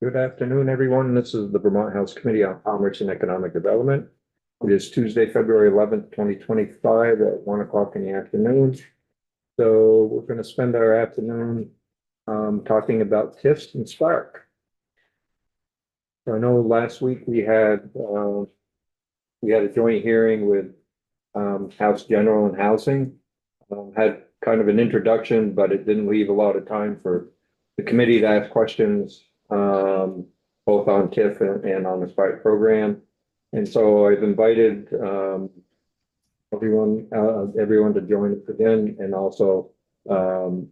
Good afternoon, everyone. This is the Vermont House Committee on Commerce and Economic Development. It is Tuesday, February 11th, 2025 at 1 o'clock in the afternoon. So we're going to spend our afternoon talking about TIFs and Spark. So I know last week we had a joint hearing with House General and Housing. Had kind of an introduction, but it didn't leave a lot of time for the committee to ask questions, both on TIF and on the Spark program. And so I've invited everyone to join us again, and also a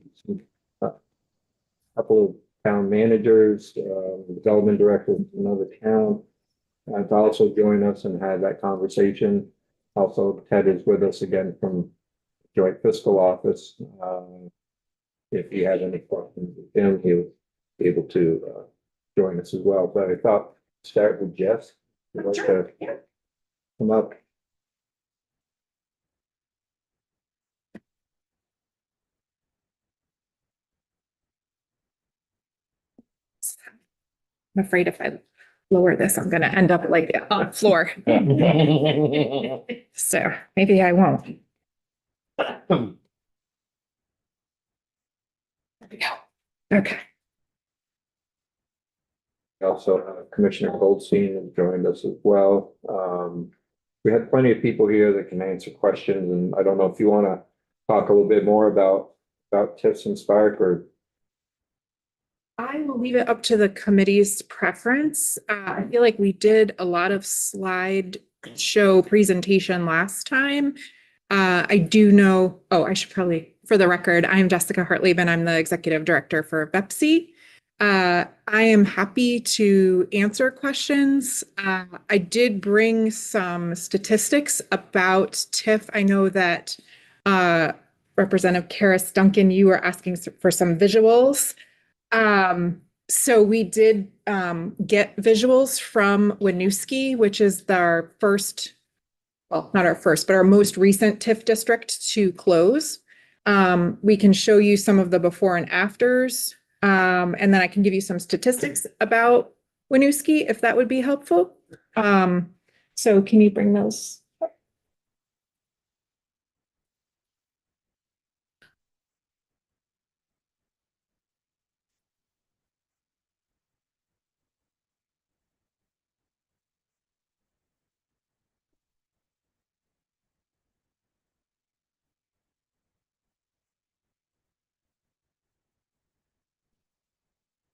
couple of town managers, development directors in another town, to also join us and have that conversation. Also, Ted is with us again from Joint Fiscal Office. If you have any questions with him, he'll be able to join us as well. But I thought start with Jeff. Would like to come up. I'm afraid if I lower this, I'm going to end up like on the floor. So maybe I won't. There we go. Okay. Also, Commissioner Goldstein has joined us as well. We had plenty of people here that can answer questions, and I don't know if you want to talk a little bit more about TIFs and Spark, or I will leave it up to the committee's preference. I feel like we did a lot of slide show presentation last time. I do know, I should probably, for the record, I'm Jessica Hartleben. I'm the executive director for BEPC. I am happy to answer questions. I did bring some statistics about TIF. I know that Representative Karis Duncan, you were asking for some visuals. So we did get visuals from Winooski, which is our first, well, not our first, but our most recent TIF district to close. We can show you some of the before and afters. And then I can give you some statistics about Winooski, if that would be helpful. So can you bring those up?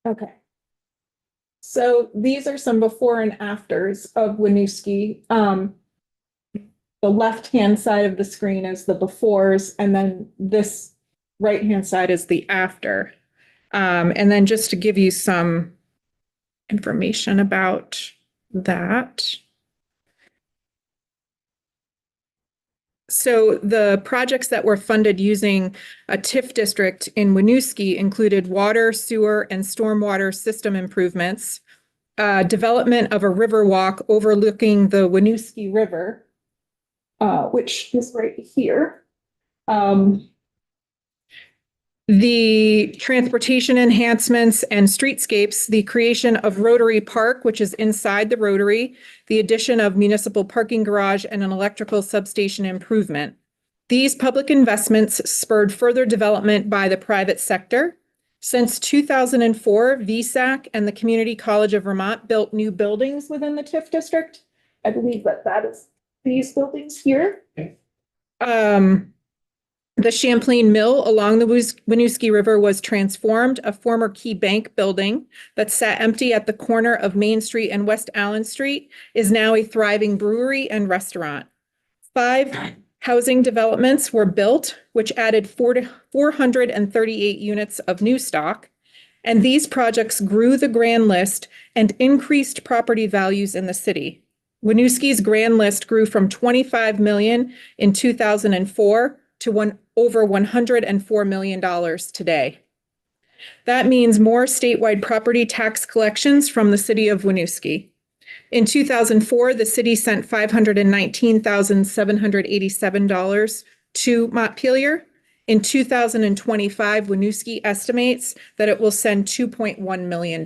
Okay. So these are some before and afters of Winooski. The left-hand side of the screen is the befores, and then this right-hand side is the after. And then just to give you some information about that. So the projects that were funded using a TIF district in Winooski included water, sewer, and stormwater system improvements, development of a river walk overlooking the Winooski River, which is right here. The transportation enhancements and streetscapes, the creation of Rotary Park, which is inside the Rotary, the addition of municipal parking garage, and an electrical substation improvement. These public investments spurred further development by the private sector. Since 2004, VSAC and the Community College of Vermont built new buildings within the TIF district. I believe that is these buildings here. Okay. The Champlain Mill along the Winooski River was transformed. A former Key Bank building that sat empty at the corner of Main Street and West Allen Street is now a thriving brewery and restaurant. 5 housing developments were built, which added 438 units of new stock. And these projects grew the grand list and increased property values in the city. Winooski's grand list grew from 25 million in 2004 to over $104 million today. That means more statewide property tax collections from the city of Winooski. In 2004, the city sent $519,787 to Montpelier. In 2025, Winooski estimates that it will send $2.1 million.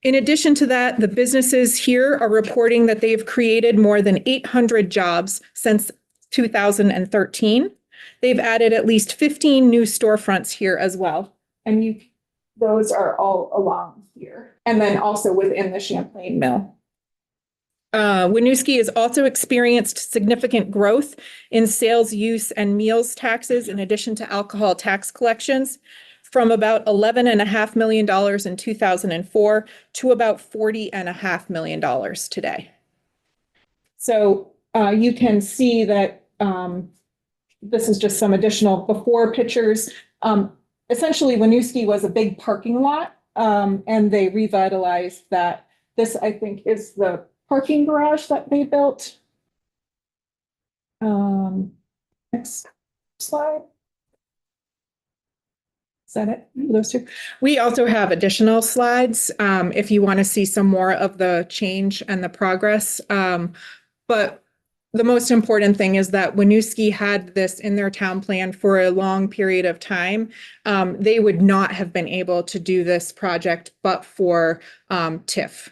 In addition to that, the businesses here are reporting that they've created more than 800 jobs since 2013. They've added at least 15 new storefronts here as well. And those are all along here. And then also within the Champlain Mill. Winooski has also experienced significant growth in sales use and meals taxes in addition to alcohol tax collections from about $11.5 million in 2004 to about $40.5 million today. So you can see that this is just some additional before pictures. Essentially, Winooski was a big parking lot and they revitalized that. This, I think, is the parking garage that they built. Next slide. Is that it? Those two? We also have additional slides if you want to see some more of the change and the progress. But the most important thing is that Winooski had this in their town plan for a long period of time. They would not have been able to do this project but for TIF.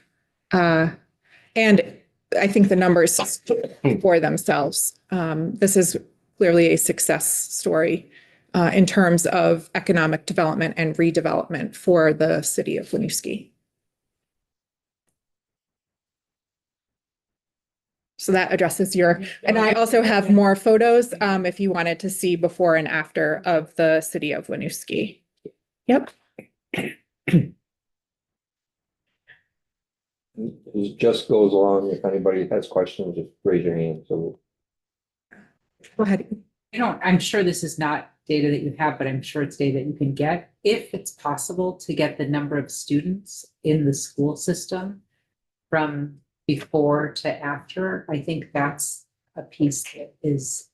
And I think the numbers speak for themselves. This is clearly a success story in terms of economic development and redevelopment for the city of Winooski. So that addresses your, and I also have more photos if you wanted to see before and after of the city of Winooski. Yep. It just goes along. If anybody has questions, just raise your hand. So Go ahead. I'm sure this is not data that you have, but I'm sure it's data that you can get. If it's possible to get the number of students in the school system from before to after, I think that's a piece that is,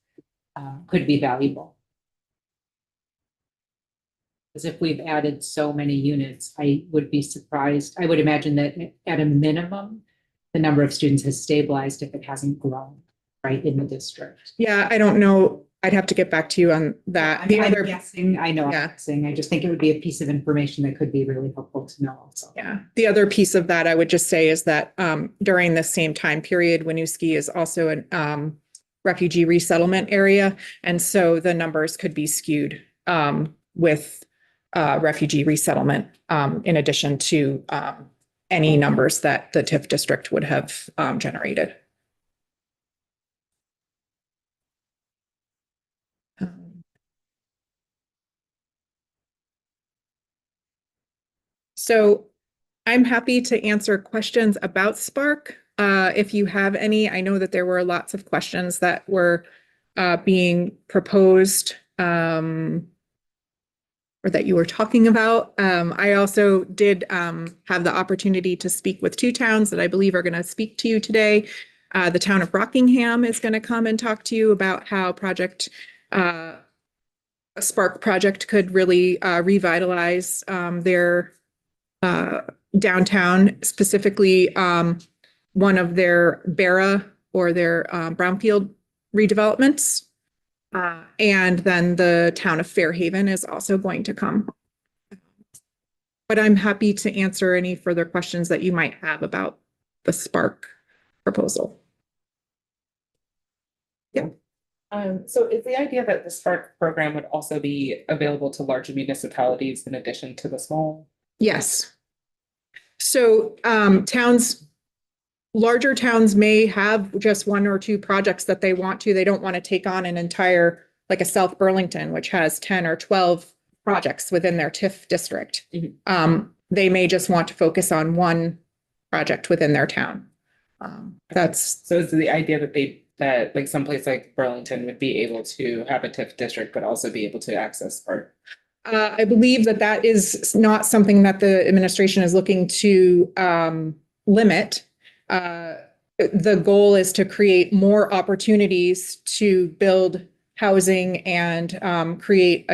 could be valuable. Because if we've added so many units, I would be surprised. I would imagine that at a minimum, the number of students has stabilized if it hasn't grown, right, in the district. Yeah, I don't know. I'd have to get back to you on that. I'm other, guessing, I know, Yeah. I'm guessing. I just think it would be a piece of information that could be really helpful to know also. yeah, the other piece of that I would just say is that during the same time period, Winooski is also a refugee resettlement area. And so the numbers could be skewed with refugee resettlement in addition to any numbers that the TIF district would have generated. So I'm happy to answer questions about Spark. If you have any, I know that there were lots of questions that were being proposed or that you were talking about. I also did have the opportunity to speak with two towns that I believe are going to speak to you today. The town of Rockingham is going to come and talk to you about how a Spark project could really revitalize their downtown, specifically one of their Barra or their brownfield redevelopments. And then the town of Fairhaven is also going to come. But I'm happy to answer any further questions that you might have about the Spark proposal. Yeah. So is the idea that the Spark program would also be available to larger municipalities in addition to the small? Yes. So larger towns may have just one or two projects that they want to. They don't want to take on an entire, like a South Burlington, which has 10 or 12 projects within their TIF district. Mm-hmm. They may just want to focus on one project within their town. So is the idea that like someplace like Burlington would be able to have a TIF district, but also be able to access Spark? I believe that is not something that the administration is looking to limit. The goal is to create more opportunities to build housing and create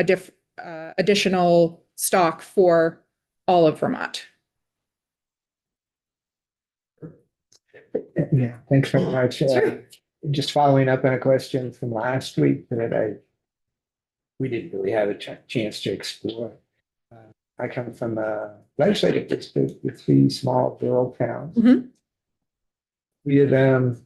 additional stock for all of Vermont. Yeah, thanks very much. Sure. Just following up on a question from last week that we didn't really have a chance to explore. I come from a legislative district with 3 small rural towns. Mhm. 3 of them,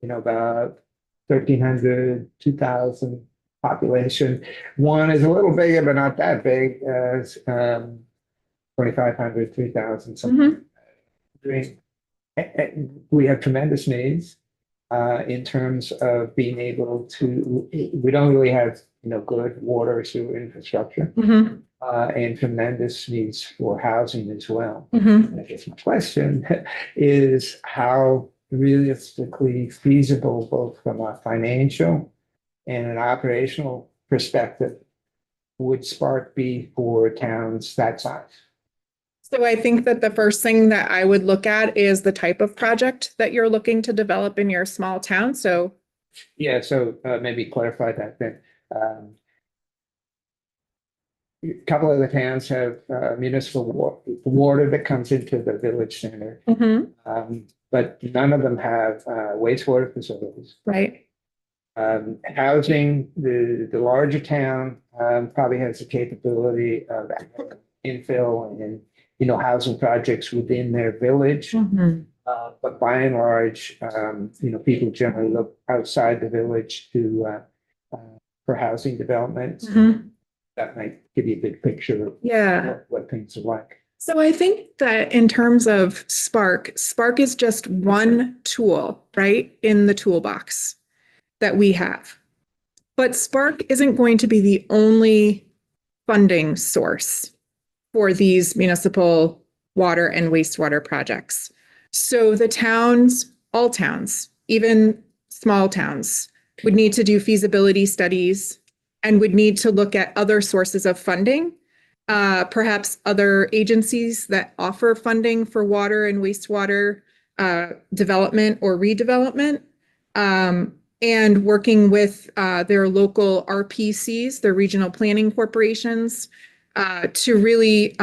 about 1,300, 2,000 population. One is a little bigger, but not that big, as 2,500, 3,000, something. We have tremendous needs in terms of being able to, we don't really have, good water or sewer infrastructure, Mhm. and tremendous needs for housing as well. Mhm. And I guess my question is how realistically feasible, both from a financial and an operational perspective, would Spark be for towns that size? So I think that the first thing that I would look at is the type of project that you're looking to develop in your small town. So Yeah, so maybe clarify that then. A couple of the towns have municipal water that comes into the village center, but none of them have wastewater facilities. right. Housing, the larger town probably has the capability of infill and, housing projects within their village. But by and large, people generally look outside the village for housing development. That might give you a big picture of Yeah. what things are like. So I think that in terms of Spark, Spark is just one tool, right, in the toolbox that we have. But Spark isn't going to be the only funding source for these municipal water and wastewater projects. So the towns, all towns, even small towns, would need to do feasibility studies and would need to look at other sources of funding, perhaps other agencies that offer funding for water and wastewater development or redevelopment, and working with their local RPCs, their regional planning corporations, to really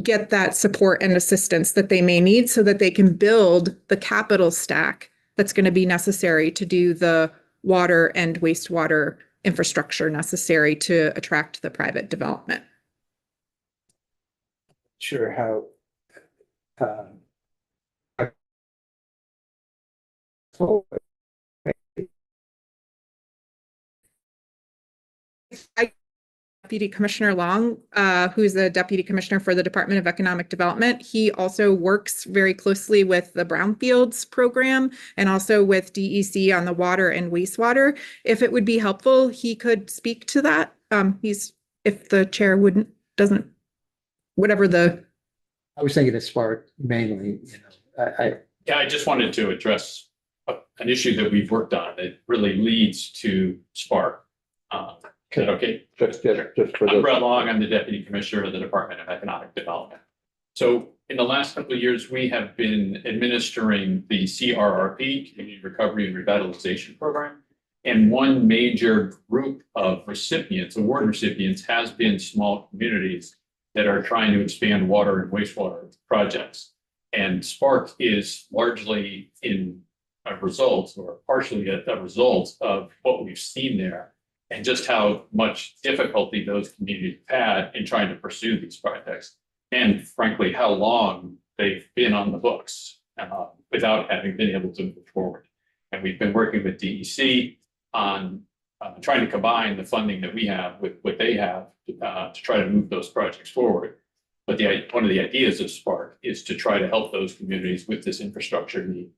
get that support and assistance that they may need so that they can build the capital stack that's going to be necessary to do the water and wastewater infrastructure necessary to attract the private development. Sure how Deputy Commissioner Long, who's the Deputy Commissioner for the Department of Economic Development. He also works very closely with the Brownfields program and also with DEC on the water and wastewater. If it would be helpful, he could speak to that. If the chair doesn't, whatever the. I was thinking of Spark mainly, Yeah, I just wanted to address an issue that we've worked on that really leads to Spark. Is that okay? Just for I'm the. Brett Long. I'm the Deputy Commissioner of the Department of Economic Development. So in the last couple of years, we have been administering the CRRP, Community Recovery and Revitalization Program. And one major group of recipients, award recipients, has been small communities that are trying to expand water and wastewater projects. And Spark is largely in a result, or partially a result of what we've seen there, and just how much difficulty those communities have had in trying to pursue these projects. And frankly, how long they've been on the books without having been able to move forward. And we've been working with DEC on trying to combine the funding that we have with what they have to try to move those projects forward. But one of the ideas of Spark is to try to help those communities with this infrastructure need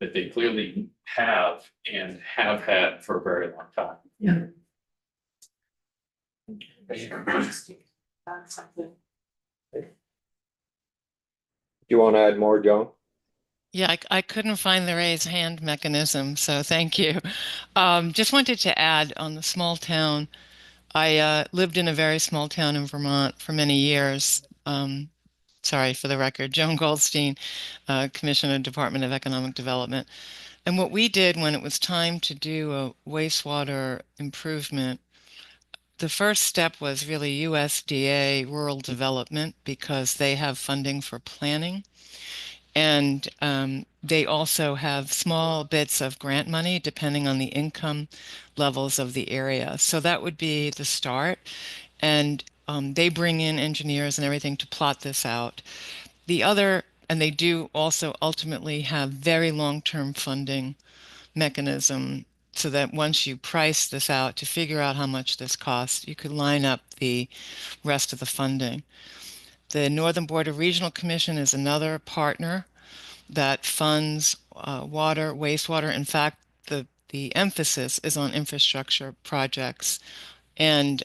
that they clearly have and have had for a very long time. Yeah. You want to add more, Joan? Yeah, I couldn't find the raise hand mechanism, so thank you. Just wanted to add on the small town. I lived in a very small town in Vermont for many years. Sorry for the record, Joan Goldstein, Commissioner, Department of Economic Development. And what we did when it was time to do a wastewater improvement, the first step was really USDA rural development because they have funding for planning. And they also have small bits of grant money depending on the income levels of the area. So that would be the start. And They bring in engineers and everything to plot this out. And they do also ultimately have very long-term funding mechanism so that once you price this out to figure out how much this costs, you could line up the rest of the funding. The Northern Border Regional Commission is another partner that funds water, wastewater. In fact, the emphasis is on infrastructure projects. And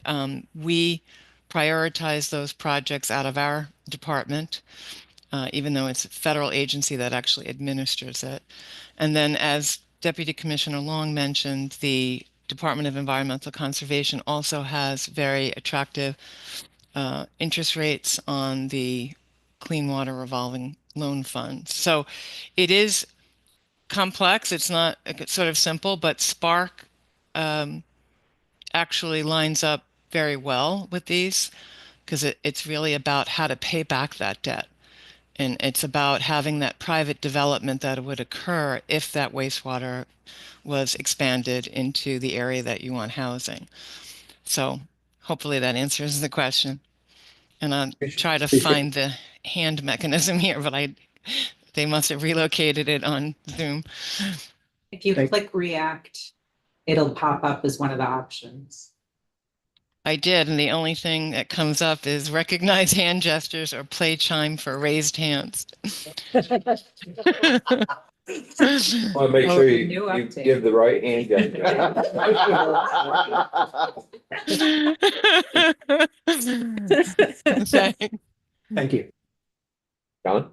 we prioritize those projects out of our department, even though it's a federal agency that actually administers it. And then, as Deputy Commissioner Long mentioned, the Department of Environmental Conservation also has very attractive interest rates on the Clean Water Revolving Loan Fund. So it is complex. It's not sort of simple, but Spark actually lines up very well with these because it's really about how to pay back that debt. And it's about having that private development that would occur if that wastewater was expanded into the area that you want housing. So hopefully that answers the question. And I'll try to find the hand mechanism here, but they must have relocated it on Zoom. If you click React, it'll pop up as one of the options. I did, and the only thing that comes up is recognize hand gestures or play chime for raised hands. Want to make sure new you update. give the right hand gesture. Thank you. John?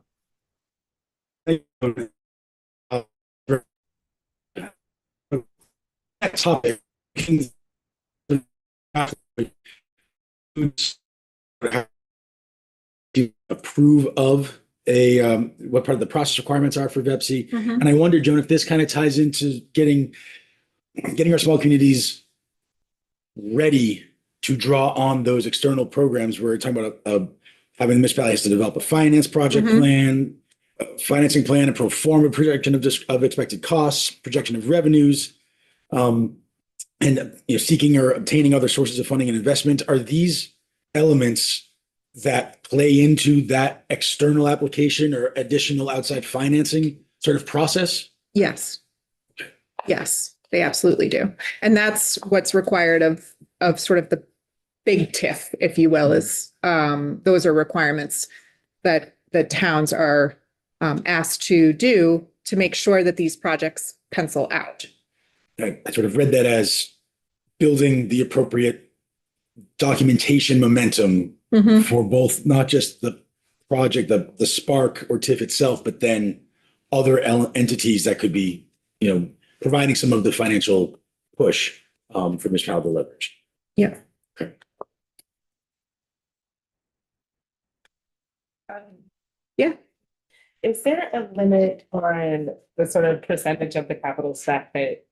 Topic. Approve of what part of the process requirements are for VEPC. And I wonder, Joan, if this kind of ties into getting our small communities ready to draw on those external programs. We're talking about having the municipality has to develop a finance project plan, financing plan, a pro forma projection of expected costs, projection of revenues, and seeking or obtaining other sources of funding and investment. Are these elements that play into that external application or additional outside financing sort of process? Yes. Yes, they absolutely do. And that's what's required of sort of the big TIF, if you will, is those are requirements that the towns are asked to do to make sure that these projects pencil out. I sort of read that as building the appropriate documentation momentum for both, not just the project, the Spark or TIF itself, but then other entities that could be, providing some of the financial push for municipality leverage. Yeah. Okay. Yeah. Is there a limit on the sort of percentage of the capital stack that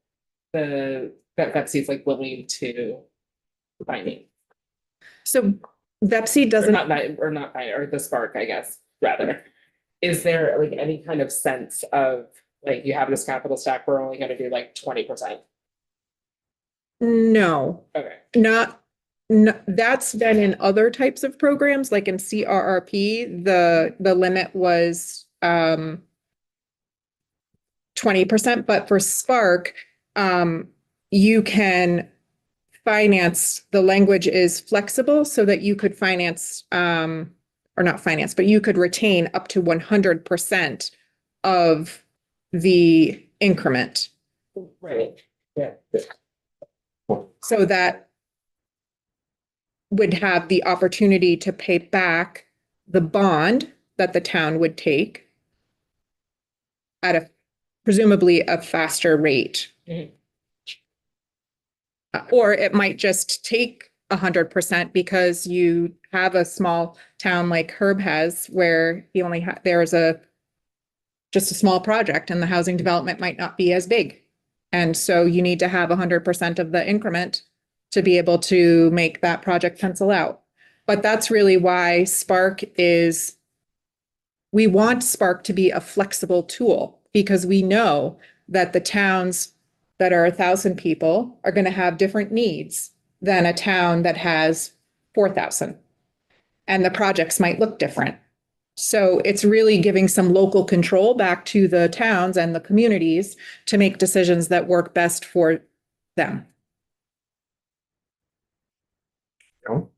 VEPC is like willing to finance? So VEPC doesn't. Or the Spark, I guess, rather. Is there like any kind of sense of like you have this capital stack, we're only going to do like 20%? No. Okay. No, that's been in other types of programs, like in CRRP, the limit was 20%, but for Spark, you can finance, the language is flexible so that you could finance, or not finance, but you could retain up to 100% of the increment. Right. Yeah. So that would have the opportunity to pay back the bond that the town would take at presumably a faster rate. Or it might just take 100% because you have a small town like Herb has, where he only there's just a small project and the housing development might not be as big. And so you need to have 100% of the increment to be able to make that project pencil out. But that's really why Spark we want Spark to be a flexible tool, because we know that the towns that are 1,000 people are going to have different needs than a town that has 4,000 and the projects might look different. So it's really giving some local control back to the towns and the communities to make decisions that work best for them. No?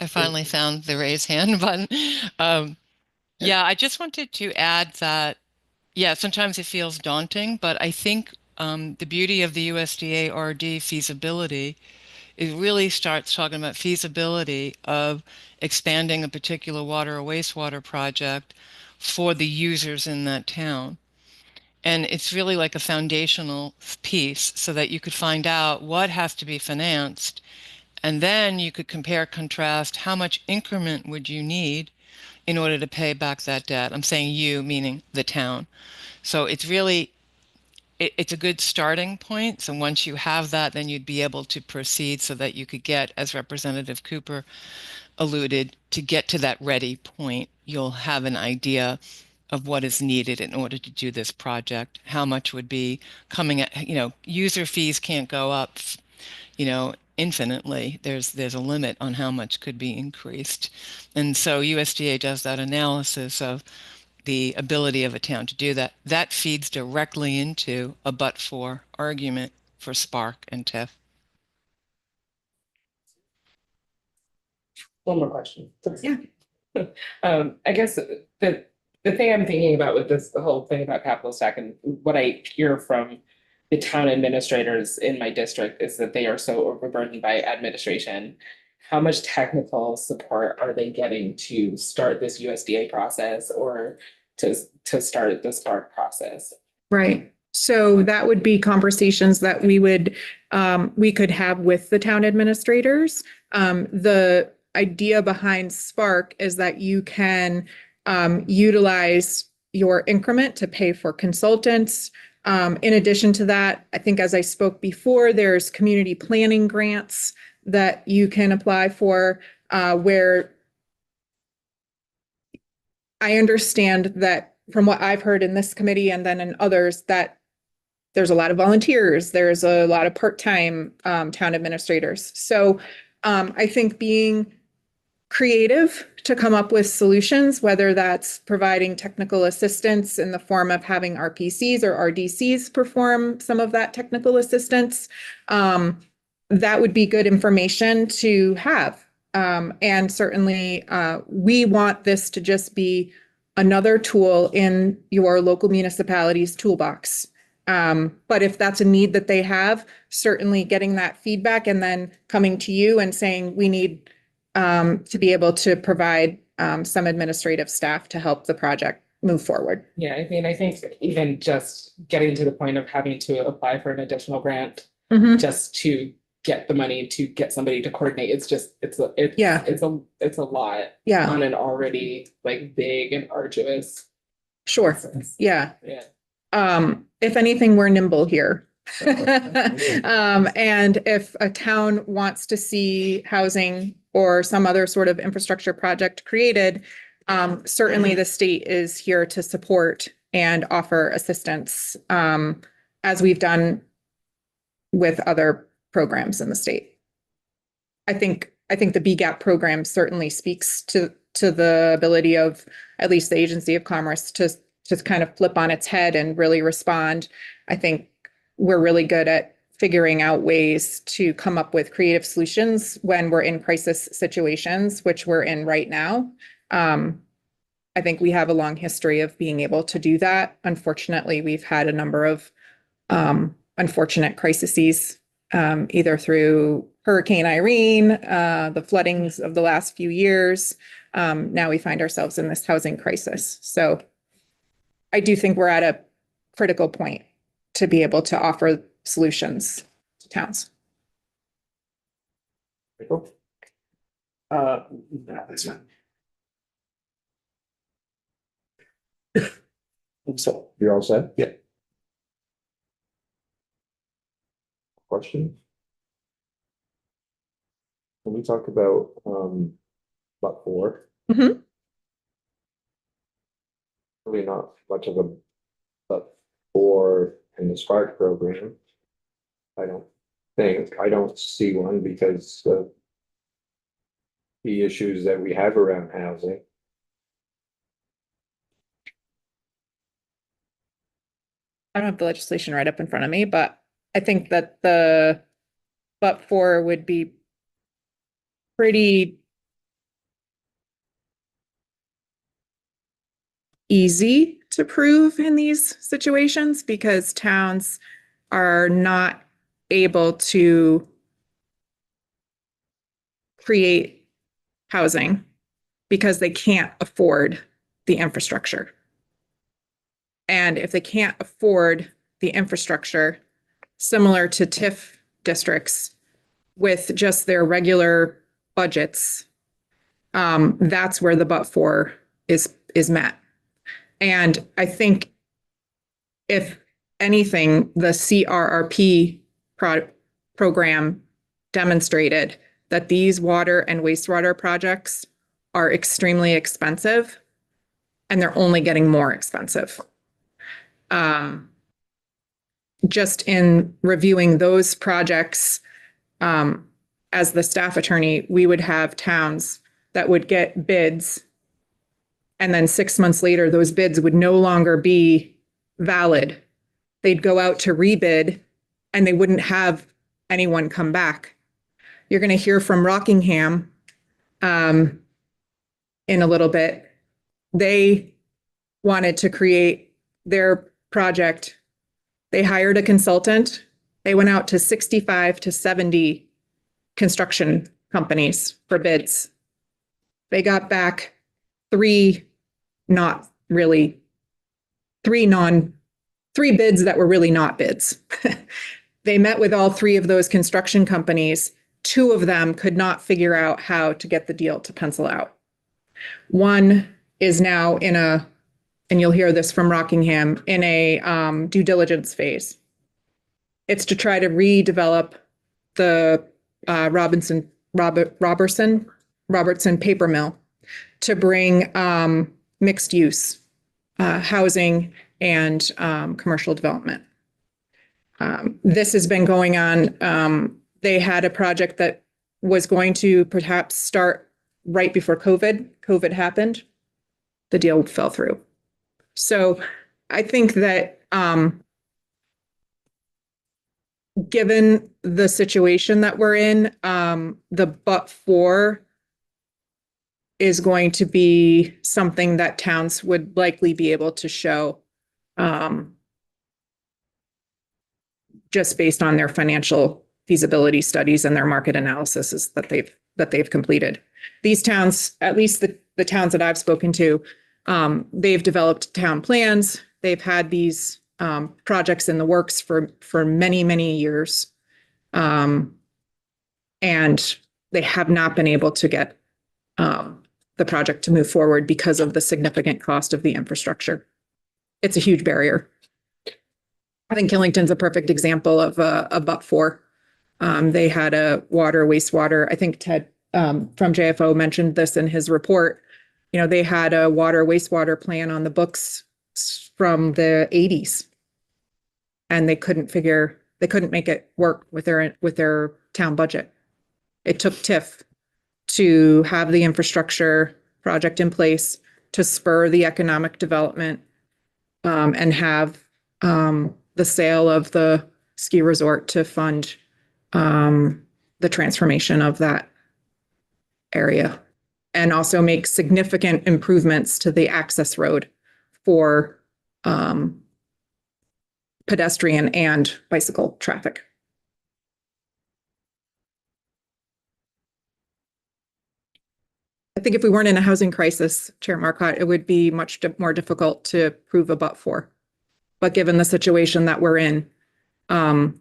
I finally found the raise hand button. Yeah, I just wanted to add that, yeah, sometimes it feels daunting, but I think the beauty of the USDA RD feasibility, it really starts talking about feasibility of expanding a particular water or wastewater project for the users in that town. And it's really like a foundational piece so that you could find out what has to be financed. And then you could compare, contrast, how much increment would you need in order to pay back that debt? I'm saying you, meaning the town. So it's really, it's a good starting point. So once you have that, then you'd be able to proceed so that you could get, as Representative Cooper alluded, to get to that ready point. You'll have an idea of what is needed in order to do this project, how much would be coming at, user fees can't go up, infinitely. There's a limit on how much could be increased. And so USDA does that analysis of the ability of a town to do that. That feeds directly into a but-for argument for Spark and TIF. One more question. Yeah. I guess the thing I'm thinking about with this, the whole thing about capital stack and what I hear from the town administrators in my district is that they are so overburdened by administration. How much technical support are they getting to start this USDA process or to start the Spark process? Right. So that would be conversations that we could have with the town administrators. The idea behind Spark is that you can utilize your increment to pay for consultants. In addition to that, I think as I spoke before, there's community planning grants that you can apply for, where I understand that from what I've heard in this committee and then in others, that there's a lot of volunteers, there's a lot of part-time town administrators. So I think being creative to come up with solutions, whether that's providing technical assistance in the form of having RPCs or RDCs perform some of that technical assistance, that would be good information to have. And certainly we want this to just be another tool in your local municipality's toolbox. But if that's a need that they have, certainly getting that feedback and then coming to you and saying, we need to be able to provide some administrative staff to help the project move forward. Yeah, I mean, I think even just getting to the point of having to apply for an additional grant Mhm. just to get the money to get somebody to coordinate, it's Yeah. it's a lot Yeah, on an already like big and arduous sure. process. Yeah. Yeah. If anything, we're nimble here. And if a town wants to see housing or some other sort of infrastructure project created, certainly the state is here to support and offer assistance, as we've done with other programs in the state. I think the BGAP program certainly speaks to the ability of at least the Agency of Commerce to kind of flip on its head and really respond. I think we're really good at figuring out ways to come up with creative solutions when we're in crisis situations, which we're in right now. I think we have a long history of being able to do that. Unfortunately, we've had a number of unfortunate crises, either through Hurricane Irene, the floodings of the last few years. Now we find ourselves in this housing crisis. So I do think we're at a critical point to be able to offer solutions to towns. Michael? No, that's not. So, You all set? Yeah. Question? When we talk about but for. Mhm. Really not much of a but for in the Spark program. I don't think. I don't see one because of the issues that we have around housing. I don't have the legislation right up in front of me, but I think that the but for would be pretty easy to prove in these situations because towns are not able to create housing because they can't afford the infrastructure. And if they can't afford the infrastructure, similar to TIF districts with just their regular budgets, that's where the but for is met. And I think if anything, the CRRP program demonstrated that these water and wastewater projects are extremely expensive and they're only getting more expensive. Just in reviewing those projects, as the staff attorney, we would have towns that would get bids. And then 6 months later, those bids would no longer be valid. They'd go out to rebid and they wouldn't have anyone come back. You're going to hear from Rockingham in a little bit. They wanted to create their project. They hired a consultant. They went out to 65 to 70 construction companies for bids. They got back three bids that were really not bids. They met with all three of those construction companies. Two of them could not figure out how to get the deal to pencil out. One is now and you'll hear this from Rockingham, in a due diligence phase. It's to try to redevelop the Robertson paper mill to bring mixed use housing and commercial development. This has been going on. They had a project that was going to perhaps start right before COVID. COVID happened. The deal fell through. So I think that given the situation that we're in, the but for is going to be something that towns would likely be able to show just based on their financial feasibility studies and their market analysis that they've completed. These towns, at least the towns that I've spoken to, they've developed town plans. They've had these projects in the works for many, many years. And they have not been able to get the project to move forward because of the significant cost of the infrastructure. It's a huge barrier. I think Killington's a perfect example of a but for. They had a wastewater. I think Ted from JFO mentioned this in his report. You know, they had a wastewater plan on the books from the 80s. And they couldn't make it work with their town budget. It took TIF to have the infrastructure project in place to spur the economic development and have the sale of the ski resort to fund the transformation of that area and also make significant improvements to the access road for pedestrian and bicycle traffic. I think if we weren't in a housing crisis, Chair Marcotte, it would be much more difficult to prove a but for. But given the situation that we're in, I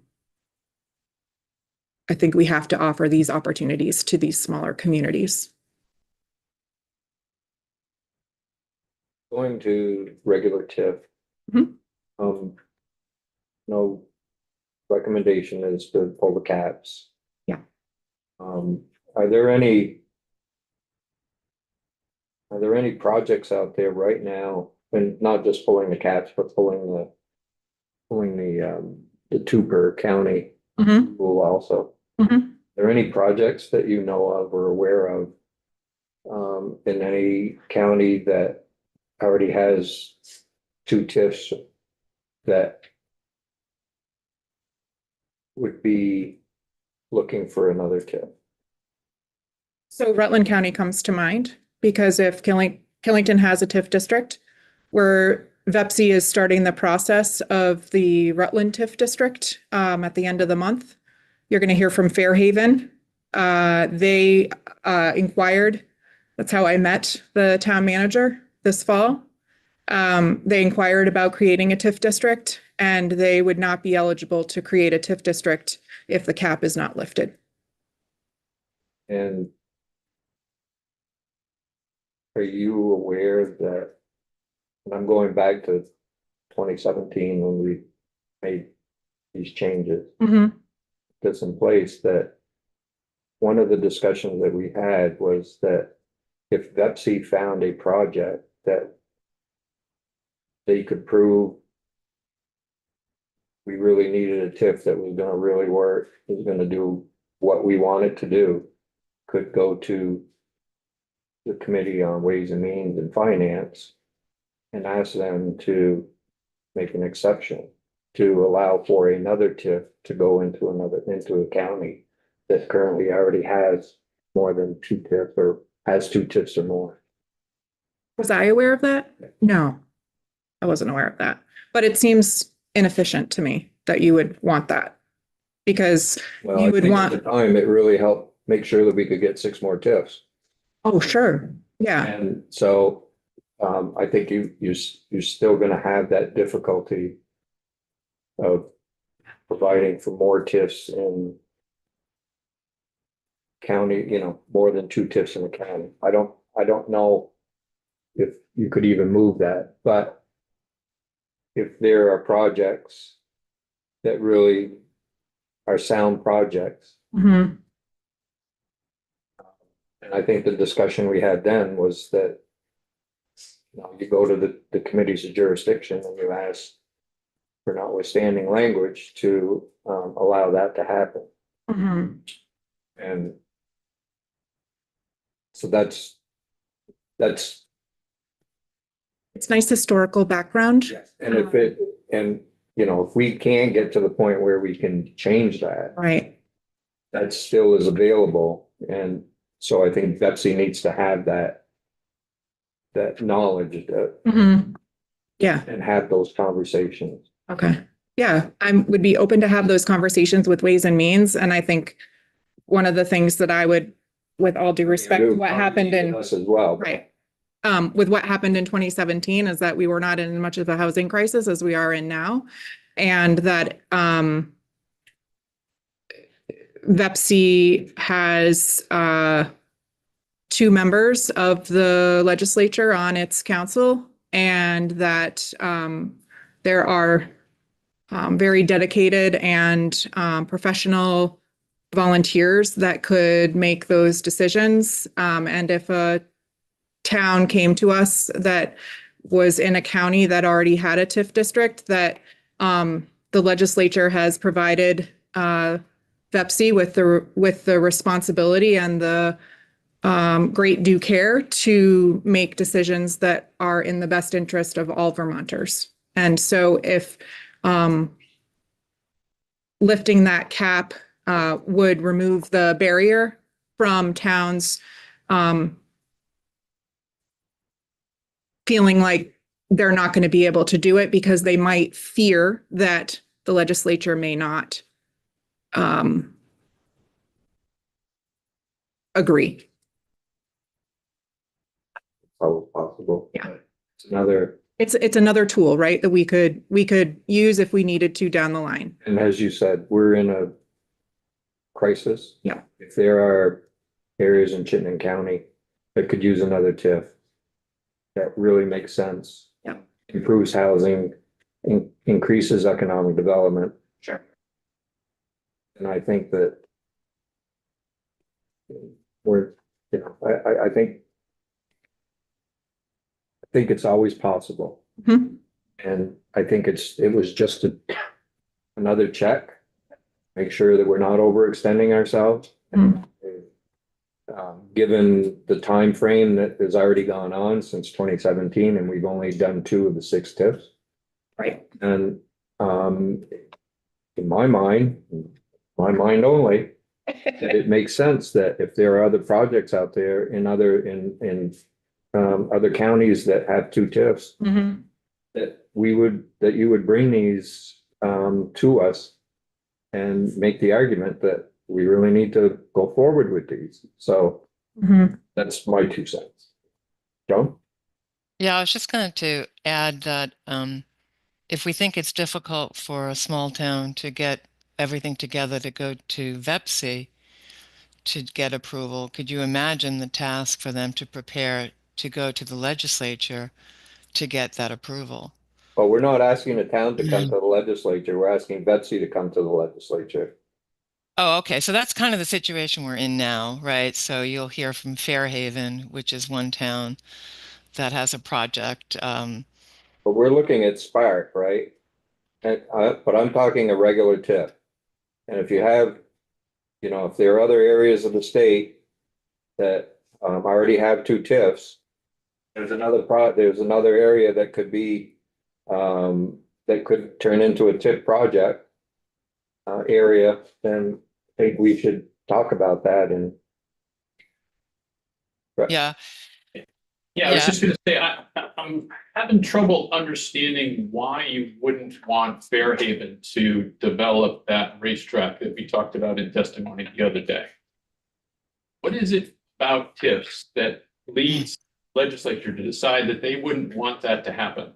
think we have to offer these opportunities to these smaller communities. Going to regular TIF. Mhm. No recommendation is to pull the caps. Yeah. Are there any projects out there right now, and not just pulling the caps, but pulling the two per county, Mhm, School also. mhm. Are there any projects that you know of or aware of in any county that already has two TIFs that would be looking for another TIF? So Rutland County comes to mind because if Killington has a TIF district, where VEPSI is starting the process of the Rutland TIF district at the end of the month. You're going to hear from Fairhaven. They inquired. That's how I met the town manager this fall. They inquired about creating a TIF district, and they would not be eligible to create a TIF district if the cap is not lifted. And are you aware that, and I'm going back to 2017 when we made these changes, Mhm. that's in place, that one of the discussions that we had was that if VEPSI found a project that they could prove we really needed a TIF that was gonna really work, was gonna do what we wanted to do, could go to the Committee on Ways and Means and Finance and ask them to make an exception to allow for another TIF to go into a county that currently already has more than two TIFs or has two TIFs or more. Was I aware of that? No, I wasn't aware of that. But it seems inefficient to me that you would want that. Because Well, You I would think want- at the time, it really helped make sure that we could get 6 more TIFs. oh, sure, yeah, And so, I think you're still gonna have that difficulty of providing for more TIFs in county, more than two TIFs in a county. I don't know if you could even move that, but if there are projects that really are sound projects, mhm, and I think the discussion we had then was that you go to the committees of jurisdiction and you ask for notwithstanding language to allow that to happen. mhm. And so that's It's nice historical background. and if we can get to the point where we can change that, Right, that still is available. And so I think Betsy needs to have that knowledge mhm. Yeah, and have those conversations. okay. Yeah, would be open to have those conversations with Ways and Means, and I think one of the things that I would, with all due respect, to what happened in, Us as well. right. With what happened in 2017 is that we were not in much of a housing crisis as we are in now. And that, VEPSI has, 2 members of the legislature on its council, and that, there are, very dedicated and, professional volunteers that could make those decisions. And if a town came to us that was in a county that already had a TIF district, that the legislature has provided VEPSI with the responsibility and the great due care to make decisions that are in the best interest of all Vermonters. And so if lifting that cap would remove the barrier from towns feeling like they're not going to be able to do it because they might fear that the legislature may not agree. Always possible. Yeah. It's another, It's another tool, right, that we could use if we needed to down the line. and as you said, we're in a crisis. Yeah. If there are areas in Chittenden County that could use another TIF, that really makes sense. Yeah. Improves housing, increases economic development. Sure. And I think that we're, I think it's always possible. Mhm. And I think it was just another check make sure that we're not overextending ourselves. Mm. Given the time frame that has already gone on since 2017, and we've only done 2 of the 6 TIFs. Right. And in my mind only, that it makes sense that if there are other projects out there in other counties that have 2 TIFs, Mhm. that you would bring these to us and make the argument that we really need to go forward with these. So Mhm. that's my 2 cents. Joan? Yeah, I was just going to add that if we think it's difficult for a small town to get everything together to go to VEPSI to get approval, could you imagine the task for them to prepare to go to the legislature to get that approval? But we're not asking the town to come to the legislature. We're asking Betsy to come to the legislature. Oh, okay. So that's kind of the situation we're in now, right? So you'll hear from Fairhaven, which is one town that has a project. But we're looking at Spark, right? And but I'm talking a regular TIF. And if you have, if there are other areas of the state that already have 2 TIFs, there's another area that could be that could turn into a TIF project area, then I think we should talk about that. And Yeah. Yeah, I was just gonna say, I'm having trouble understanding why you wouldn't want Fairhaven to develop that racetrack that we talked about in testimony the other day. What is it about TIFs that leads legislature to decide that they wouldn't want that to happen?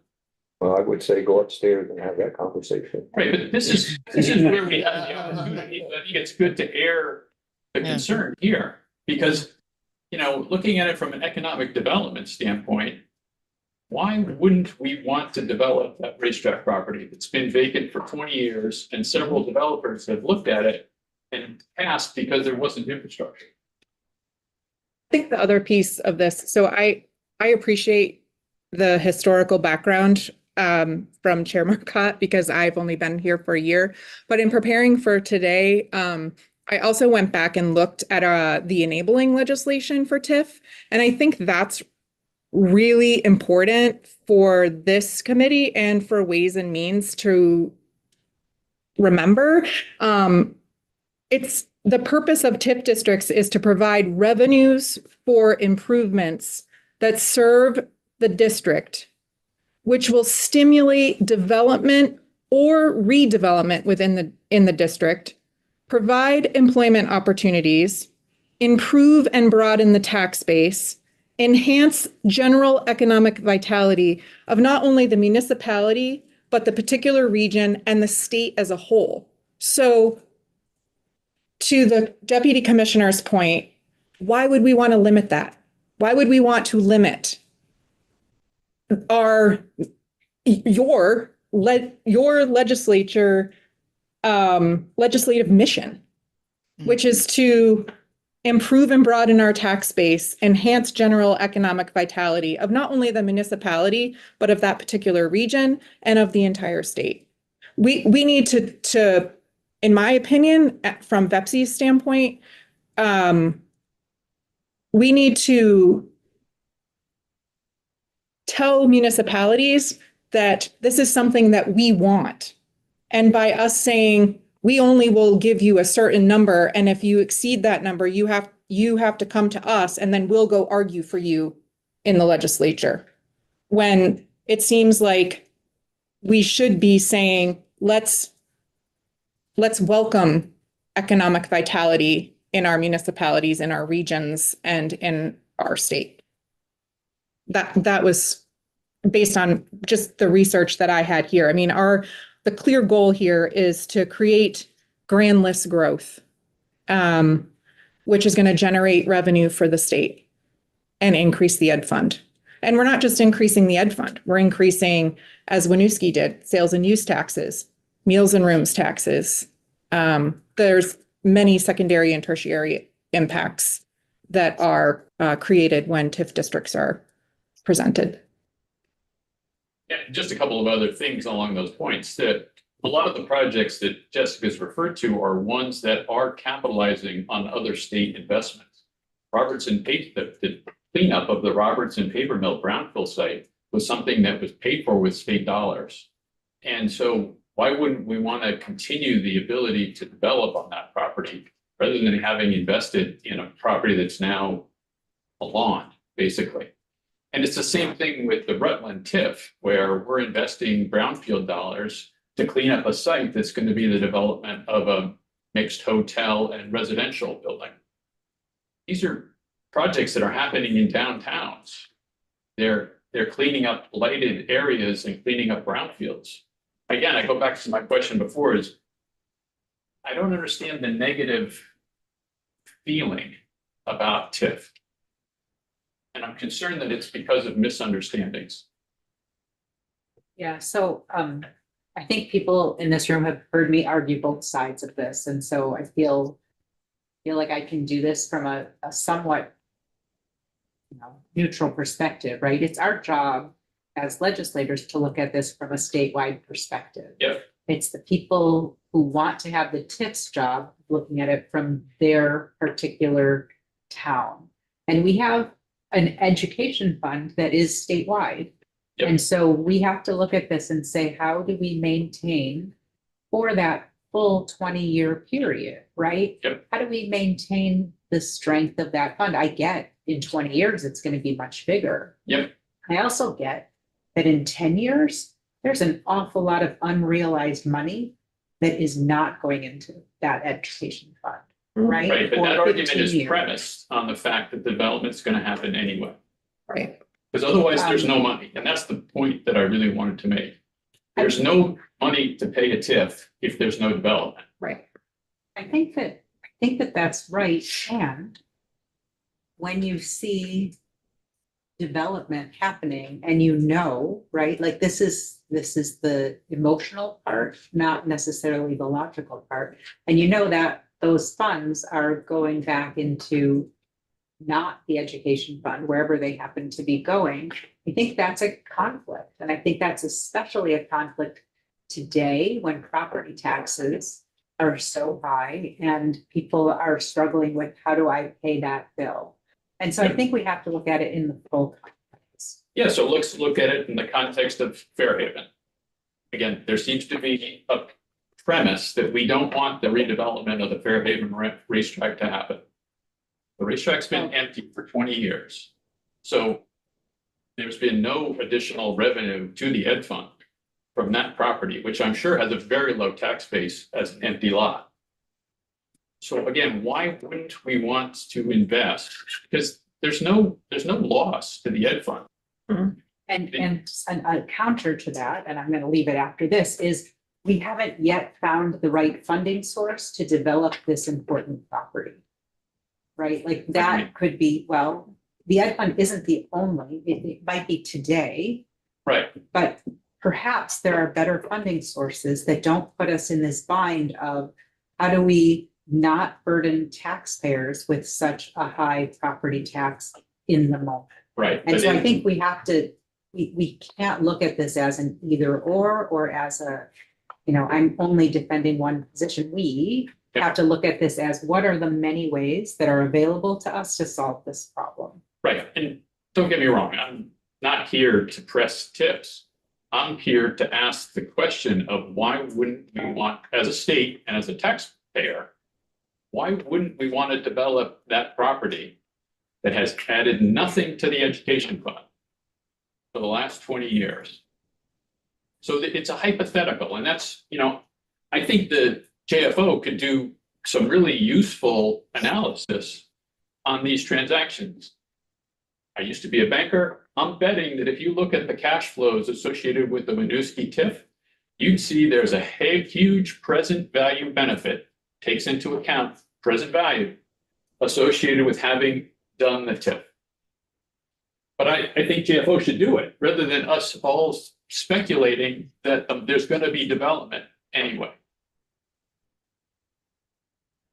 well, I would say go upstairs and have that conversation. Right, but this is where we have the opportunity. I think it's good to air the Yeah. concern here, because, looking at it from an economic development standpoint, why wouldn't we want to develop that racetrack property that's been vacant for 20 years and several developers have looked at it and passed because there wasn't infrastructure? I think the other piece of this, so I appreciate the historical background from Chair Marcotte, because I've only been here for a year. But in preparing for today, I also went back and looked at the enabling legislation for TIF. And I think that's really important for this committee and for Ways and Means to remember. It's the purpose of TIF districts is to provide revenues for improvements that serve the district, which will stimulate development or redevelopment in the district, provide employment opportunities, improve and broaden the tax base, enhance general economic vitality of not only the municipality, but the particular region and the state as a whole. So to the Deputy Commissioner's point, why would we want to limit that? Why would we want to limit your legislature legislative mission, which is to improve and broaden our tax base, enhance general economic vitality of not only the municipality, but of that particular region and of the entire state. We need to, in my opinion, from VEPSI's standpoint, we need to tell municipalities that this is something that we want. And by us saying, we only will give you a certain number, and if you exceed that number, you have to come to us, and then we'll go argue for you in the legislature. When it seems like we should be saying, let's welcome economic vitality in our municipalities, in our regions, and in our state. That was based on just the research that I had here. I mean, the clear goal here is to create grand list growth, which is going to generate revenue for the state and increase the ed fund. And we're not just increasing the ed fund, we're increasing, as Winooski did, sales and use taxes, meals and rooms taxes. There's many secondary and tertiary impacts that are created when TIF districts are presented. Yeah, just a couple of other things along those points that a lot of the projects that Jessica's referred to are ones that are capitalizing on other state investments. The cleanup of the Robertson paper mill brownfield site was something that was paid for with state dollars. And so why wouldn't we want to continue the ability to develop on that property rather than having invested in a property that's now a lawn, basically? And it's the same thing with the Rutland TIF, where we're investing brownfield dollars to clean up a site that's going to be the development of a mixed hotel and residential building. These are projects that are happening in downtowns. They're cleaning up blighted areas and cleaning up brownfields. Again, I go back to my question before is, I don't understand the negative feeling about TIF. And I'm concerned that it's because of misunderstandings. Yeah, so I think people in this room have heard me argue both sides of this, and so I feel like I can do this from a somewhat neutral perspective, right? It's our job as legislators to look at this from a statewide perspective. Yep. It's the people who want to have the TIF's job looking at it from their particular town. And we have an education fund that is statewide. Yep. And so we have to look at this and say, how do we maintain for that full 20-year period, right? Yep. How do we maintain the strength of that fund? I get in 20 years, it's going to be much bigger. Yep. I also get that in 10 years, there's an awful lot of unrealized money that is not going into that education fund, right? Right, but Or that argument 15 is years. premised on the fact that development's going to happen anyway. Right. Because otherwise there's no money. And that's the point that I really wanted to make. There's no money to pay a TIF if there's no development. Right. I think that that's right. And when you see development happening and right, like this is the emotional part, not necessarily the logical part. And that those funds are going back into not the education fund, wherever they happen to be going. I think that's a conflict. And I think that's especially a conflict today when property taxes are so high and people are struggling with, how do I pay that bill? And so I think we have to look at it in the full context. Yeah, so let's look at it in the context of Fairhaven. Again, there seems to be a premise that we don't want the redevelopment of the Fairhaven racetrack to happen. The racetrack's been empty for 20 years. So there's been no additional revenue to the ed fund from that property, which I'm sure has a very low tax base as an empty lot. So again, why wouldn't we want to invest? Because there's no loss to the ed fund. And a counter to that, and I'm going to leave it after this, is we haven't yet found the right funding source to develop this important property. Right? Like that could be, the ed fund isn't the only, it might be today. Right. But perhaps there are better funding sources that don't put us in this bind of how do we not burden taxpayers with such a high property tax in the moment. Right. And so I think we have to, we can't look at this as an either or as a, I'm only defending one position. We have to look at this as what are the many ways that are available to us to solve this problem. Right. And don't get me wrong, I'm not here to press tips. I'm here to ask the question of why wouldn't we want, as a state and as a taxpayer, why wouldn't we want to develop that property that has added nothing to the education fund for the last 20 years? So it's a hypothetical, and that's, I think the JFO could do some really useful analysis on these transactions. I used to be a banker. I'm betting that if you look at the cash flows associated with the Winooski TIF, you'd see there's a huge present value benefit, takes into account present value associated with having done the TIF. But I think JFO should do it rather than us all speculating that there's going to be development anyway.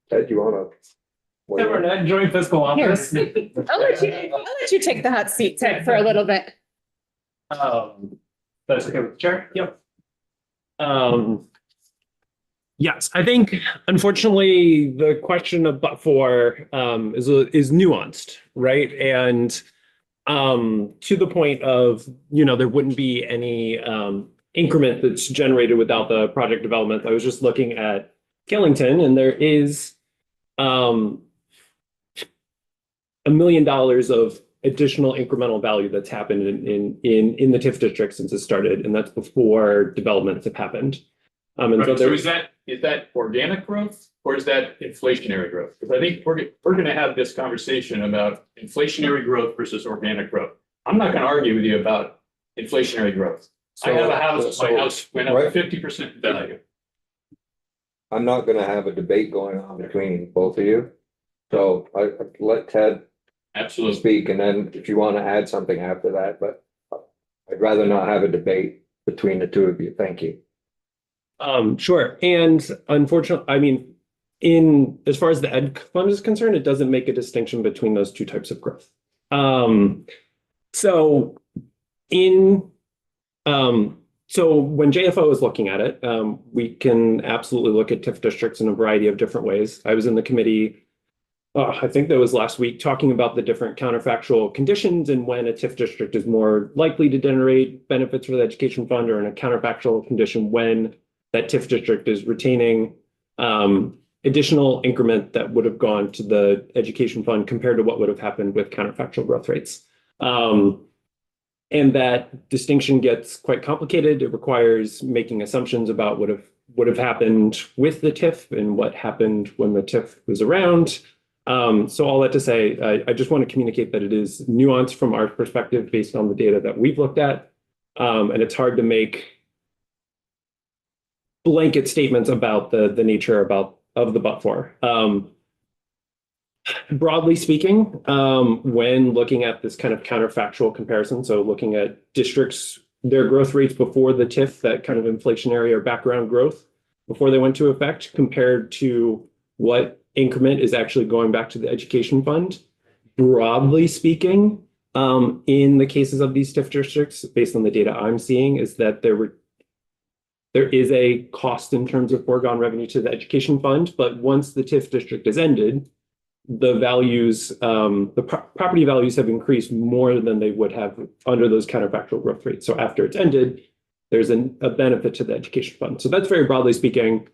Ted, you wanna? Yeah, we're not enjoying fiscal office. Here. I'll let you take the hot seat, Ted, for a little bit. That's okay with the chair? Yep. Yes, I think unfortunately the question of but for is nuanced, right? And to the point of, there wouldn't be any increment that's generated without the project development. I was just looking at Killington, and there is $1 million of additional incremental value that's happened in the TIF district since it started, and that's before developments have happened. And Right, so so there is that organic growth or is that inflationary growth? Because I think we're going to have this conversation about inflationary growth versus organic growth. I'm not going to argue with you about inflationary growth. I have a house, my house went up 50% in value. I'm not gonna have a debate going on between both of you. So I let Ted Absolutely. speak, and then if you want to add something after that, but I'd rather not have a debate between the two of you. Thank you. Sure. And unfortunately, I mean, as far as the ed fund is concerned, it doesn't make a distinction between those two types of growth. So when JFO is looking at it, we can absolutely look at TIF districts in a variety of different ways. I was in the committee, I think that was last week, talking about the different counterfactual conditions and when a TIF district is more likely to generate benefits for the education fund, or in a counterfactual condition when that TIF district is retaining additional increment that would have gone to the education fund compared to what would have happened with counterfactual growth rates. And that distinction gets quite complicated. It requires making assumptions about what would have happened with the TIF and what happened when the TIF was around. So all that to say, I just want to communicate that it is nuanced from our perspective based on the data that we've looked at. And it's hard to make blanket statements about the nature of the but for. Broadly speaking, when looking at this kind of counterfactual comparison, so looking at districts, their growth rates before the TIF, that kind of inflationary or background growth before they went to effect, compared to what increment is actually going back to the education fund, broadly speaking, in the cases of these TIF districts, based on the data I'm seeing, is that there is a cost in terms of foregone revenue to the education fund, but once the TIF district is ended, the values, property values have increased more than they would have under those counterfactual growth rates. So after it's ended, there's a benefit to the education fund. So that's very broadly speaking.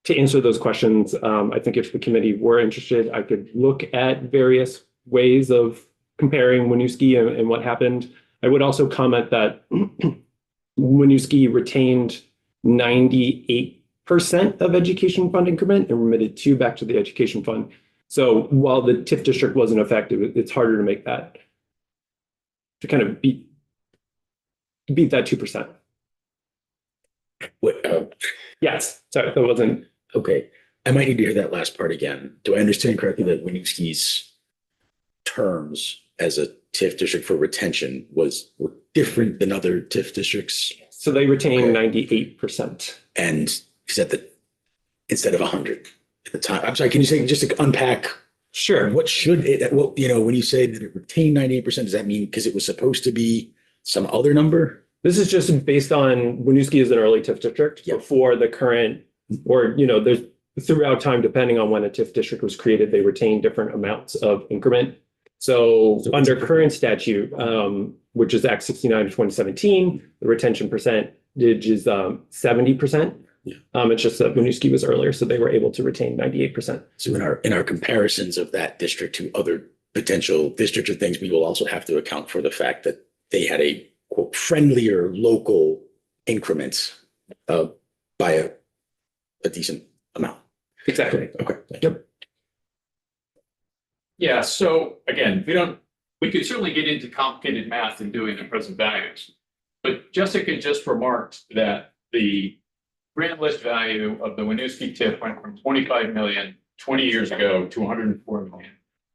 To answer those questions, I think if the committee were interested, I could look at various ways of comparing Winooski and what happened. I would also comment that Winooski retained 98% of education fund increment and remitted 2 back to the education fund. So while the TIF district wasn't effective, it's harder to make that, to kind of beat that 2%. Yes, sorry, that wasn't. Okay, I might need to hear that last part again. Do I understand correctly that Winooski's terms as a TIF district for retention were different than other TIF districts? So they retain 98%. And is that instead of 100 at the time? I'm sorry, can you say, just to unpack? Sure. What should it, well, when you say that it retained 98%, does that mean because it was supposed to be some other number? This is just based on Winooski is an early TIF district before the current, or, there's throughout time, depending on when a TIF district was created, they retain different amounts of increment. So under current statute, which is Act 69 of 2017, the retention percentage is 70%. Yeah. It's just that Winooski was earlier, so they were able to retain 98%. So in our comparisons of that district to other potential districts or things, we will also have to account for the fact that they had a quote friendlier local increments by a decent amount. Exactly. Okay. Yep. Yeah, so again, we could certainly get into complicated math in doing the present values. But Jessica just remarked that the grant list value of the Winooski TIF went from 25 million 20 years ago to 104 million.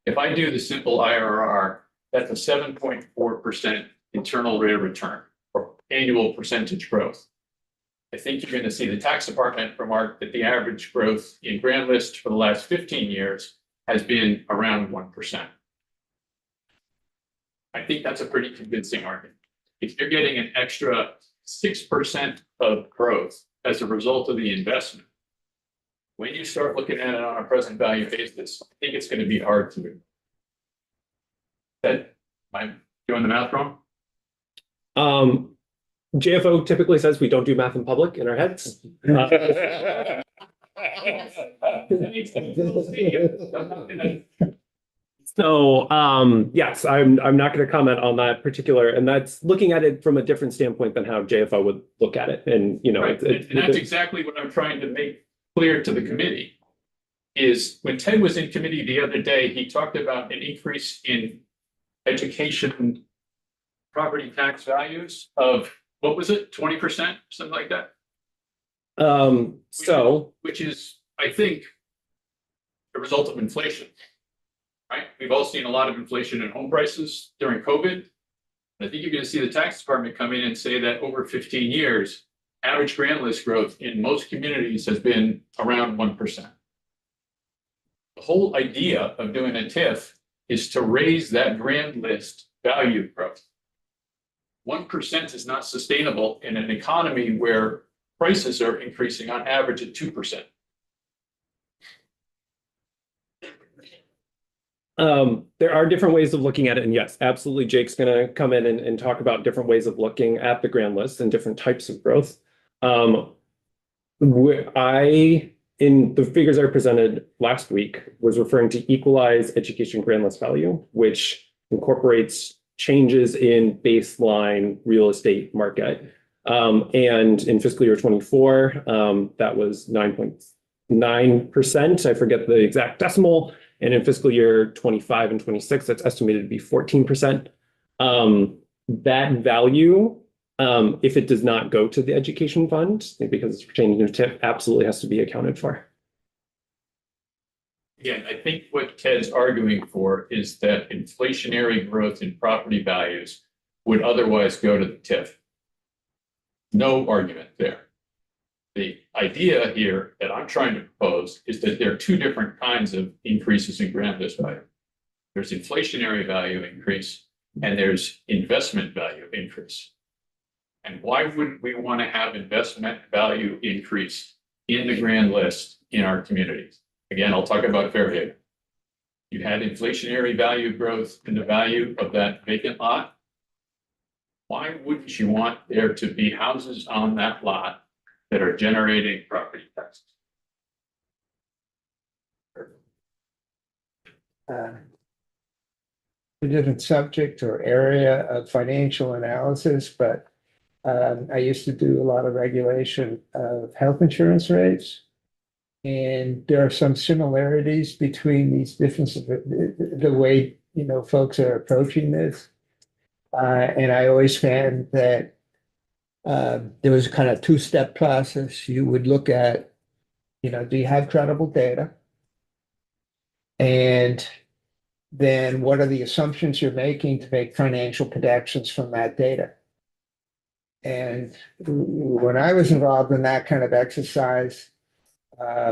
If I do the simple IRR, that's a 7.4% internal rate of return or annual percentage growth. I think you're going to see the tax department remark that the average growth in grant list for the last 15 years has been around 1%. I think that's a pretty convincing argument. If you're getting an extra 6% of growth as a result of the investment. When you start looking at it on a present value basis, I think it's going to be hard to. Am I doing the math wrong? JFO typically says we don't do math in public in our heads. So yes, I'm not going to comment on that particular, and that's looking at it from a different standpoint than how JFO would look at it. And you know, Right. And that's exactly what I'm trying to make clear to the committee. Is when Ted was in committee the other day, he talked about an increase in education property tax values of, what was it, 20%, something like that? Which is, I think, a result of inflation. Right? We've all seen a lot of inflation in home prices during COVID. I think you're going to see the tax department come in and say that over 15 years, average grand list growth in most communities has been around 1%. The whole idea of doing a TIF is to raise that grand list value growth. 1% is not sustainable in an economy where prices are increasing on average at 2%. There are different ways of looking at it, and yes, absolutely, Jake's going to come in and talk about different ways of looking at the grand list and different types of growth. In the figures I presented last week, was referring to equalized education grand list value, which incorporates changes in baseline real estate market. And in fiscal year 24, that was 9.9%. I forget the exact decimal. And in fiscal year 25 and 26, that's estimated to be 14%. That value, if it does not go to the education fund, because it's pertaining to TIF, absolutely has to be accounted for. Again, I think what Ted's arguing for is that inflationary growth in property values would otherwise go to the TIF. No argument there. The idea here that I'm trying to propose is that there are two different kinds of increases in grand list value. There's inflationary value increase and there's investment value increase. And why wouldn't we want to have investment value increase in the grand list in our communities? Again, I'll talk about Fairhaven. You had inflationary value growth in the value of that vacant lot. Why wouldn't you want there to be houses on that lot that are generating property taxes? A different subject or area of financial analysis, but I used to do a lot of regulation of health insurance rates. And there are some similarities between these differences, the way, folks are approaching this. And I always found that there was a kind of two-step process. You would look at, do you have credible data? And then what are the assumptions you're making to make financial projections from that data? And when I was involved in that kind of exercise,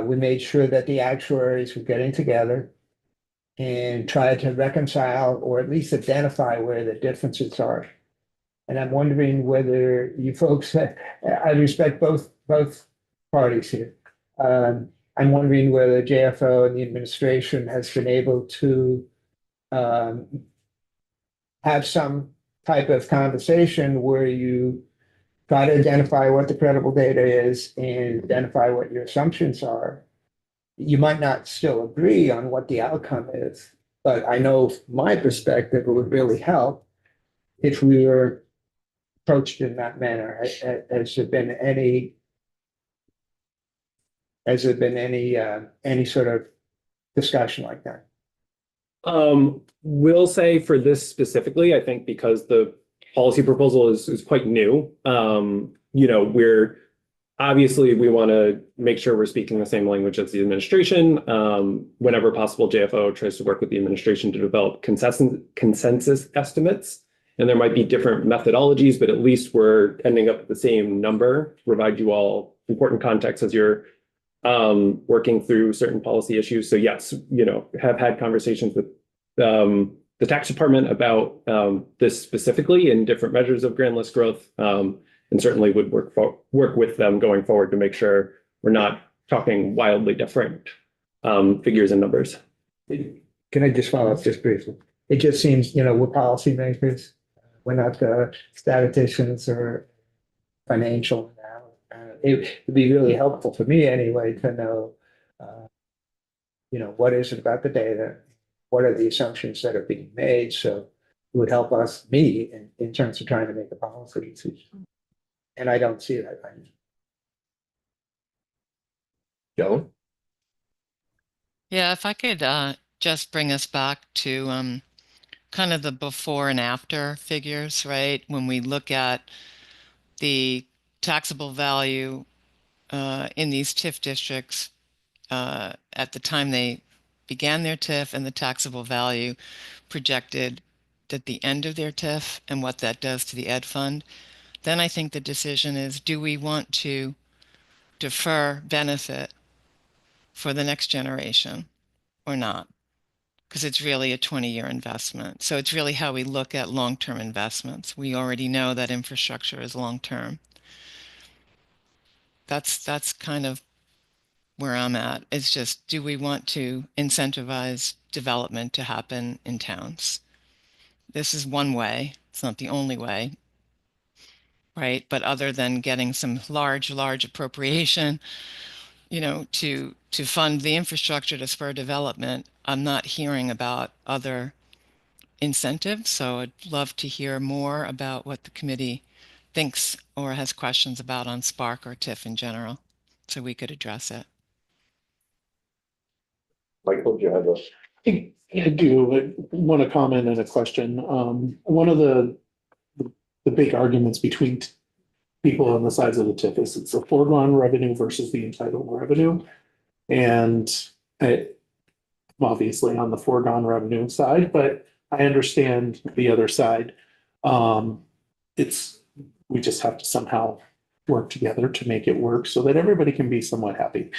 we made sure that the actuaries were getting together and tried to reconcile or at least identify where the differences are. And I'm wondering whether you folks, I respect both parties here. I'm wondering whether JFO and the administration has been able to have some type of conversation where you try to identify what the credible data is and identify what your assumptions are. You might not still agree on what the outcome is, but I know from my perspective, it would really help if we were approached in that manner. Has there been any sort of discussion like that? We'll say for this specifically, I think because the policy proposal is quite new. We're obviously we want to make sure we're speaking the same language as the administration. Whenever possible, JFO tries to work with the administration to develop consensus estimates. And there might be different methodologies, but at least we're ending up at the same number, provide you all important context as you're working through certain policy issues. So yes, have had conversations with the tax department about this specifically and different measures of grand list growth. And and certainly would work with them going forward to make sure we're not talking wildly different figures and numbers. Can I just follow up just briefly? It just seems, we're policymakers. We're not statisticians or financial. It would be really helpful for me anyway to know, what is it about the data? What are the assumptions that are being made? So it would help me in terms of trying to make a policy decision. And I don't see that right now. Joan? Yeah, if I could just bring us back to kind of the before and after figures, right? When we look at the taxable value in these TIF districts at the time they began their TIF and the taxable value projected at the end of their TIF and what that does to the ed fund, then I think the decision is, do we want to defer benefit for the next generation or not? Because it's really a 20-year investment. So it's really how we look at long-term investments. We already know that infrastructure is long-term. That's kind of where I'm at. It's just, do we want to incentivize development to happen in towns? This is one way. It's not the only way, right? But other than getting some large appropriation, to fund the infrastructure to spur development, I'm not hearing about other incentives. So I'd love to hear more about what the committee thinks or has questions about on Spark or TIF in general, so we could address it. Michael, do you have I do want to comment and a question. One of the big arguments between people on the sides of the TIF is it's the foregone revenue versus the entitled revenue. And I'm obviously on the foregone revenue side, but I understand the other side. We just have to somehow work together to make it work so that everybody can be somewhat happy.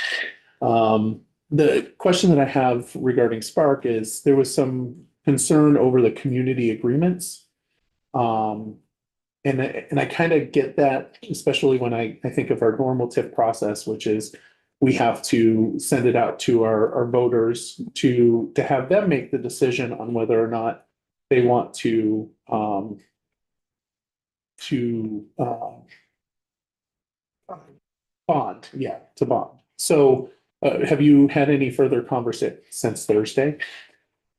The question that I have regarding Spark is there was some concern over the community agreements. And I kind of get that, especially when I think of our normal TIF process, which is we have to send it out to our voters to have them make the decision on whether or not they want to bond. Yeah, to bond. So have you had any further conversation since Thursday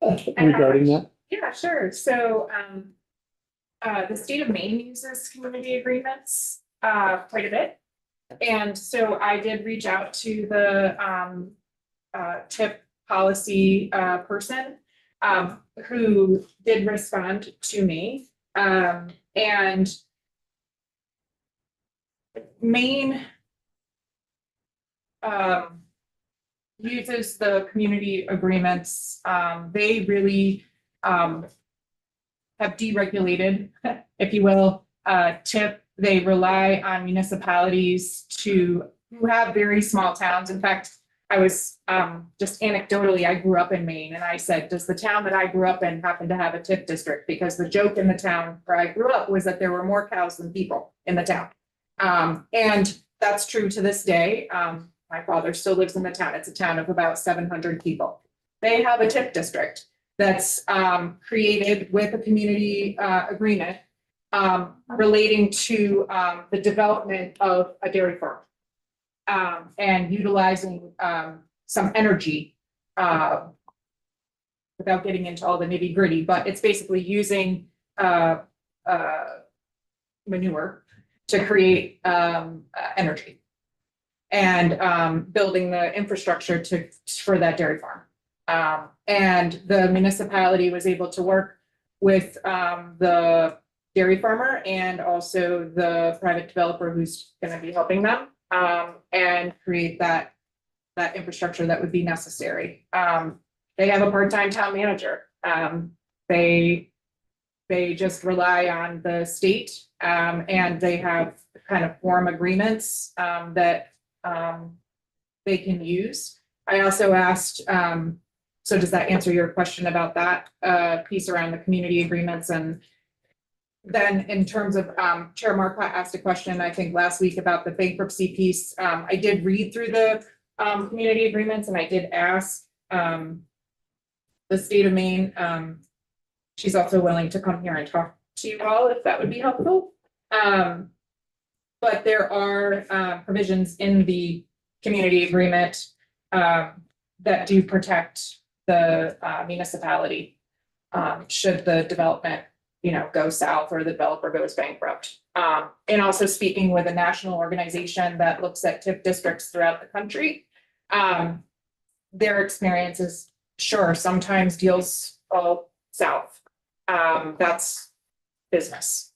regarding that? Yeah, sure. So the state of Maine uses community agreements quite a bit. And so I did reach out to the TIP policy person who did respond to me. And Maine uses the community agreements. They really have deregulated, if you will, TIP. They rely on municipalities who have very small towns. In fact, I was just anecdotally, I grew up in Maine, and I said, does the town that I grew up in happen to have a TIP district? Because the joke in the town where I grew up was that there were more cows than people in the town. And that's true to this day. My father still lives in the town. It's a town of about 700 people. They have a TIP district that's created with a community agreement relating to the development of a dairy farm and utilizing some energy without getting into all the nitty gritty, but it's basically using manure to create energy and building the infrastructure for that dairy farm. And the municipality was able to work with the dairy farmer and also the private developer who's going to be helping them and create that infrastructure that would be necessary. They have a part-time town manager. They just rely on the state and they have kind of form agreements that they can use. I also asked, so does that answer your question about that piece around the community agreements? And then in terms of, Chair Marcotte asked a question, I think last week about the bankruptcy piece. I did read through the, community agreements and I did ask, the state of Maine, she's also willing to come here and talk to you all if that would be helpful. But there are, provisions in the community agreement, that do protect the, municipality. Should the development, go south or the developer goes bankrupt. And also speaking with a national organization that looks at TIF districts throughout the country. Their experience is, sure, sometimes deals fall south. That's business.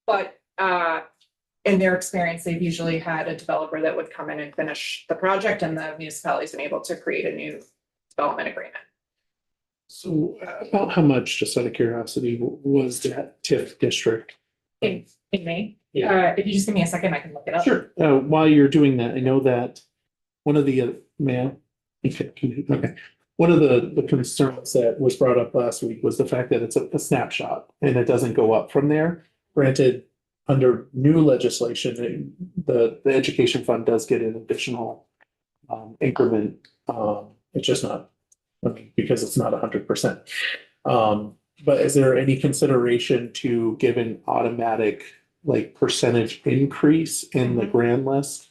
But in their experience, they've usually had a developer that would come in and finish the project and the municipality's been able to create a new development agreement. So about how much, just out of curiosity, was that TIF district? In May. Yeah. If you just give me a second, I can look it up. Sure. While you're doing that, I know that one of the, okay. One of the concerns that was brought up last week was the fact that it's a snapshot and it doesn't go up from there. Granted, under new legislation, the education fund does get an additional increment. It's just not, because it's not 100%. But is there any consideration to give an automatic percentage increase in the grand list?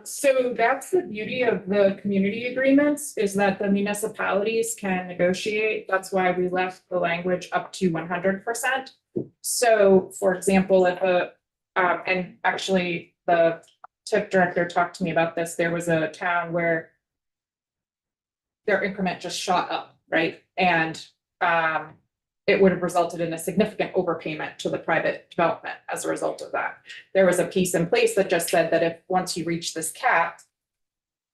So that's the beauty of the community agreements is that the municipalities can negotiate. That's why we left the language up to 100%. So for example, if and actually the TIF director talked to me about this, there was a town where their increment just shot up, right? And it would have resulted in a significant overpayment to the private development as a result of that. There was a piece in place that just said that if once you reach this cap,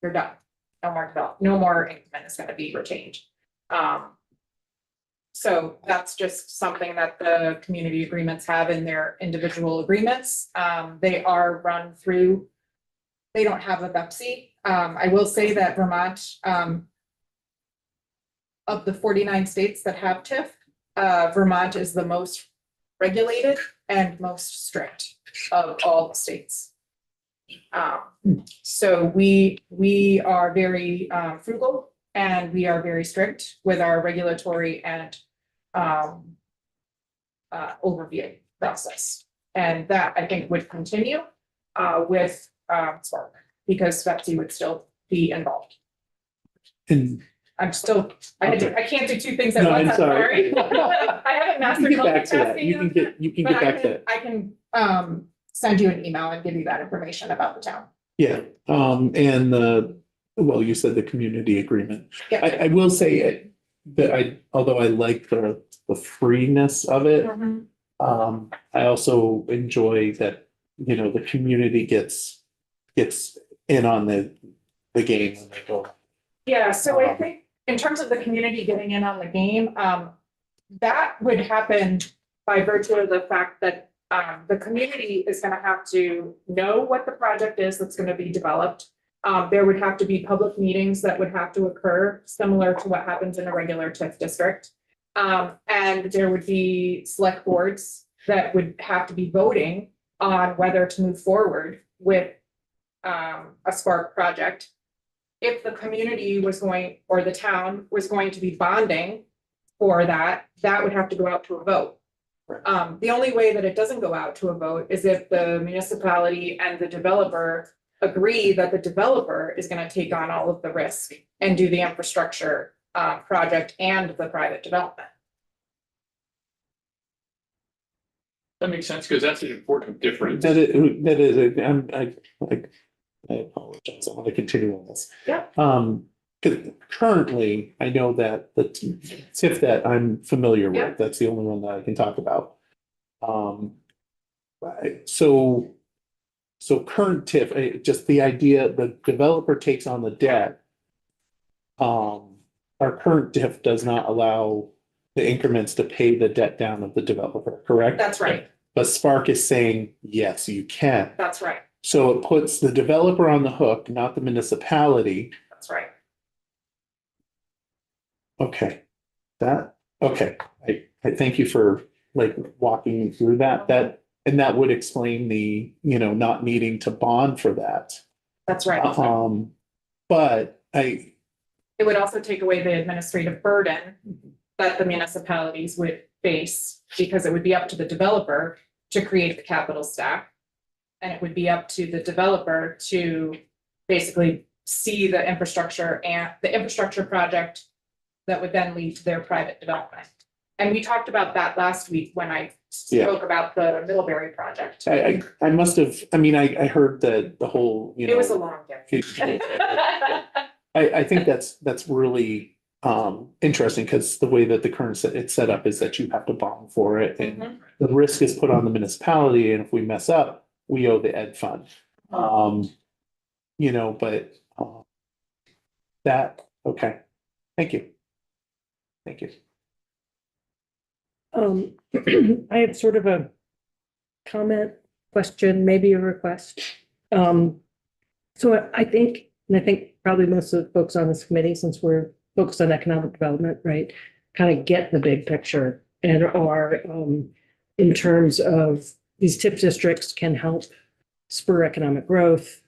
you're done. No more increment is going to be retained. So that's just something that the community agreements have in their individual agreements. They are run through, they don't have a BEPC. I will say that Vermont, of the 49 states that have TIF, Vermont is the most regulated and most strict of all the states. So we are very frugal and we are very strict with our regulatory and overview process. And that I think would continue with Spark because Betsy would still be involved. And I can't do two things at No, once, I'm I'm sorry. sorry. I haven't you mastered can get back to that. multitasking. You can But get back to that. I can send you an email and give you that information about the town. Yeah. And you said the community agreement. Yeah. I will say that although I like the freeness of it, I also enjoy that, the community gets in on the game when they go. Yeah, so I think in terms of the community getting in on the game, that would happen by virtue of the fact that the community is going to have to know what the project is that's going to be developed. There would have to be public meetings that would have to occur, similar to what happens in a regular TIF district. And there would be select boards that would have to be voting on whether to move forward with a Spark project. If the community was going, or the town was going to be bonding for that, that would have to go out to a vote. The only way that it doesn't go out to a vote is if the municipality and the developer agree that the developer is going to take on all of the risk and do the infrastructure project and the private development. That makes sense, because that's an important difference. That is, I apologize. I want to continue on this. Yeah. 'Cause currently, I know that the TIF that I'm familiar with, Yeah. that's the only one that I can talk about. So current TIF, just the idea, the developer takes on the debt. Our current TIF does not allow the increments to pay the debt down of the developer, correct? That's right. But Spark is saying, yes, you can. That's right. So it puts the developer on the hook, not the municipality. That's right. Okay, okay, I I thank you for like walking me through that, and that would explain the, not needing to bond for that. That's right. But It would also take away the administrative burden that the municipalities would face, because it would be up to the developer to create the capital stack. And it would be up to the developer to basically see the infrastructure and the infrastructure project that would then lead to their private development. And we talked about that last week when I spoke about the Middlebury project. I must have, I heard that the whole, It was a long gift. I think that's really interesting, because the way that the current it's set up is that you have to bond for it, and the risk is put on the municipality, and if we mess up, we owe the ed fund. But okay, thank you. Thank you. I have sort of a comment, question, maybe a request. So I think probably most of the folks on this committee, since we're focused on economic development, right, kind of get the big picture and are in terms of these TIP districts can help spur economic growth,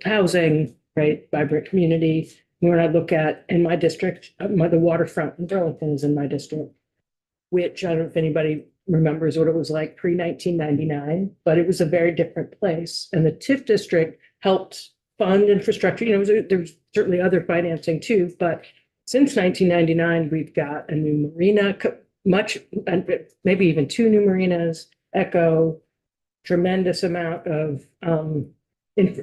housing, right, vibrant community. When I look at in my district, the waterfront in Burlington is in my district, which I don't know if anybody remembers what it was like pre-1999, but it was a very different place. And the TIF district helped fund infrastructure. There's certainly other financing too, but since 1999, we've got a new marina, maybe even 2 new marinas, Echo, tremendous amount of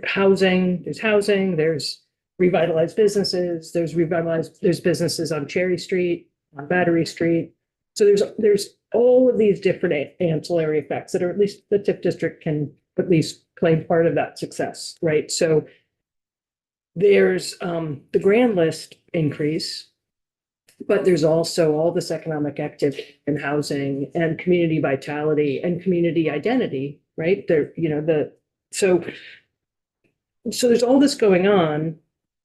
housing. There's revitalized businesses, there's businesses on Cherry Street, on Battery Street. So there's all of these different ancillary effects that are, at least the TIF district can at least claim part of that success, right? So there's the grand list increase, but there's also all this economic activity and housing and community vitality and community identity, right? So there's all this going on,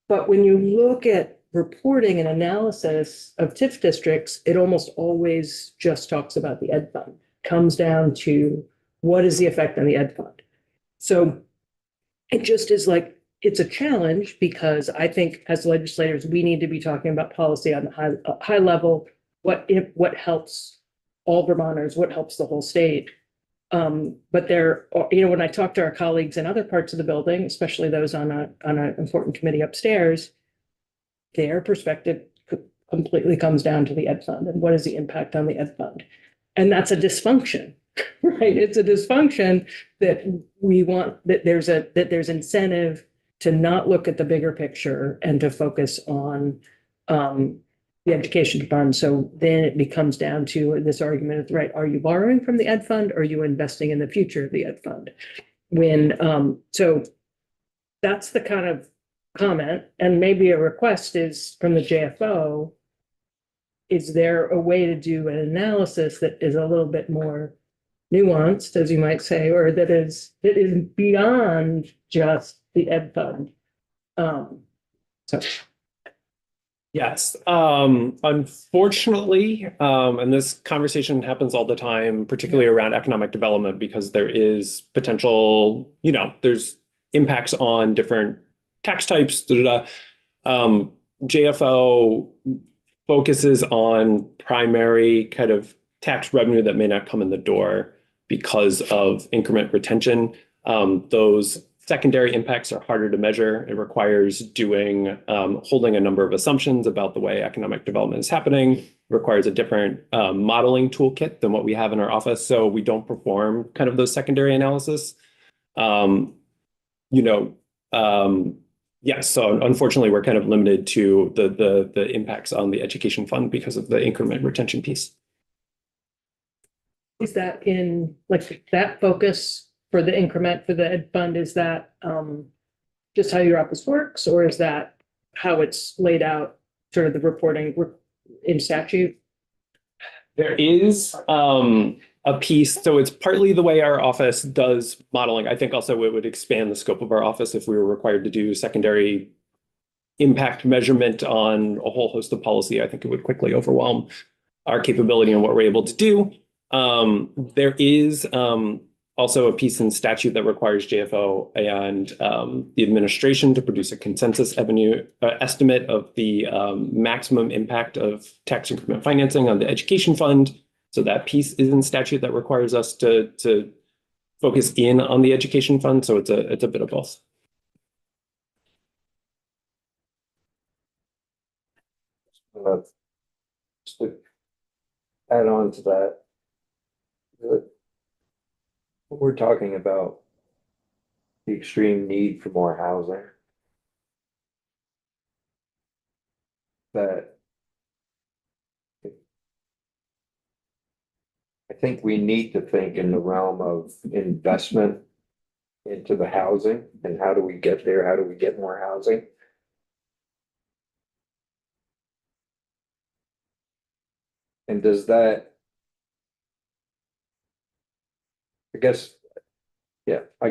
but when you look at reporting and analysis of TIF districts, it almost always just talks about the ed fund. Comes down to what is the effect on the ed fund. So it just is like, it's a challenge, because I think as legislators, we need to be talking about policy on the high level, what helps all Vermonters, what helps the whole state. But when I talk to our colleagues in other parts of the building, especially those on an important committee upstairs, their perspective completely comes down to the ed fund and what is the impact on the ed fund. And that's a dysfunction, right? It's a dysfunction that we want, that there's incentive to not look at the bigger picture and to focus on the education fund. So then it becomes down to this argument of, right, are you borrowing from the ed fund or are you investing in the future of the ed fund? So that's the kind of comment, and maybe a request is from the JFO. Is there a way to do an analysis that is a little bit more nuanced, as you might say, or that is beyond just the ed fund? So. Yes, unfortunately, and this conversation happens all the time, particularly around economic development, because there is potential, there's impacts on different tax types. JFO focuses on primary kind of tax revenue that may not come in the door because of increment retention. Those secondary impacts are harder to measure. It requires holding a number of assumptions about the way economic development is happening. It requires a different modeling toolkit than what we have in our office. So we don't perform kind of those secondary analysis. So unfortunately, we're kind of limited to the impacts on the education fund because of the increment retention piece. Is that in that focus for the increment for the ed fund? Is that just how your office works, or is that how it's laid out, sort of the reporting in statute? There is a piece, so it's partly the way our office does modeling. I think also it would expand the scope of our office if we were required to do secondary impact measurement on a whole host of policy. I think it would quickly overwhelm our capability and what we're able to do. There is also a piece in statute that requires JFO and the administration to produce a consensus estimate of the maximum impact of tax increment financing on the education fund. So that piece is in statute that requires us to focus in on the education fund. So it's a bit of both. Just to add on to that, we're talking about the extreme need for more housing. That I think we need to think in the realm of investment into the housing and how do we get there? How do we get more housing? And does that, I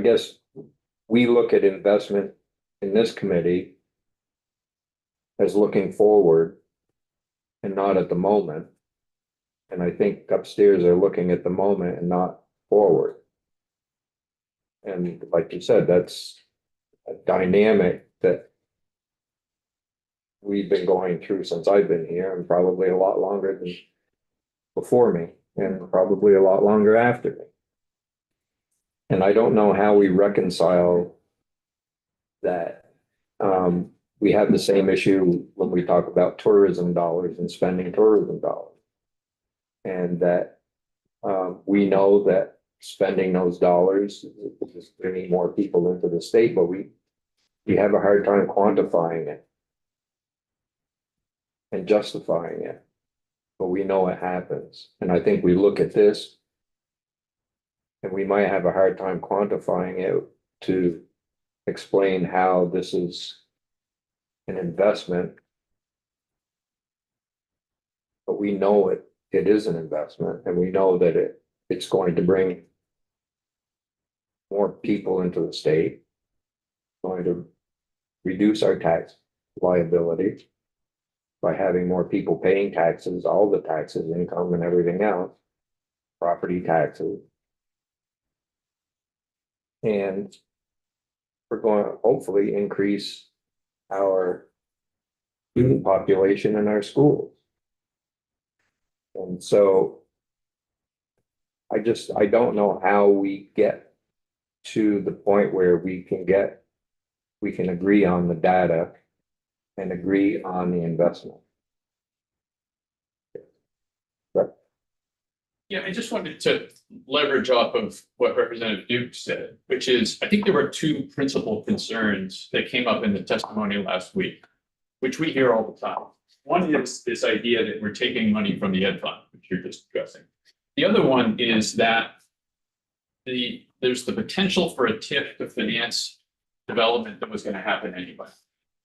guess we look at investment in this committee as looking forward and not at the moment. And I think upstairs are looking at the moment and not forward. And like you said, that's a dynamic that we've been going through since I've been here, and probably a lot longer than before me, and probably a lot longer after me. And I don't know how we reconcile that. We have the same issue when we talk about tourism dollars and spending tourism dollars. And that we know that spending those dollars is bringing more people into the state, but we have a hard time quantifying it and justifying it. But we know it happens. And I think we look at this and we might have a hard time quantifying it to explain how this is an investment. But we know it is an investment, and we know that it's going to bring more people into the state, going to reduce our tax liability by having more people paying taxes, all the taxes, income and everything else, property taxes. And we're going to hopefully increase our student population in our schools. And so I don't know how we get to the point where we can agree on the data and agree on the investment. Yeah, I just wanted to leverage off of what Representative Duke said, which is, I think there were two principal concerns that came up in the testimony last week, which we hear all the time. One is this idea that we're taking money from the ed fund, which you're just addressing. The other one is that there's the potential for a TIF to finance development that was going to happen anyway.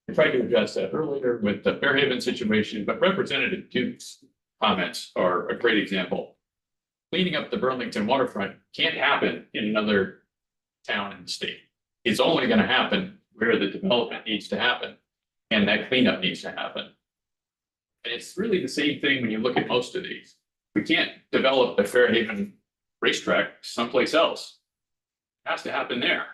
I tried to address that earlier with the Fairhaven situation, but Representative Duke's comments are a great example. Cleaning up the Burlington waterfront can't happen in another town in the state. It's only going to happen where the development needs to happen, and that cleanup needs to happen. And it's really the same thing when you look at most of these. We can't develop the Fairhaven racetrack someplace else. It has to happen there.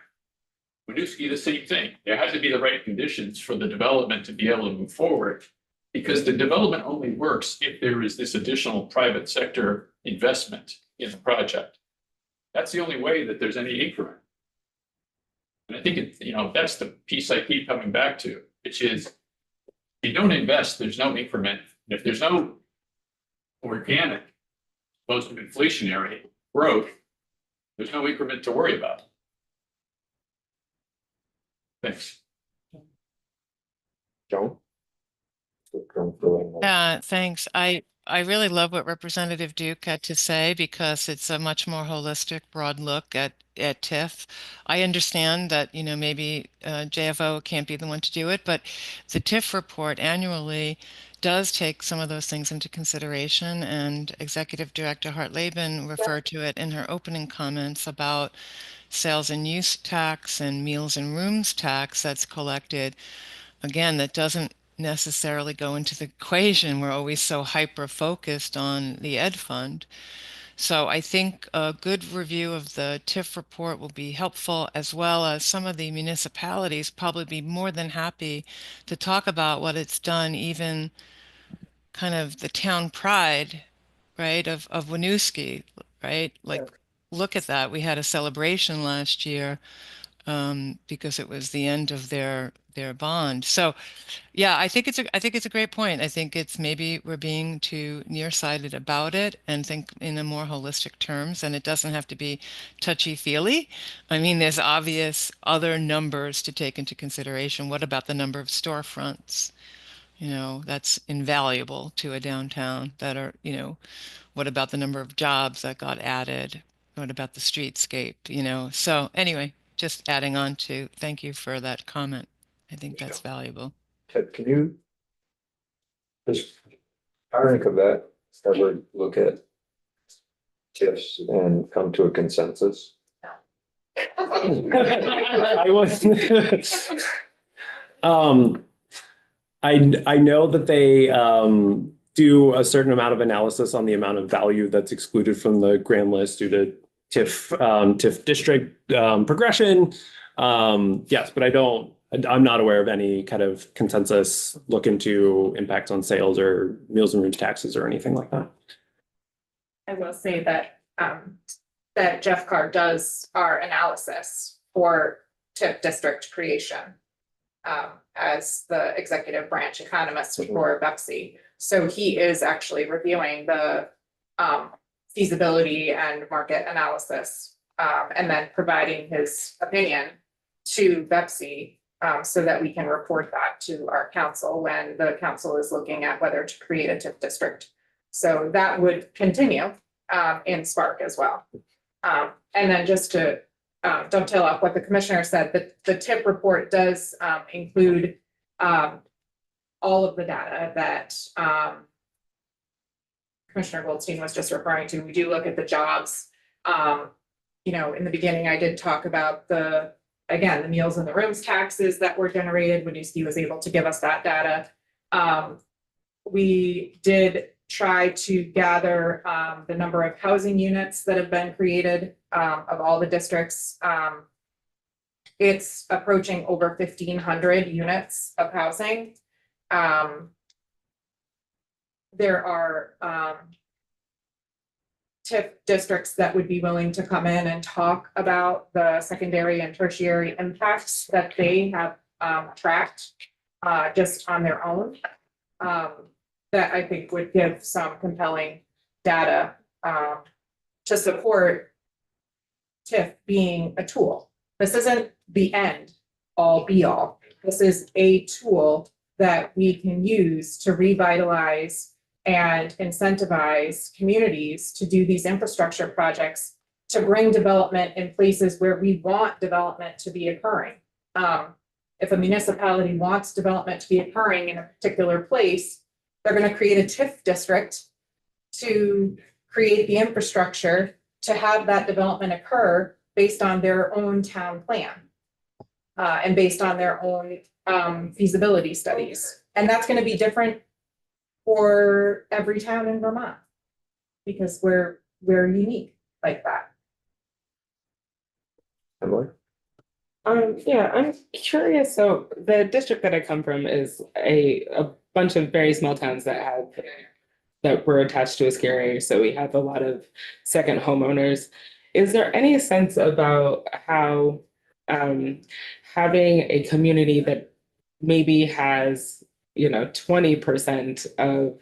Winooski, the same thing. There has to be the right conditions for the development to be able to move forward, because the development only works if there is this additional private sector investment in the project. That's the only way that there's any increment. And I think that's the piece I keep coming back to, which is, if you don't invest, there's no increment. If there's no organic, opposed to inflationary growth, there's no increment to worry about. Thanks. Joan? Thanks. I really love what Representative Duke had to say, because it's a much more holistic, broad look at TIF. I understand that, maybe JFO can't be the one to do it, but the TIF report annually does take some of those things into consideration. And Executive Director Hart-Laban referred to it in her opening comments about sales and use tax and meals and rooms tax that's collected. Again, that doesn't necessarily go into the equation. We're always so hyper focused on the ed fund. So I think a good review of the TIF report will be helpful, as well as some of the municipalities probably be more than happy to talk about what it's done, even kind of the town pride, right, of Winooski, right? Like, look at that. We had a celebration last year because it was the end of their bond. So yeah, I think it's a great point. I think it's maybe we're being too nearsighted about it and think in a more holistic terms, and it doesn't have to be touchy-feely. I mean, there's obvious other numbers to take into consideration. What about the number of storefronts? You know, that's invaluable to a downtown that are, you know, what about the number of jobs that got added? What about the streetscape, you know? So anyway, just adding on to, thank you for that comment. I think that's valuable. Ted, can you just, hiring of that, ever look at TIFs and come to a consensus? I was, I know that they do a certain amount of analysis on the amount of value that's excluded from the grand list due to TIF district progression. Yes, but I'm not aware of any kind of consensus look into impacts on sales or meals and rooms taxes or anything like that. I will say that that Jeff Carr does our analysis for TIF district creation as the executive branch economist for BEPSI. So he is actually reviewing the feasibility and market analysis and then providing his opinion to BEPSI so that we can report that to our council when the council is looking at whether to create a TIF district. So that would continue in Spark as well. And then just to dovetail off what the commissioner said, the TIP report does include all of the data that Commissioner Goldstein was just referring to. We do look at the jobs. You know, in the beginning, I did talk about the meals and the rooms taxes that were generated. Winooski was able to give us that data. We did try to gather the number of housing units that have been created of all the districts. It's approaching over 1,500 units of housing. There are TIF districts that would be willing to come in and talk about the secondary and tertiary impacts that they have tracked just on their own. That I think would give some compelling data to support TIF being a tool. This isn't the end all be all. This is a tool that we can use to revitalize and incentivize communities to do these infrastructure projects to bring development in places where we want development to be occurring. If a municipality wants development to be occurring in a particular place, they're going to create a TIF district to create the infrastructure to have that development occur based on their own town plan and based on their own feasibility studies. And that's going to be different for every town in Vermont because we're unique like that. Emily? Yeah, I'm curious. So the district that I come from is a bunch of very small towns that were attached to a ski area. So we have a lot of second homeowners. Is there any sense about how having a community that maybe has, 20% of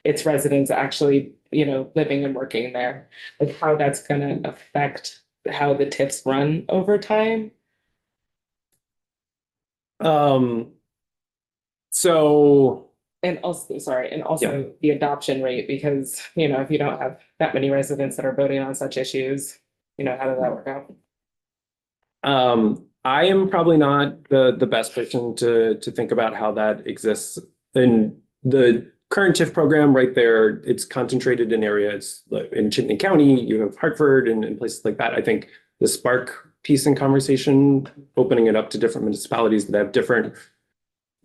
its residents actually, living and working there, like how that's going to affect how the TIFs run over time? And also the adoption rate, because, if you don't have that many residents that are voting on such issues, how does that work out? I am probably not the best person to think about how that exists. In the current TIF program right there, it's concentrated in areas like in Chittenden County, you have Hartford and places like that. I think the Spark piece in conversation, opening it up to different municipalities that have different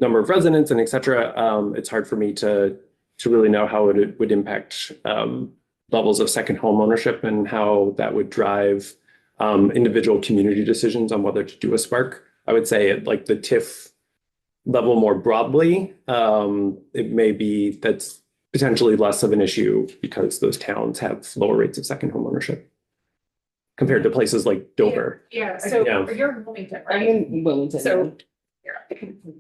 number of residents and et cetera, it's hard for me to really know how it would impact levels of second home ownership and how that would drive individual community decisions on whether to do a Spark. I would say at like the TIF level more broadly, it may be that's potentially less of an issue because those towns have lower rates of second home ownership compared to places like Dover. Yeah, so Yeah. you're in Wilmington, I'm right? in Wilmington. So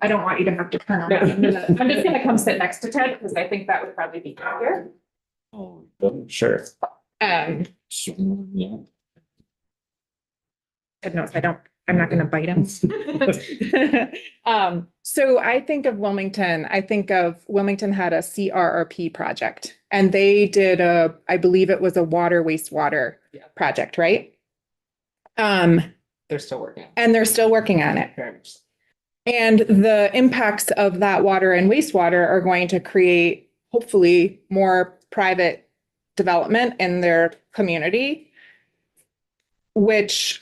I don't want you to have to turn around. I'm just gonna come sit next to Ted because I think that would probably be easier. Sure. Ted knows I'm not gonna bite him. So I think of Wilmington, Wilmington had a CRRP project and they did I believe it was a water wastewater Yeah. project, right? They're still working. And they're still working on it. Very much. And the impacts of that water and wastewater are going to create hopefully more private development in their community, which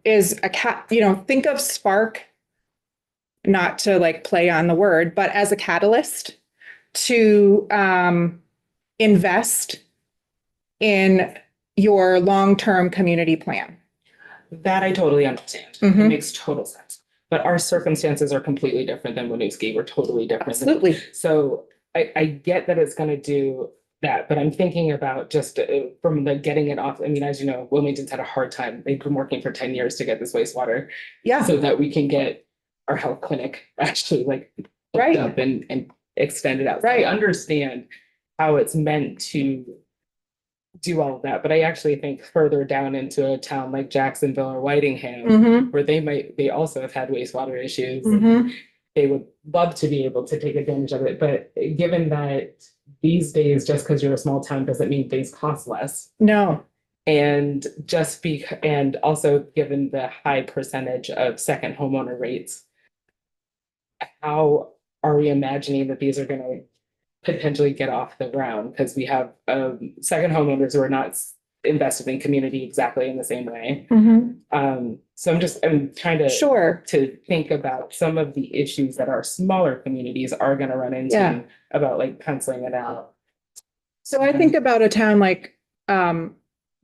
is think of Spark, not to like play on the word, but as a catalyst to invest in your long-term community plan. That I totally understand. It Mhm. makes total sense. But our circumstances are completely different than Winooski. We're totally different. Absolutely. So I get that it's gonna do that, but I'm thinking about just from the getting it off. I mean, as you know, Wilmington's had a hard time. They've been working for 10 years to get this wastewater Yeah, so that we can get our health clinic actually like hooked Right. up and extended out. So Right. I understand how it's meant to do all of that, but I actually think further down into a town like Jacksonville or Whitingham, mm-hmm, where they also have had wastewater issues. mm-hmm, They would love to be able to take advantage of it, but given that these days, just because you're a small town doesn't mean things cost less. no, And and also given the high percentage of second homeowner rates, how are we imagining that these are gonna potentially get off the ground? Because we have second homeowners who are not invested in community exactly in the same way. mm-hmm, So I'm trying to sure, to think about some of the issues that our smaller communities are gonna run into Yeah. about like penciling it out. So I think about a town like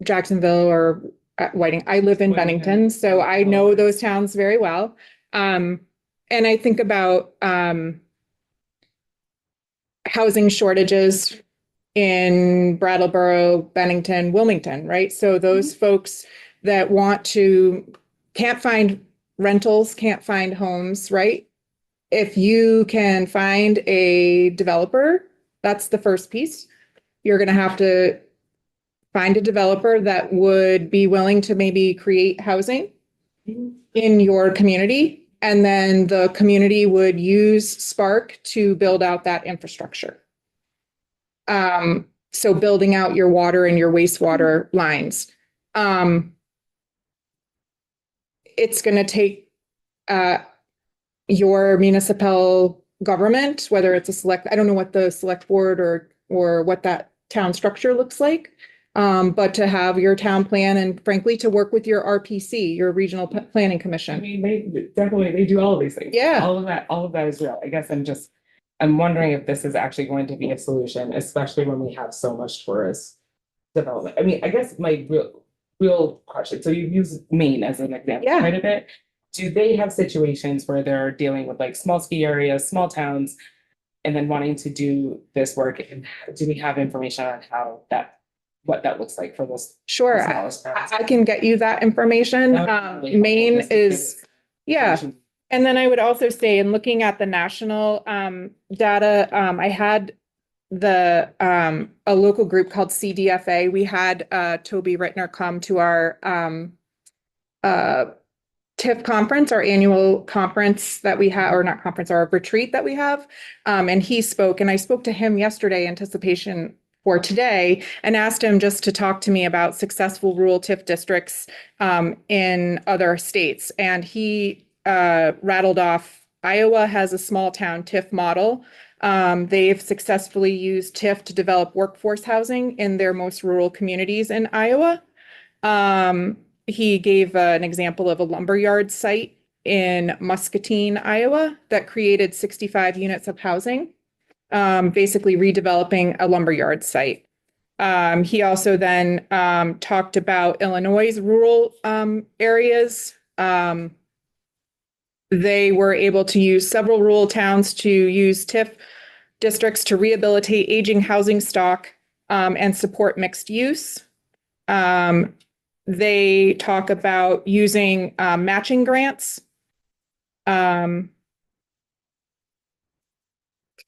Jacksonville or Whiting. I live in Whiting. Bennington, so I know those towns very well. And I think about housing shortages in Brattleboro, Bennington, Wilmington, right? So those folks that can't find rentals, can't find homes, right? If you can find a developer, that's the first piece. You're gonna have to find a developer that would be willing to maybe create housing in your community. And then the community would use Spark to build out that infrastructure. So building out your water and your wastewater lines. It's gonna take your municipal government, whether it's I don't know what the select board or what that town structure looks like. But to have your town plan and frankly, to work with your RPC, your Regional Planning I Commission. mean, they do all of these things. Yeah. All of that is real. I guess I'm wondering if this is actually going to be a solution, especially when we have so much tourist development. I mean, I guess my real question, so you've used Maine as an example Yeah. quite a bit. Do they have situations where they're dealing with like small ski areas, small towns, and then wanting to do this work? And do we have information on what that looks like for those? Sure, smallest towns? I can get you that information. That would be really helpful, Maine just to is, give us yeah. information. And then I would also say, in looking at the national data, I had a local group called CDFA. We had Toby Rittner come to our TIF conference, our annual conference that we have, or not conference, our retreat that we have. And he spoke, and I spoke to him yesterday in anticipation for today and asked him just to talk to me about successful rural TIF districts in other states. And he rattled off, Iowa has a small town TIF model. They've successfully used TIF to develop workforce housing in their most rural communities in Iowa. He gave an example of a lumberyard site in Muscatine, Iowa, that created 65 units of housing, basically redeveloping a lumberyard site. He also then talked about Illinois' rural areas. They were able to use several rural towns to use TIF districts to rehabilitate aging housing stock and support mixed use. They talk about using matching grants.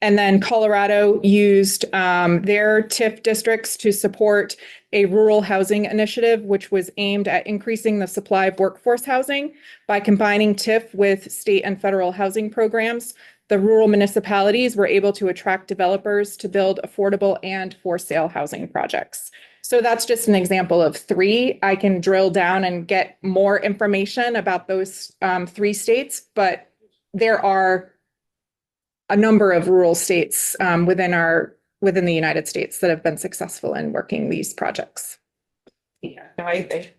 And then Colorado used their TIF districts to support a rural housing initiative, which was aimed at increasing the supply of workforce housing by combining TIF with state and federal housing programs. The rural municipalities were able to attract developers to build affordable and for sale housing projects. So that's just an example of 3. I can drill down and get more information about those 3 states, but there are a number of rural states within the United States that have been successful in working these projects. Yeah, no, I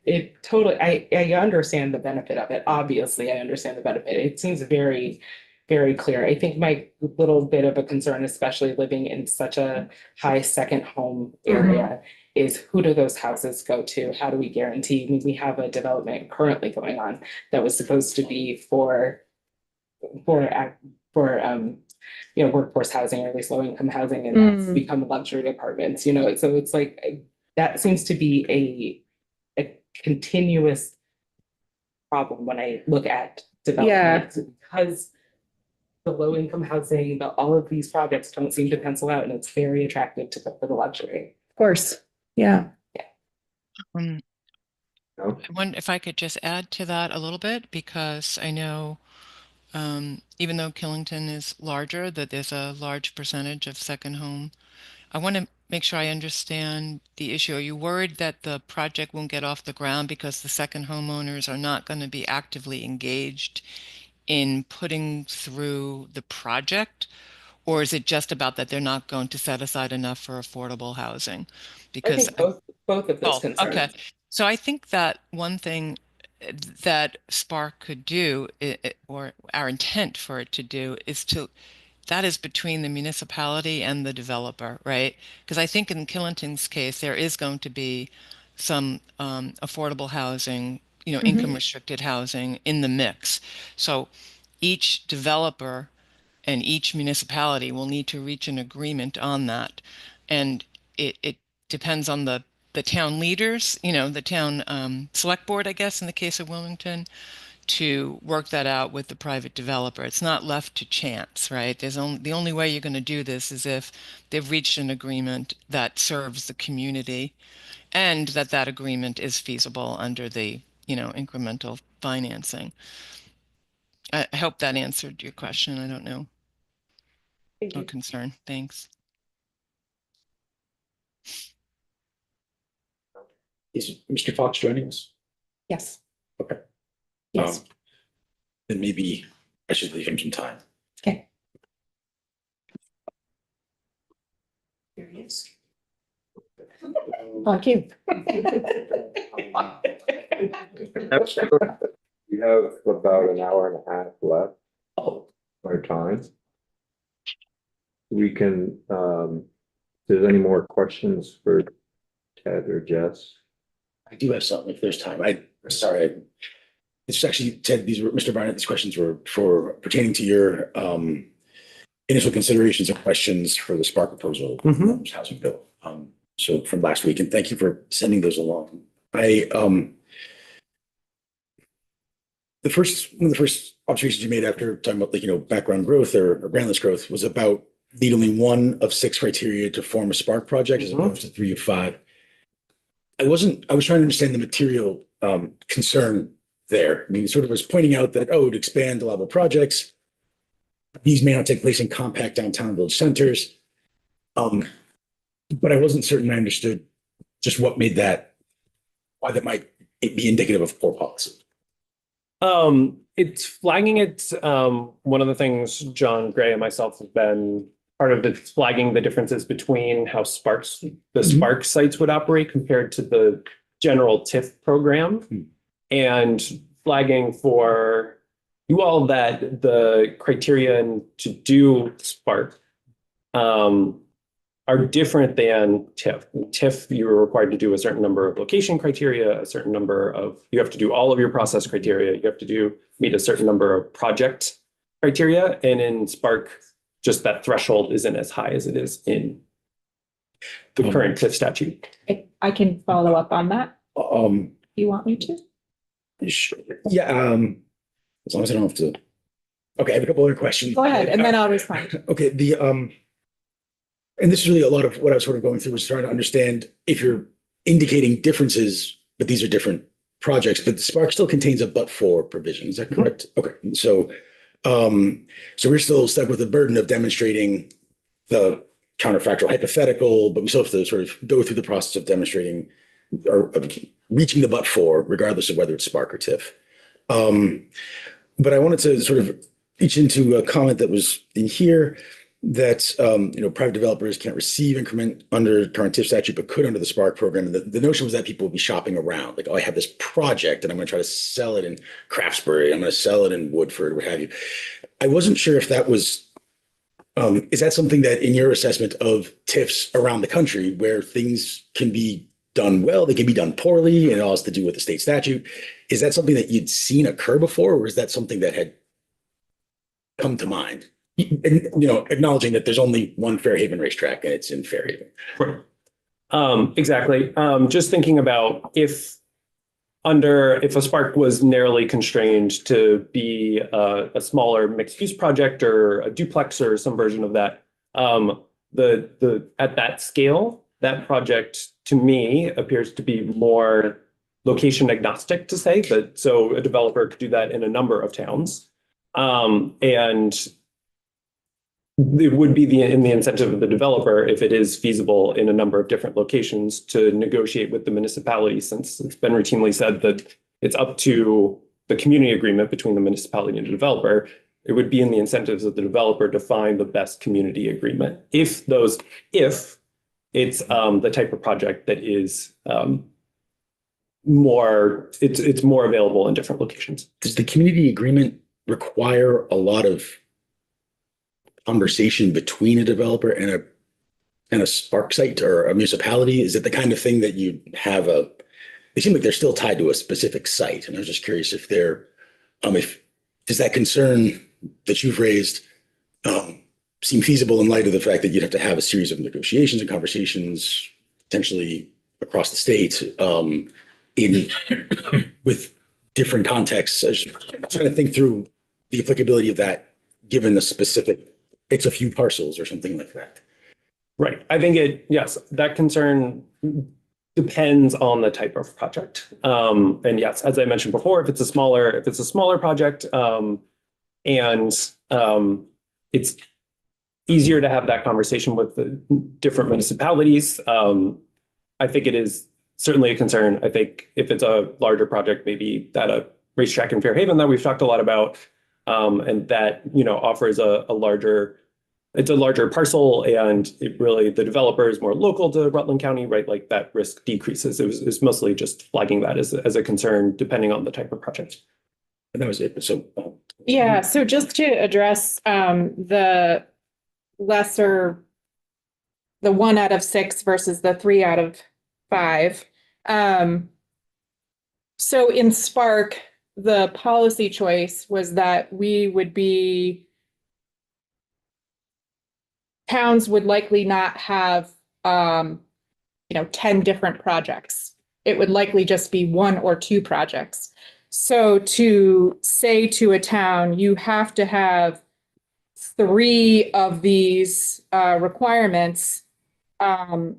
understand the benefit of it. Obviously, I understand the benefit. It seems very, very clear. I think my little bit of a concern, especially living in such a high second home area, is who do those houses go to? How do we guarantee? I mean, we have a development currently going on that was supposed to be for workforce housing, or at least low income housing, and that's become luxury apartments, so it's like that seems to be a continuous problem when I look at development, because the low income housing, all of these projects don't seem to pencil out, and it's very attractive for the luxury. Of course. Yeah. I wonder if I could just add to that a little bit, because I know even though Killington is larger, that there's a large percentage of second home. I want to make sure I understand the issue. Are you worried that the project won't get off the ground because the second homeowners are not going to be actively engaged in putting through the project? Or is it just about that they're not going to set aside enough for affordable housing? Because I think both of those concerns. Okay. So I think that one thing that Spark could do, or our intent for it to do, that is between the municipality and the developer, right? Because I think in Killington's case, there is going to be some affordable housing, income restricted housing in the mix. So each developer and each municipality will need to reach an agreement on that. And it depends on the town leaders, the town select board, I guess, in the case of Wilmington, to work that out with the private developer. It's not left to chance, right? The only way you're going to do this is if they've reached an agreement that serves the community, and that agreement is feasible under the, incremental financing. I hope that answered your question. I don't know. No concern. Thanks. Is Mr. Fox joining us? Yes. Okay. Yes. Then maybe I should leave him some time. Okay. Here he is. On cue. We have about an hour and a half left. Our time. We can, if there's any more questions for Ted or Jess? I do have something if there's time. It's actually, Ted, Mr. Barnett, these questions were pertaining to your initial considerations and questions for the Spark proposal, housing bill. So from last week, and thank you for sending those along. One of the first observations you made after talking about background growth or groundless growth was about need only 1 of 6 criteria to form a Spark project as opposed to 3 of 5. I was trying to understand the material concern there. I mean, sort of was pointing out that, to expand allowable projects, these may not take place in compact downtown village centers. But I wasn't certain I understood just why that might be indicative of poor policy. It's flagging it. One of the things John Gray and myself have been part of, it's flagging the differences between how Spark sites would operate compared to the general TIF program, and flagging for you all that the criteria to do Spark are different than TIF. TIF, you were required to do a certain number of location criteria, a certain number of, you have to do all of your process criteria, you have to meet a certain number of project criteria, and in Spark, just that threshold isn't as high as it is in the current TIF statute. I can follow up on that. Um, You want me to? sure. Yeah, as long as I don't have to. Okay, I have a couple other questions. Go ahead, and then I'll respond. Okay, and this is really a lot of what I was sort of going through, was trying to understand if you're indicating differences, but these are different projects, but the Spark still contains a but for provision. Is that correct? Okay, so we're still stuck with the burden of demonstrating the counterfactual hypothetical, but we still have to sort of go through the process of demonstrating or of reaching the but for, regardless of whether it's Spark or TIF. But I wanted to sort of reach into a comment that was in here that, private developers can't receive increment under current TIF statute, but could under the Spark program. And the notion was that people would be shopping around, like, oh, I have this project and I'm going to try to sell it in Craftsbury, I'm going to sell it in Woodford, what have you. I wasn't sure if that was, is that something that in your assessment of TIFs around the country where things can be done well, they can be done poorly, and it all has to do with the state statute. Is that something that you'd seen occur before, or is that something that had come to mind? And, acknowledging that there's only one Fairhaven racetrack and it's in Fairhaven. Right. Exactly. Just thinking about if a Spark was narrowly constrained to be a smaller mixed use project or a duplex or some version of that, at that scale, that project to me appears to be more location agnostic, to say that. So a developer could do that in a number of towns. And it would be in the incentive of the developer, if it is feasible in a number of different locations, to negotiate with the municipality, since it's been routinely said that it's up to the community agreement between the municipality and the developer. It would be in the incentives of the developer to find the best community agreement. If it's the type of project that is more available in different locations. Does the community agreement require a lot of conversation between a developer and a Spark site or a municipality? Is it the kind of thing that you have they seem like they're still tied to a specific site. And I was just curious if does that concern that you've raised seem feasible in light of the fact that you'd have to have a series of negotiations and conversations potentially across the state with different contexts? I was trying to think through the applicability of that given the specific, it's a few parcels or something like that. Right. I think yes, that concern depends on the type of project. And yes, as I mentioned before, if it's a smaller project, and it's easier to have that conversation with the different municipalities. I think it is certainly a concern. I think if it's a larger project, maybe that a racetrack in Fairhaven that we've talked a lot about, and that, offers a larger parcel, and it really, the developer is more local to Rutland County, right? Like that risk decreases. It was mostly just flagging that as a concern, depending on the type of project. And that was it. So Yeah, so just to address the 1 out of 6 versus the 3 out of 5. So in Spark, the policy choice was that towns would likely not have 10 different projects. It would likely just be 1 or 2 projects. So to say to a town, you have to have 3 of these requirements, the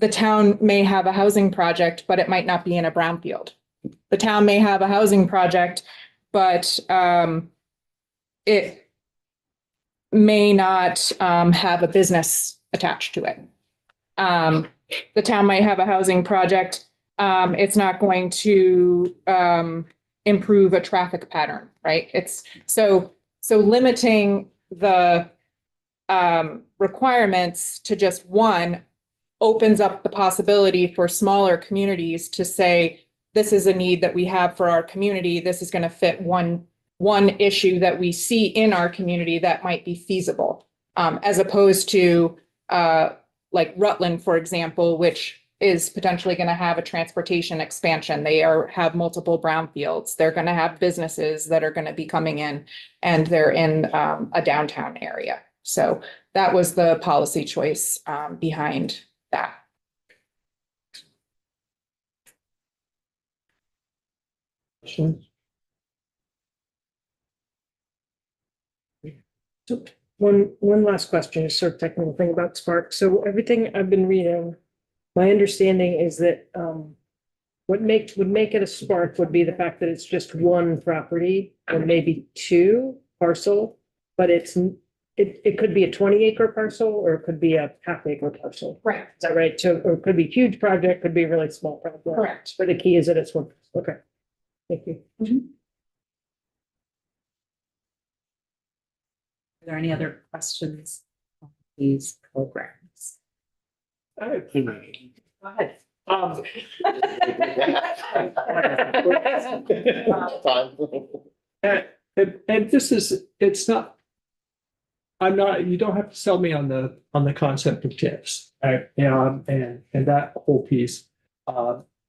town may have a housing project, but it might not be in a brownfield. The town may have a housing project, but it may not have a business attached to it. The town might have a housing project. It's not going to improve a traffic pattern, right? It's so limiting the requirements to just 1 opens up the possibility for smaller communities to say, this is a need that we have for our community. This is going to fit one one issue that we see in our community that might be feasible. As opposed to, like Rutland, for example, which is potentially going to have a transportation expansion. They have multiple brownfields. They're going to have businesses that are going to be coming in, and they're in a downtown area. So that was the policy choice behind that. So one last question, just sort of technical thing about Spark. So everything I've been reading, my understanding is that what would make it a Spark would be the fact that it's just one property or maybe two parcel, but it could be a 20-acre parcel or it could be a half-acre parcel. Right. Is that right? So, or it could be a huge project, could be a really small project. Correct. But the key is that it's one. Okay. Thank you. Are there any other questions on these programs? All right. Go ahead. And this is, it's not. I'm not, you don't have to sell me on the concept of tips, right? And that whole piece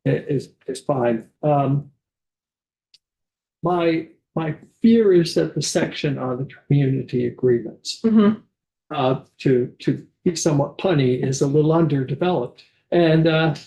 is fine. My fear is that the section on the community agreements, to be somewhat punny, is a little underdeveloped. And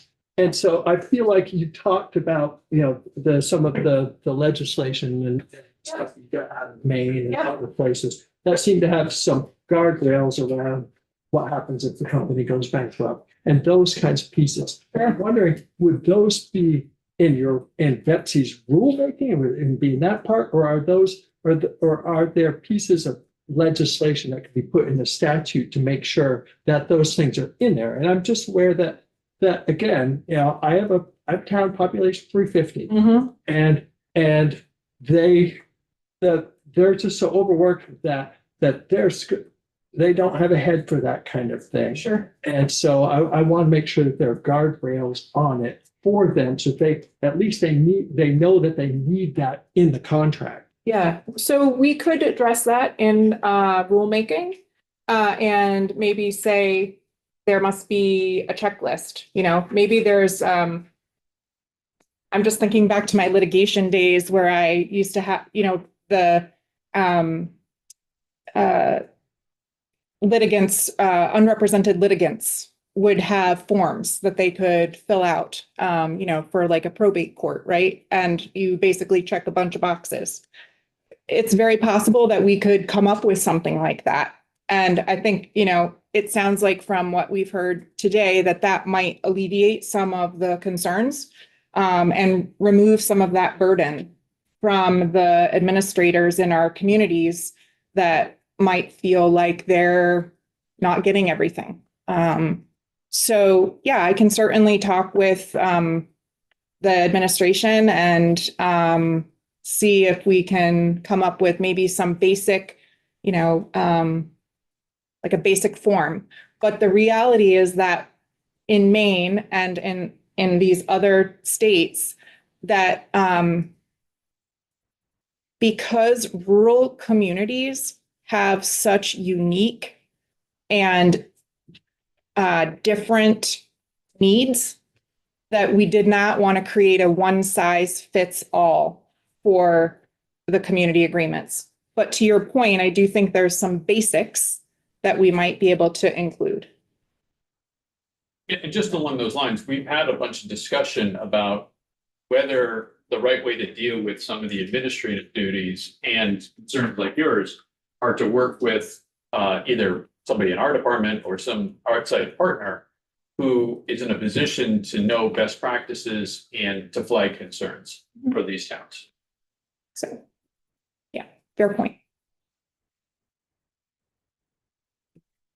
so I feel like you talked about, some of the legislation and stuff you got out of Maine and other places that seem to have some guardrails around what happens if the company goes bankrupt and those kinds of pieces. And I'm wondering, would those be in VEPSI's rulemaking and be in that part, or are there pieces of legislation that could be put in the statute to make sure that those things are in there? And I'm just aware that again, I have a town population 350, and they're just so overworked that they don't have a head for that kind of thing. Sure. And so I want to make sure that there are guardrails on it for them, so they know that they need that in the contract. Yeah, so we could address that in rulemaking, and maybe say there must be a checklist. Maybe there's I'm just thinking back to my litigation days where I used to have, the litigants, unrepresented litigants would have forms that they could fill out, for like a probate court, right? And you basically check a bunch of boxes. It's very possible that we could come up with something like that. And I think, it sounds like from what we've heard today that might alleviate some of the concerns, and remove some of that burden from the administrators in our communities that might feel like they're not getting everything. So yeah, I can certainly talk with the administration and see if we can come up with maybe some basic, like a basic form. But the reality is that in Maine and in these other states, that because rural communities have such unique and different needs, that we did not want to create a one size fits all for the community agreements. But to your point, I do think there's some basics that we might be able to include. Yeah, and just along those lines, we've had a bunch of discussion about whether the right way to deal with some of the administrative duties and concerns like yours are to work with either somebody in our department or some outside partner who is in a position to know best practices and to flag concerns for these towns. So, yeah, fair point.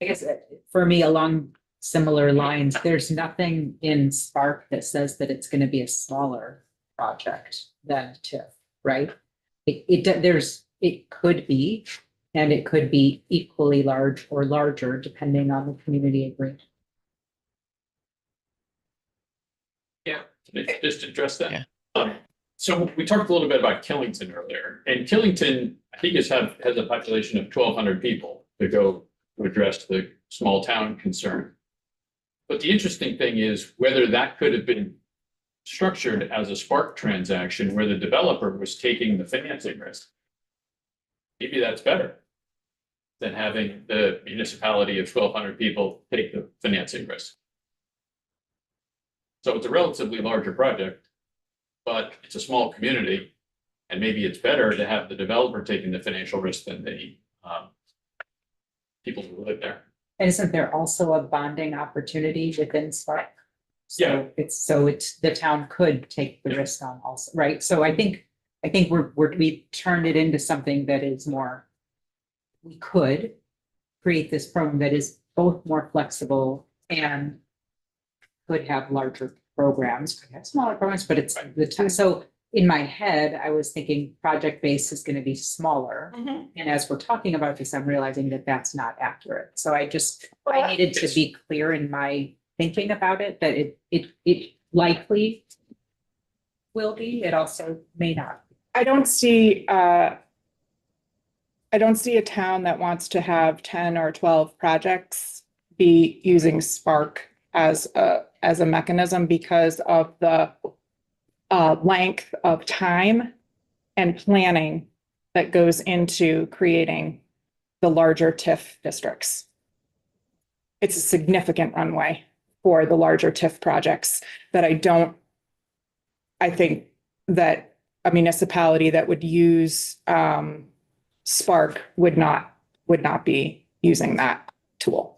I guess for me, along similar lines, there's nothing in Spark that says that it's going to be a smaller project than TIF, right? It could be, and it could be equally large or larger depending on the community agreement. Yeah, just address that. Yeah. So we talked a little bit about Killington earlier, and Killington, I think has a population of 1,200 people to go to address the small town concern. But the interesting thing is whether that could have been structured as a Spark transaction where the developer was taking the financing risk. Maybe that's better than having the municipality of 1,200 people take the financing risk. So it's a relatively larger project, but it's a small community. And maybe it's better to have the developer taking the financial risk than the people who live there. And isn't there also a bonding opportunity within Spark? Yeah. So it's the town could take the risk on also, right? So I think we turned it into something that is more, we could create this program that is both more flexible and could have larger programs, could have smaller programs, but it's the time. So in my head, I was thinking project base is going to be smaller. And as we're talking about this, I'm realizing that that's not accurate. So I needed to be clear in my thinking about it, that it likely will be, it also may not. I don't see a town that wants to have 10 or 12 projects be using Spark as a mechanism because of the length of time and planning that goes into creating the larger TIF districts. It's a significant runway for the larger TIF projects that I think that a municipality that would use Spark would not be using that tool.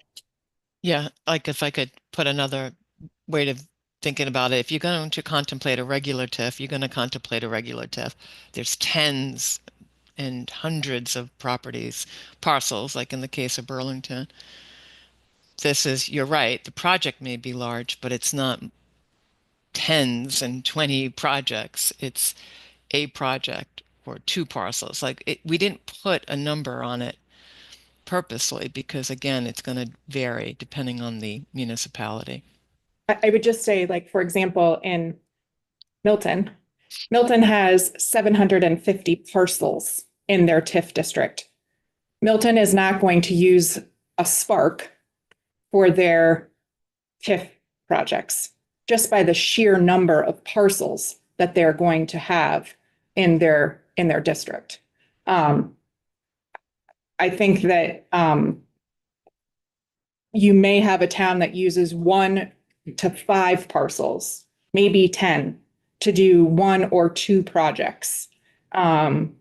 Yeah, like if I could put another way of thinking about it, if you're going to contemplate a regular TIF, you're going to contemplate a regular TIF. There's tens and hundreds of parcels, like in the case of Burlington. You're right, the project may be large, but it's not tens and 20 projects. It's a project or two parcels. We didn't put a number on it purposely because, again, it's going to vary depending on the municipality. I would just say, like, for example, in Milton has 750 parcels in their TIF district. Milton is not going to use a Spark for their TIF projects, just by the sheer number of parcels that they're going to have in their district. I think that you may have a town that uses 1 to 5 parcels, maybe 10, to do 1 or 2 projects. But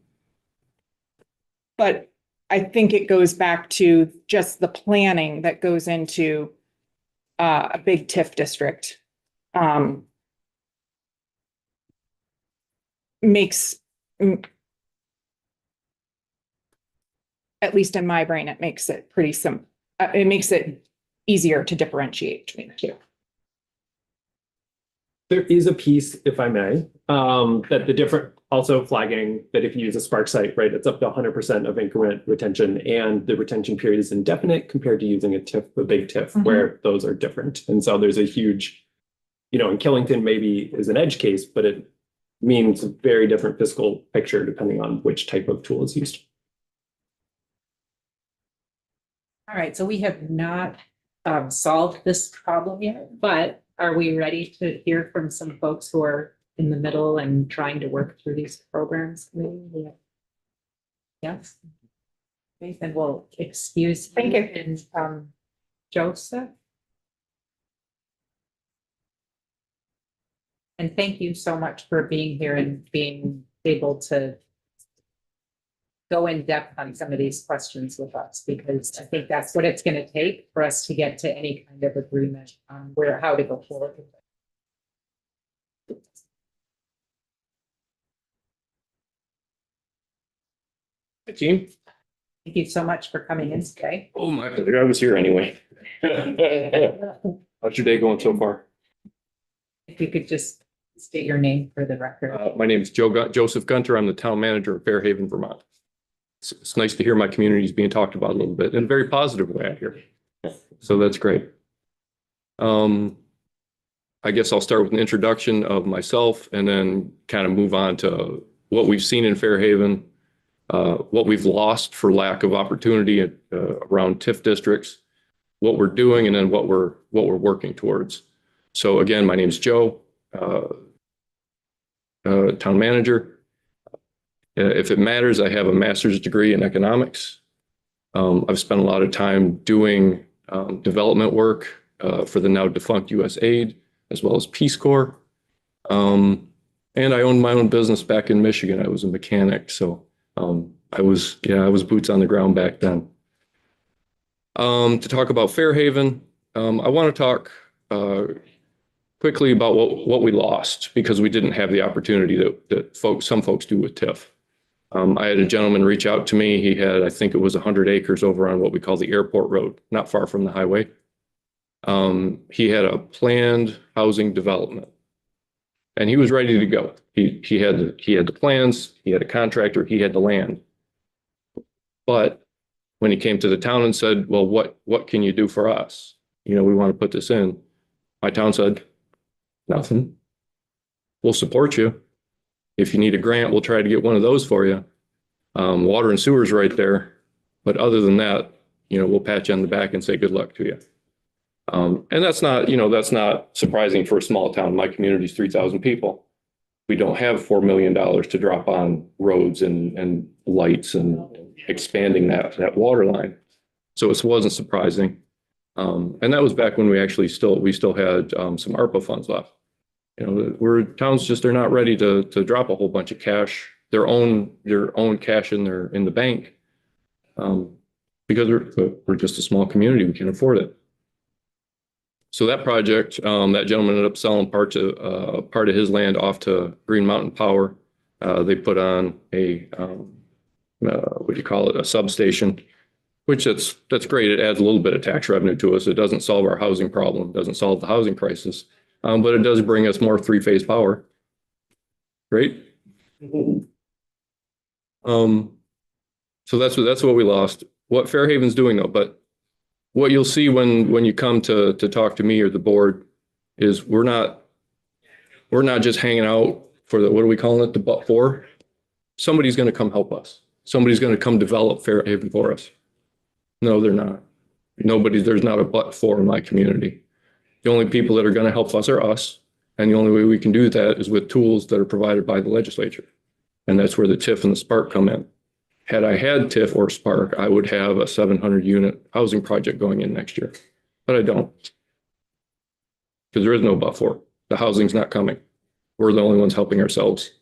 I think it goes back to just the planning that goes into a big TIF district. Makes, at least in my brain, it makes it pretty simple. It makes it easier to differentiate between the two. There is a piece, if I may, that the different, also flagging that if you use a Spark site, right, it's up to 100% of increment retention, and the retention period is indefinite compared to using a TIF, a big TIF, where those are different. And so there's a huge, in Killington maybe is an edge case, but it means a very different fiscal picture depending on which type of tool is used. All right, so we have not solved this problem yet, but are we ready to hear from some folks who are in the middle and trying to work through these programs? Yeah. Yes. Okay, then we'll excuse Thank you. And Joseph. And thank you so much for being here and being able to go in depth on some of these questions with us, because I think that's what it's going to take for us to get to any kind of agreement on how to go forward with it. Hey, team. Thank you so much for coming in today. Oh, my pleasure. I was here anyway. How's your day going so far? If you could just state your name for the record. My name is Joseph Gunter. I'm the town manager of Fairhaven, Vermont. It's nice to hear my community is being talked about a little bit in a very positive way out here. So that's great. I guess I'll start with an introduction of myself and then kind of move on to what we've seen in Fairhaven, what we've lost for lack of opportunity around TIF districts, what we're doing, and then what we're working towards. So again, my name's Joe, town manager. If it matters, I have a master's degree in economics. I've spent a lot of time doing development work for the now defunct USAID, as well as Peace Corps. And I owned my own business back in Michigan. I was a mechanic, so I was boots on the ground back then. To talk about Fairhaven, I want to talk quickly about what we lost because we didn't have the opportunity that some folks do with TIF. I had a gentleman reach out to me. He had, I think it was 100 acres over on what we call the airport road, not far from the highway. He had a planned housing development and he was ready to go. He had the plans, he had a contractor, he had the land. But when he came to the town and said, well, what can you do for us? You know, we want to put this in. My town said, nothing. We'll support you. If you need a grant, we'll try to get one of those for you. Water and sewer's right there. But other than that, you know, we'll pat you on the back and say good luck to you. And that's not surprising for a small town. My community's 3,000 people. We don't have $4 million to drop on roads and lights and expanding that water line. So it wasn't surprising. And that was back when we still had some ARPA funds left. You know, towns just are not ready to drop a whole bunch of cash, their own cash in the bank, because we're just a small community. We can afford it. So that project, that gentleman ended up selling part of his land off to Green Mountain Power. They put on a what do you call it, a substation, which that's great. It adds a little bit of tax revenue to us. It doesn't solve our housing problem, doesn't solve the housing crisis. But it does bring us more three-phase power. Great. So that's what we lost. What Fairhaven's doing though, but what you'll see when you come to talk to me or the board is we're not just hanging out for what are we calling it, the but for. Somebody's going to come help us. Somebody's going to come develop Fairhaven for us. No, they're not. There's not a but for in my community. The only people that are going to help us are us. And the only way we can do that is with tools that are provided by the legislature. And that's where the TIF and the Spark come in. Had I had TIF or Spark, I would have a 700 unit housing project going in next year. But I don't. Because there is no but for. The housing's not coming. We're the only ones helping ourselves.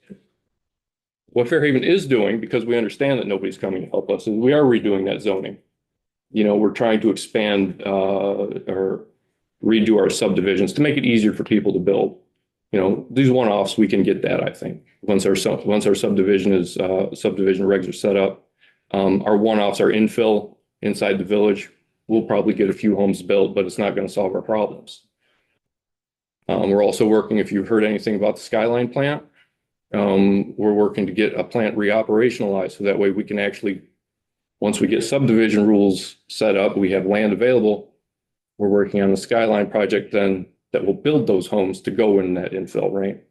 What Fairhaven is doing, because we understand that nobody's coming to help us, is we are redoing that zoning. You know, we're trying to expand or redo our subdivisions to make it easier for people to build. You know, these one-offs, we can get that, I think. Once our subdivision regs are set up, our one-offs are infill inside the village. We'll probably get a few homes built, but it's not going to solve our problems. We're also working, if you've heard anything about the Skyline plant, we're working to get a plant reoperationalized so that way we can actually, once we get subdivision rules set up, we have land available. We're working on the Skyline project then that will build those homes to go in that infill, right?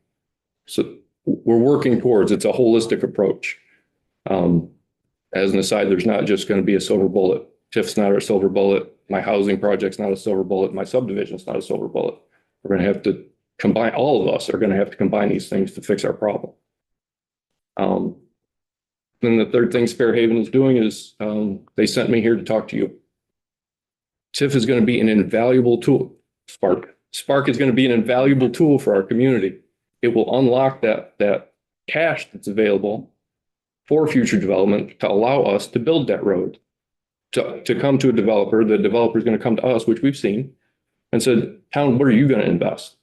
So we're working towards, it's a holistic approach. As an aside, there's not just going to be a silver bullet. TIF's not our silver bullet. My housing project's not a silver bullet. My subdivision's not a silver bullet. We're going to have to combine, all of us are going to have to combine these things to fix our problem. Then the third thing Fairhaven is doing is they sent me here to talk to you. TIF is going to be an invaluable tool. Spark is going to be an invaluable tool for our community. It will unlock that cash that's available for future development to allow us to build that road. To come to a developer, the developer is going to come to us, which we've seen, and said, "Town, what are you going to invest?"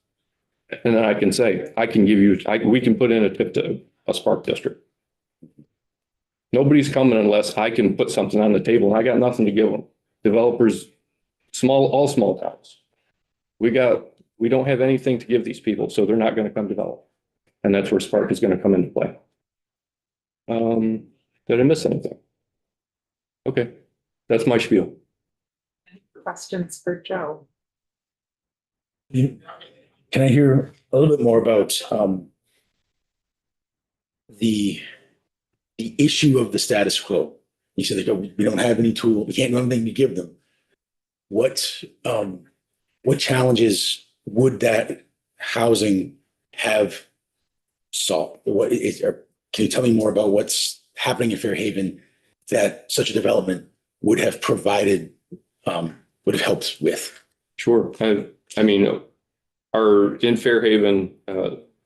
And then I can say, we can put in a TIF to a Spark district. Nobody's coming unless I can put something on the table, and I got nothing to give them. Developers, all small towns. We don't have anything to give these people, so they're not going to come develop. And that's where Spark is going to come into play. Did I miss anything? Okay, that's my spiel. Questions for Joe? Can I hear a little bit more about the issue of the status quo? You said we don't have any tool, we can't do anything to give them. What challenges would that housing have solved? Can you tell me more about what's happening in Fairhaven that such a development would have provided, would have helped with? Sure. I mean, in Fairhaven,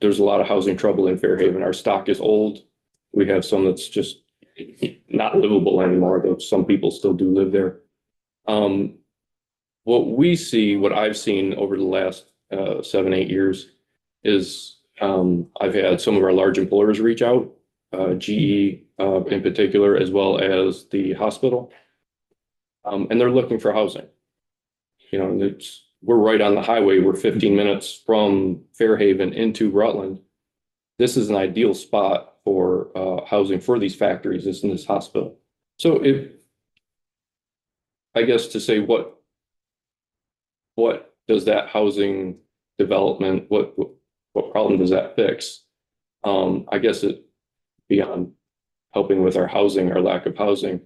there's a lot of housing trouble in Fairhaven. Our stock is old. We have some that's just not livable anymore, though some people still do live there. What I've seen over the last 7-8 years is I've had some of our large employers reach out, GE in particular, as well as the hospital. And they're looking for housing. You know, we're right on the highway. We're 15 minutes from Fairhaven into Rutland. This is an ideal spot for housing for these factories, is in this hospital. So I guess to say what does that housing development, what problem does that fix? I guess it, beyond helping with our housing, our lack of housing,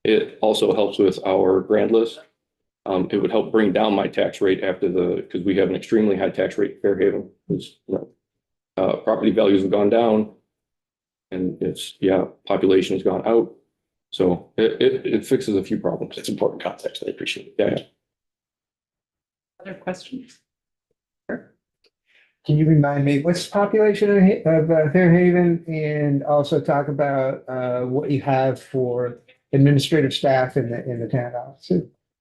it also helps with our grand list. It would help bring down my tax rate because we have an extremely high tax rate in Fairhaven. Property values have gone down, and population has gone out. So it fixes a few problems. It's important context. I appreciate it. Yeah. Other questions? Can you remind me, what's the population of Fairhaven, and also talk about what you have for administrative staff in the town office?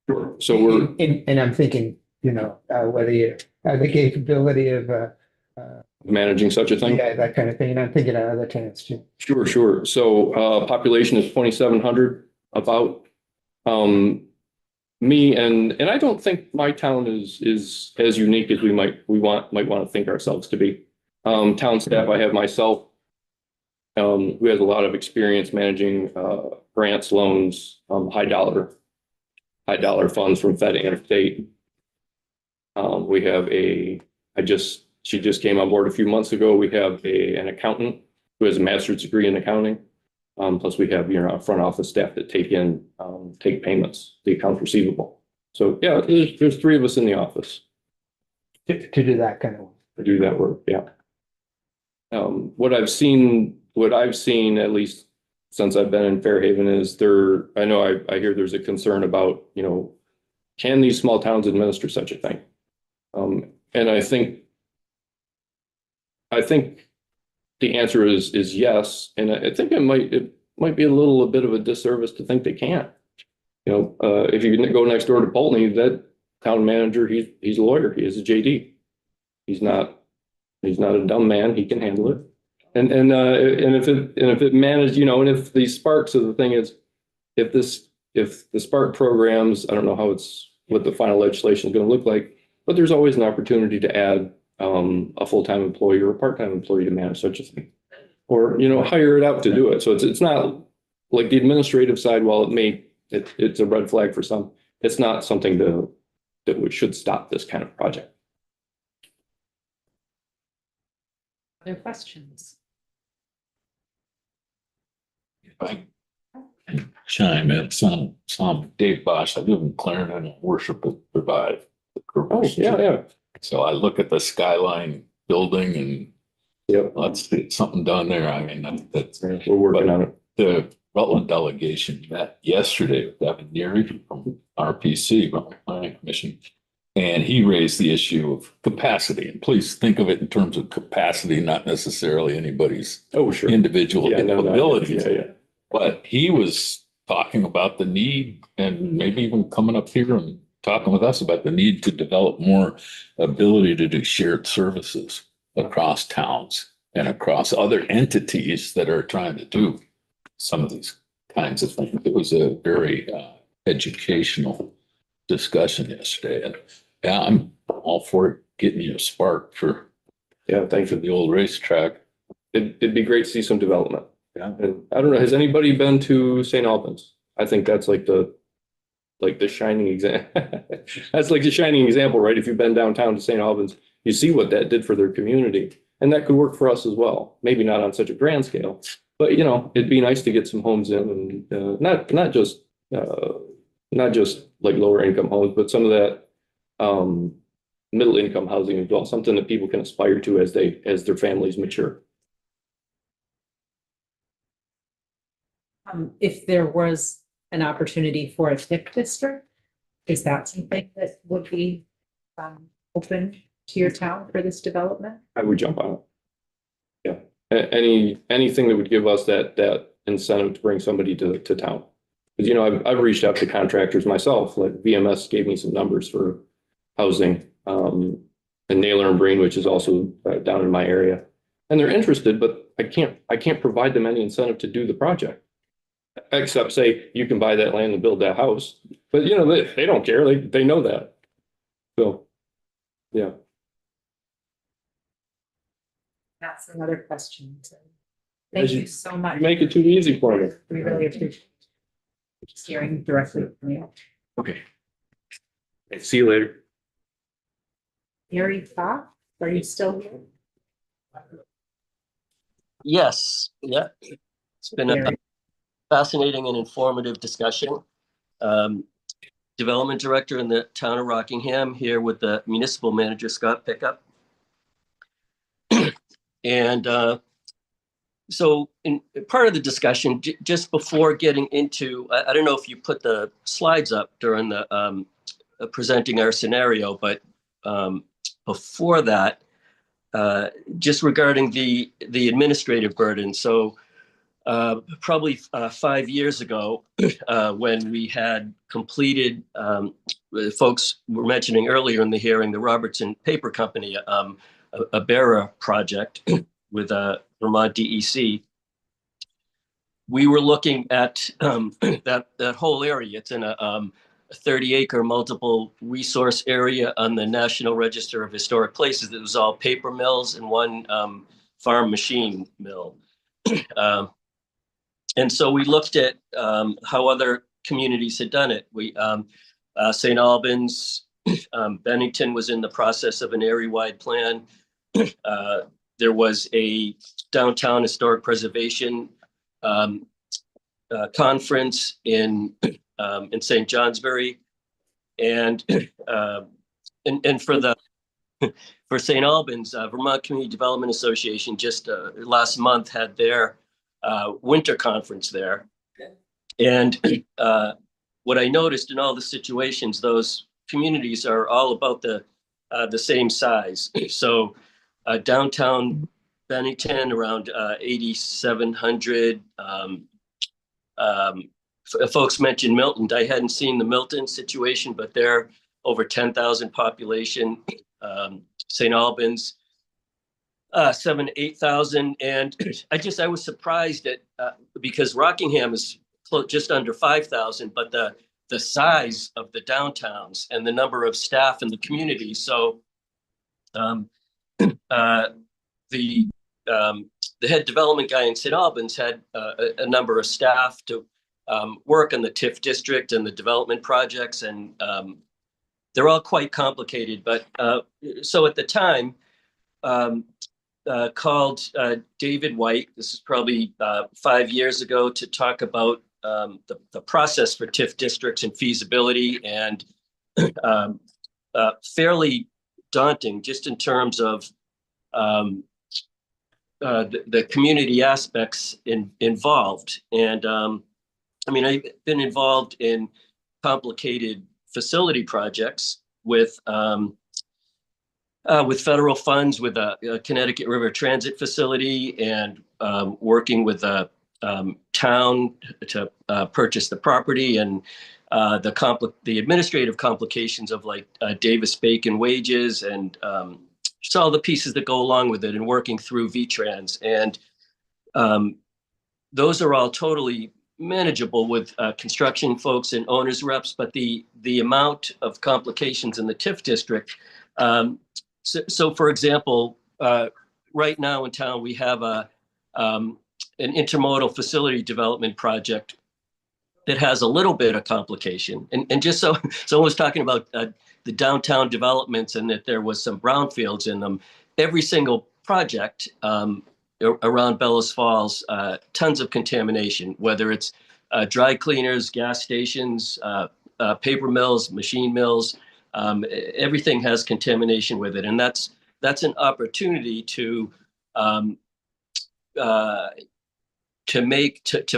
Sure. So and I'm thinking, whether you have the capability of managing such a thing. Yeah, that kind of thing. And I'm thinking of other towns too. Sure. So population is 2,700 about. Me and I don't think my town is as unique as we might want to think ourselves to be. Town staff, I have myself, who has a lot of experience managing grants, loans, high dollar funds from Fed and state. We have she just came on board a few months ago. We have an accountant who has a master's degree in accounting. Plus we have, front office staff that take payments, the accounts receivable. So yeah, there's 3 of us in the office. To do that kind of work. To do that work, yeah. What I've seen, at least since I've been in Fairhaven, is I know I hear there's a concern about, can these small towns administer such a thing? And I think the answer is yes, and I think it might be a bit of a disservice to think they can't. If you go next door to Polteny, that town manager, he's a lawyer, he is a JD. He's not a dumb man, he can handle it. And if it managed, and if the sparks of the thing is, if the spark programs, I don't know what the final legislation is going to look like, but there's always an opportunity to add a full-time employee or a part-time employee to manage such a thing, or hire it out to do it. So it's not like the administrative side. While it's a red flag for some, it's not something that should stop this kind of project. Other questions? If I can chime in, some Dave Bosch. I live in Clarendon and worship at Revive. Yeah. So I look at the Skyline building and let's get something done there. I mean, that's we're working on it. The Rutland delegation met yesterday with Devin Neary from RPC, Rutland Planning Commission, and he raised the issue of capacity. And please think of it in terms of capacity, not necessarily anybody's individual abilities. But he was talking about the need, and maybe even coming up here and talking with us about the need to develop more ability to do shared services across towns and across other entities that are trying to do some of these kinds of things. It was a very educational discussion yesterday. And yeah, I'm all for getting you a spark for thanks for the old racetrack. It'd be great to see some development. Yeah. And I don't know, has anybody been to St. Albans? I think that's like the shining example. That's like the shining example, right? If you've been downtown to St. Albans, you see what that did for their community. And that could work for us as well. Maybe not on such a grand scale, but you know, it'd be nice to get some homes in and not just like lower income homes, but some of that middle income housing as well, something that people can aspire to as their families mature. If there was an opportunity for a TIF district, is that something that would be open to your town for this development? I would jump on it. Yeah, anything that would give us that incentive to bring somebody to town. Because you know, I've reached out to contractors myself. Like VMS gave me some numbers for housing, and Naylor and Breen, which is also down in my area, and they're interested, but I can't provide them any incentive to do the project. Except say you can buy that land and build that house, but you know they don't care. They know that. So, yeah. That's another question. So thank you so much. You make it too easy for me. We really appreciate just hearing directly from you. Okay. Okay, see you later. Gary Fox, are you still here? Yes, yeah. It's been a Gary. fascinating and informative discussion. Development Director in the town of Rockingham, here with the municipal manager, Scott Pickup. And so in part of the discussion, just before getting into, I don't know if you put the slides up during the presenting our scenario, but before that, just regarding the administrative burden. So probably 5 years ago, when we had completed, folks were mentioning earlier in the hearing, the Robertson Paper Company, a BERA project with Vermont DEC. We were looking at that whole area. It's in a 30-acre multiple resource area on the National Register of Historic Places. It was all paper mills and one farm machine mill. And so we looked at how other communities had done it. St. Albans, Bennington was in the process of an area-wide plan. There was a downtown historic preservation conference in St. Johnsbury, and for St. Albans, Vermont Community Development Association just last month had their winter conference there. And what I noticed in all the situations, those communities are all about the same size. So downtown Bennington around 8,700. Folks mentioned Milton. I hadn't seen the Milton situation, but they're over 10,000 population. St. Albans, 7,000 to 8,000. And I was surprised at, because Rockingham is just under 5,000, but the size of the downtowns and the number of staff in the community. So the head development guy in St. Albans had a number of staff to work on the TIF district and the development projects, and they're all quite complicated. But so at the time, called David White, this is probably 5 years ago, to talk about the process for TIF districts and feasibility, and fairly daunting just in terms of the community aspects involved. And I mean, I've been involved in complicated facility projects with federal funds, with a Connecticut River Transit facility, and working with a town to purchase the property, and the administrative complications of like Davis-Bacon wages, and just all the pieces that go along with it, and working through VTrans. And those are all totally manageable with construction folks and owners reps, but the amount of complications in the TIF district. So for example, right now in town, we have an intermodal facility development project that has a little bit of complication. And just so someone was talking about the downtown developments and that there was some brownfields in them. Every single project around Bellows Falls, tons of contamination, whether it's dry cleaners, gas stations, paper mills, machine mills, everything has contamination with it. And that's an opportunity to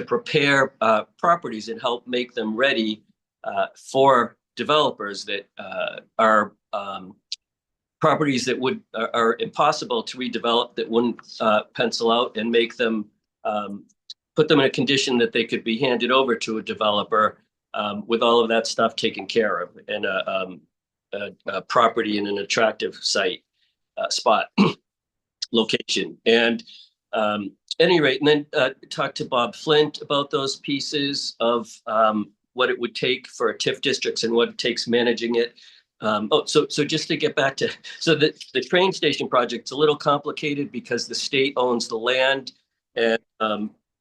prepare properties and help make them ready for developers that are properties that are impossible to redevelop, that wouldn't pencil out, and make them put them in a condition that they could be handed over to a developer with all of that stuff taken care of in a property in an attractive site spot location. And any rate, and then talk to Bob Flint about those pieces of what it would take for TIF districts and what it takes managing it. So just to get back to, so the train station project's a little complicated because the state owns the land and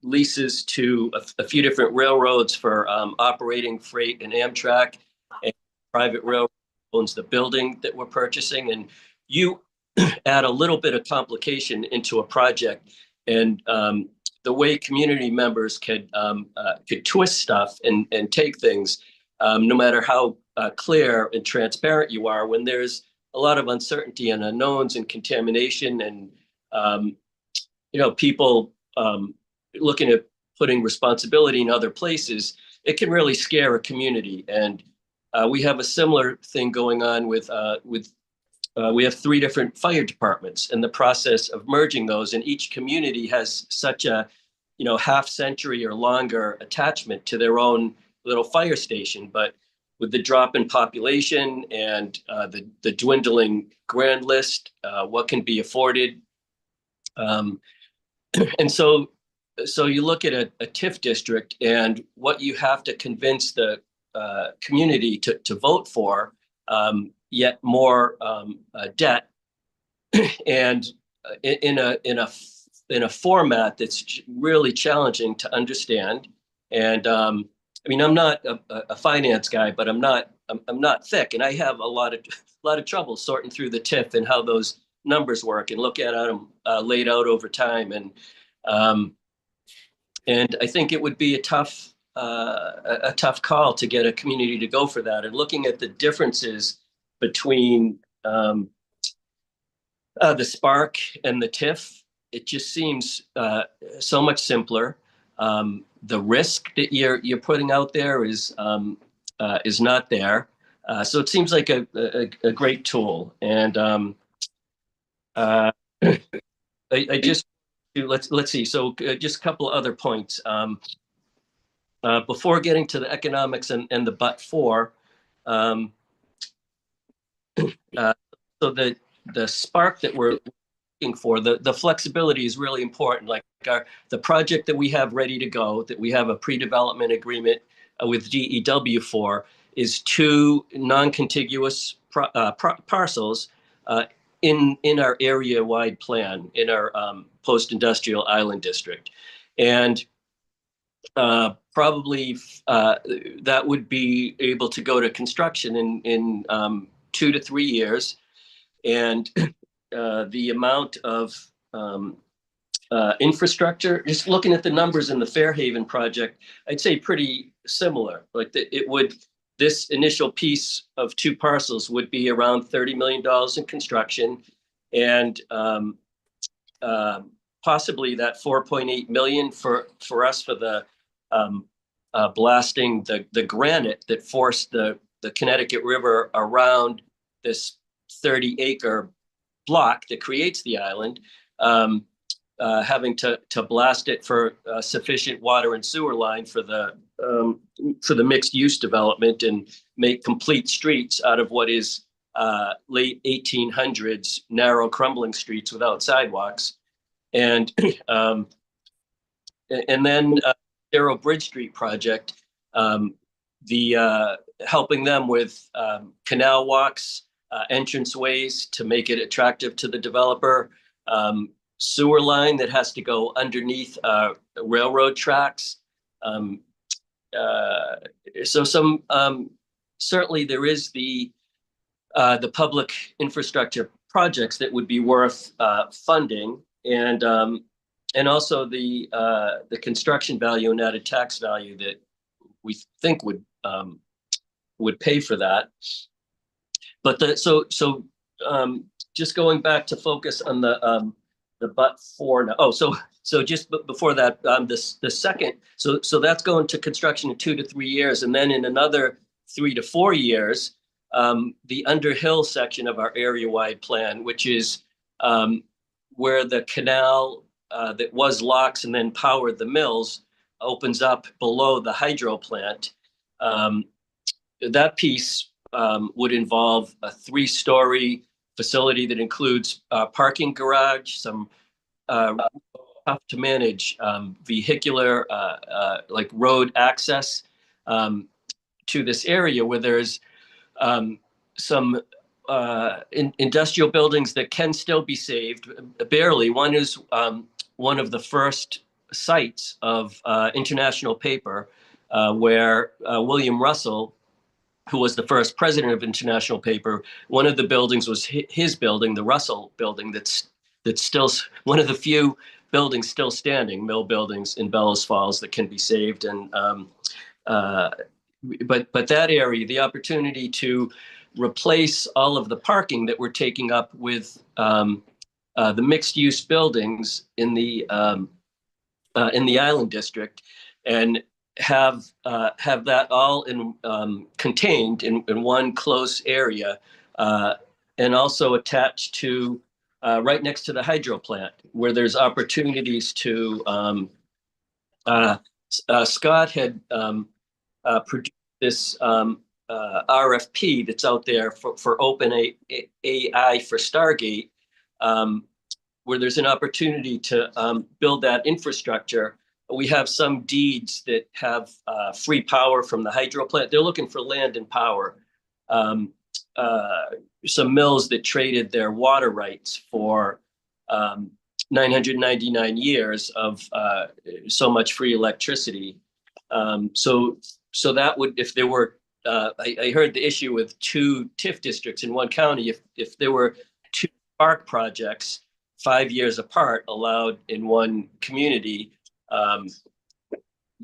leases to a few different railroads for operating freight and Amtrak, and private railroad owns the building that we're purchasing. And you add a little bit of complication into a project, and the way community members could twist stuff and take things, no matter how clear and transparent you are, when there's a lot of uncertainty and unknowns and contamination and people looking at putting responsibility in other places, it can really scare a community. And we have a similar thing going on with we have 3 different fire departments, and the process of merging those, and each community has such a half century or longer attachment to their own little fire station. But with the drop in population and the dwindling grand list, what can be afforded, and so you look at a TIF district and what you have to convince the community to vote for, yet more debt, and in a format that's really challenging to understand. And I mean, I'm not a finance guy, but I'm not thick, and I have a lot of trouble sorting through the TIF and how those numbers work, and look at them laid out over time. And I think it would be a tough call to get a community to go for that. And looking at the differences between the Spark and the TIF, it just seems so much simpler. The risk that you're putting out there is not there. So it seems like a great tool. And I just let's see. So just a couple of other points before getting to the economics and the but for. So the spark that we're looking for, the flexibility is really important. Like the project that we have ready to go, that we have a pre-development agreement with DEW for, is 2 non-contiguous parcels in our area-wide plan, in our post-industrial island district. And probably that would be able to go to construction in 2 to 3 years. And the amount of infrastructure, just looking at the numbers in the Fairhaven project, I'd say pretty similar. Like this initial piece of 2 parcels would be around $30 million in construction, and possibly that 4.8 million for us for the blasting the granite that forced the Connecticut River around this 30-acre block that creates the island, having to blast it for sufficient water and sewer line for the mixed use development and make complete streets out of what is late 1800s narrow crumbling streets without sidewalks. And then Darrow Bridge Street project, helping them with canal walks, entrance ways to make it attractive to the developer, sewer line that has to go underneath railroad tracks, so certainly there is the public infrastructure projects that would be worth funding, and also the construction value and added tax value that we think would pay for that. But just going back to focus on the but for now. Oh, so just before that, the second, so that's going to construction in 2 to 3 years, and then in another 3 to 4 years, the Underhill section of our area-wide plan, which is where the canal that was locks and then powered the mills, opens up below the hydro plant. That piece would involve a 3-story facility that includes a parking garage, some tough to manage vehicular like road access to this area, where there's some industrial buildings that can still be saved, barely. One is one of the first sites of International Paper, where William Russell, who was the first president of International Paper, one of the buildings was his building, the Russell building, that's still one of the few buildings still standing, mill buildings in Bellows Falls, that can be saved. And but that area, the opportunity to replace all of the parking that we're taking up with the mixed-use buildings in the Island District, and have that all contained in one close area, and also attached to right next to the hydro plant, where there's opportunities to. Scott had produced this RFP that's out there for Open AI for Stargate, where there's an opportunity to build that infrastructure. We have some deeds that have free power from the hydro plant. They're looking for land and power. Some mills that traded their water rights for 999 years of so much free electricity. So that would, if there were, I heard the issue with 2 TIF districts in one county. If there were 2 park projects 5 years apart allowed in one community,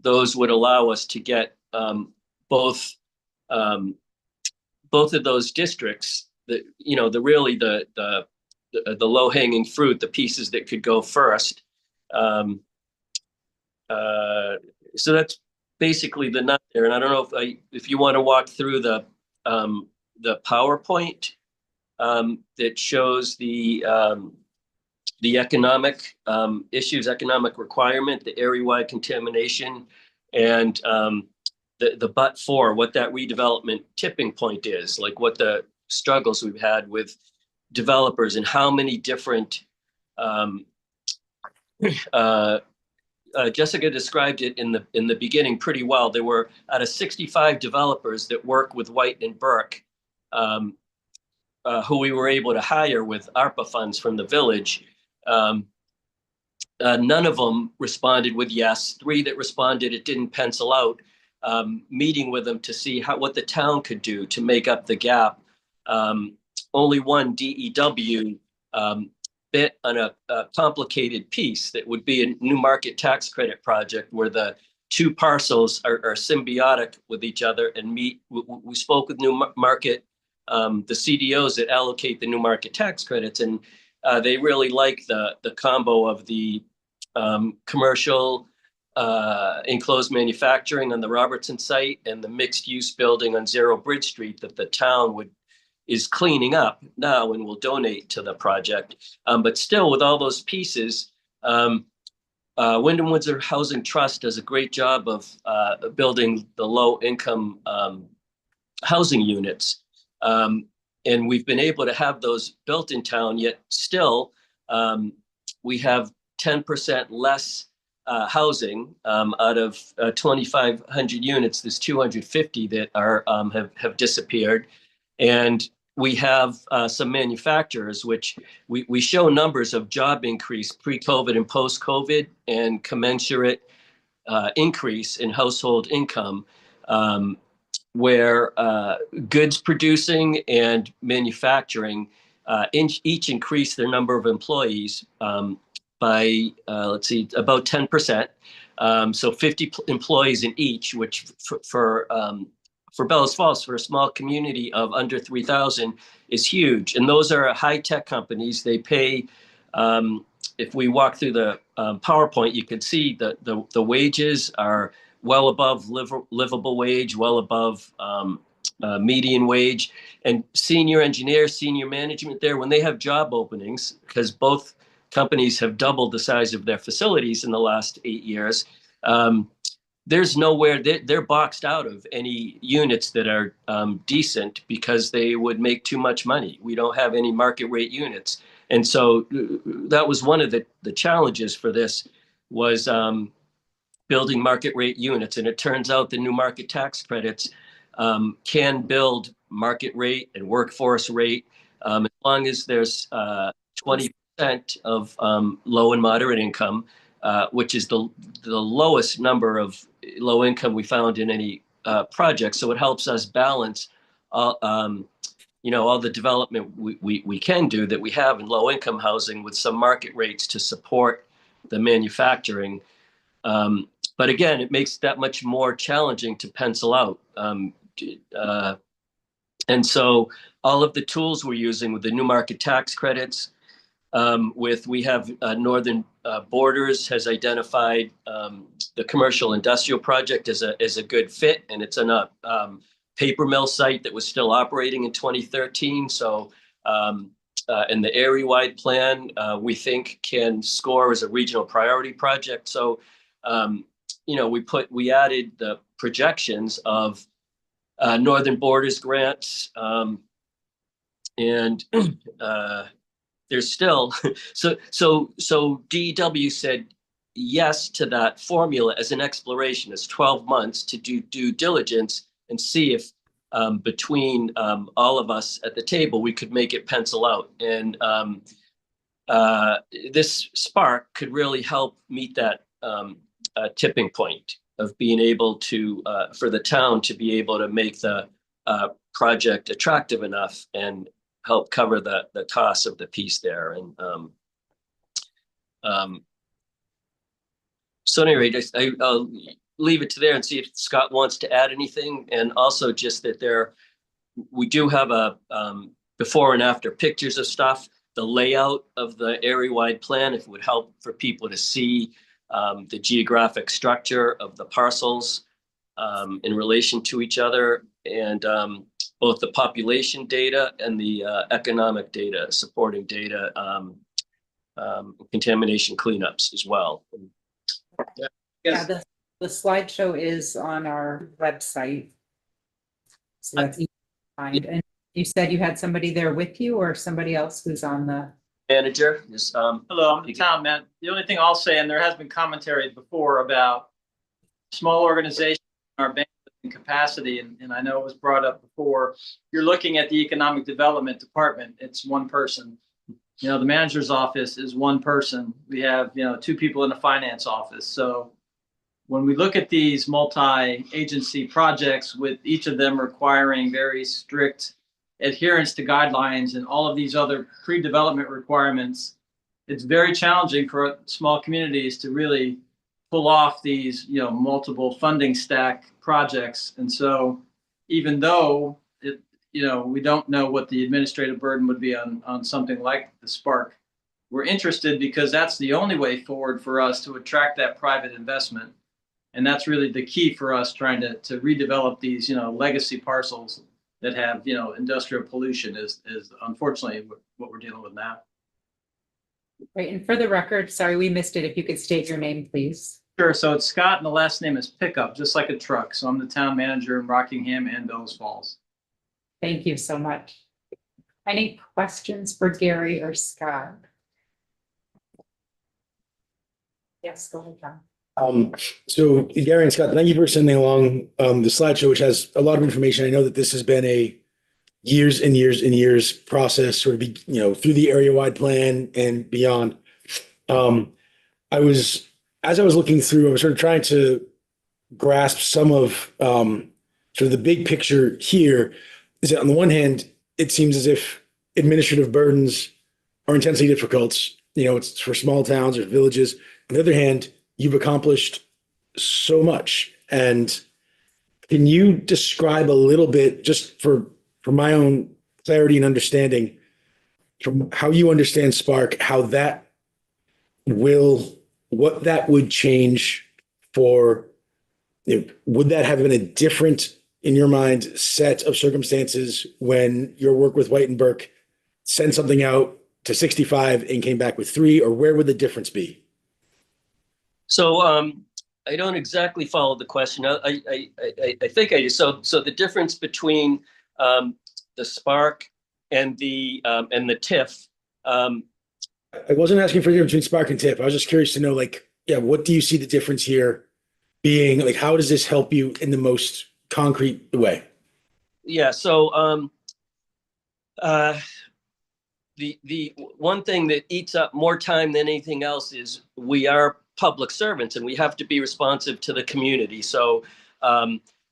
those would allow us to get both of those districts. The low-hanging fruit, the pieces that could go first. So that's basically the nut there. And I don't know if you want to walk through the PowerPoint that shows the economic issues, economic requirement, the area-wide contamination, and the but for what that redevelopment tipping point is, like what the struggles we've had with developers and how many different Jessica described it in the beginning pretty well. There were out of 65 developers that work with White and Burke, who we were able to hire with ARPA funds from the village. None of them responded with yes. 3 that responded, it didn't pencil out. Meeting with them to see what the town could do to make up the gap. Only one, DEW, bit on a complicated piece that would be a new market tax credit project where the 2 parcels are symbiotic with each other and meet. We spoke with New Market, the CDOs that allocate the new market tax credits, and they really like the combo of the commercial enclosed manufacturing on the Robertson site and the mixed use building on Zero Bridge Street that the town is cleaning up now and will donate to the project. But still, with all those pieces, Wyndham Windsor Housing Trust does a great job of building the low income housing units. And we've been able to have those built in town, yet still we have 10% less housing out of 2,500 units. There's 250 that are have disappeared, and we have some manufacturers, which we show numbers of job increase pre-COVID and post-COVID, and commensurate increase in household income, where goods producing and manufacturing each increase their number of employees by, let's see, about 10%. So 50 employees in each, which for Bellows Falls, for a small community of under 3,000, is huge. And those are high-tech companies. They pay, if we walk through the PowerPoint, you can see the wages are well above livable wage, well above median wage. And senior engineers, senior management there, when they have job openings, because both companies have doubled the size of their facilities in the last 8 years, there's nowhere, they're boxed out of any units that are decent because they would make too much money. We don't have any market rate units. And so that was one of the challenges for this, was building market rate units. And it turns out the new market tax credits can build market rate and workforce rate, as long as there's 20% of low and moderate income, which is the lowest number of low income we found in any project. So it helps us balance all the development we can do that we have in low income housing with some market rates to support the manufacturing. But again, it makes that much more challenging to pencil out. And so all of the tools we're using with the new market tax credits, we have Northern Borders has identified the commercial industrial project as a good fit, and it's on a paper mill site that was still operating in 2013. So and the area-wide plan, we think, can score as a regional priority project. So we added the projections of Northern Borders grants, and there's still so DEW said yes to that formula as an exploration, as 12 months to do due diligence and see if between all of us at the table we could make it pencil out. And this Spark could really help meet that tipping point of being able to for the town to be able to make the project attractive enough and help cover the cost of the piece there. And so at any rate, I'll leave it to there and see if Scott wants to add anything. And also just that we do have a before and after pictures of stuff, the layout of the area-wide plan, if it would help for people to see the geographic structure of the parcels in relation to each other, and both the population data and the economic data, supporting data, contamination cleanups as well. Yeah, the slideshow is on our website. So that's easy to find. And you said you had somebody there with you, or somebody else who's on the manager is hello, I'm the town man. The only thing I'll say, and there has been commentary before about small organizations, our bandwidth and capacity, and I know it was brought up before. You're looking at the economic development department, it's one person. The manager's office is one person. We have, 2 people in the finance office. So when we look at these multi-agency projects, with each of them requiring very strict adherence to guidelines and all of these other pre-development requirements, it's very challenging for small communities to really pull off these, multiple funding stack projects. And so even though we don't know what the administrative burden would be on something like the Spark, we're interested because that's the only way forward for us to attract that private investment. And that's really the key for us trying to redevelop these, legacy parcels that have, industrial pollution is unfortunately what we're dealing with now. Right. And for the record, sorry, we missed it. If you could state your name, please. Sure. So it's Scott and the last name is Pickup, just like a truck. So I'm the town manager in Rockingham and Bellows Falls. Thank you so much. Any questions for Gary or Scott? Yes, go ahead, John. So Gary and Scott, thank you for sending along the slideshow, which has a lot of information. I know that this has been a years and years and years process, sort of, through the area-wide plan and beyond. I was as I was looking through, I was sort of trying to grasp some of sort of the big picture here. Is that on the one hand, it seems as if administrative burdens are intensely difficult. It's for small towns or villages. On the other hand, you've accomplished so much. And can you describe a little bit, just for my own clarity and understanding, from how you understand Spark, how what that would change for, would that have been a different, in your mind, set of circumstances when your work with White and Burke sent something out to 65 and came back with 3, or where would the difference be? So I don't exactly follow the question. I think I do. So the difference between the Spark and the TIF. I wasn't asking for the difference between Spark and TIF. I was just curious to know, what do you see the difference here being? Like, how does this help you in the most concrete way? Yeah. So the one thing that eats up more time than anything else is we are public servants and we have to be responsive to the community. So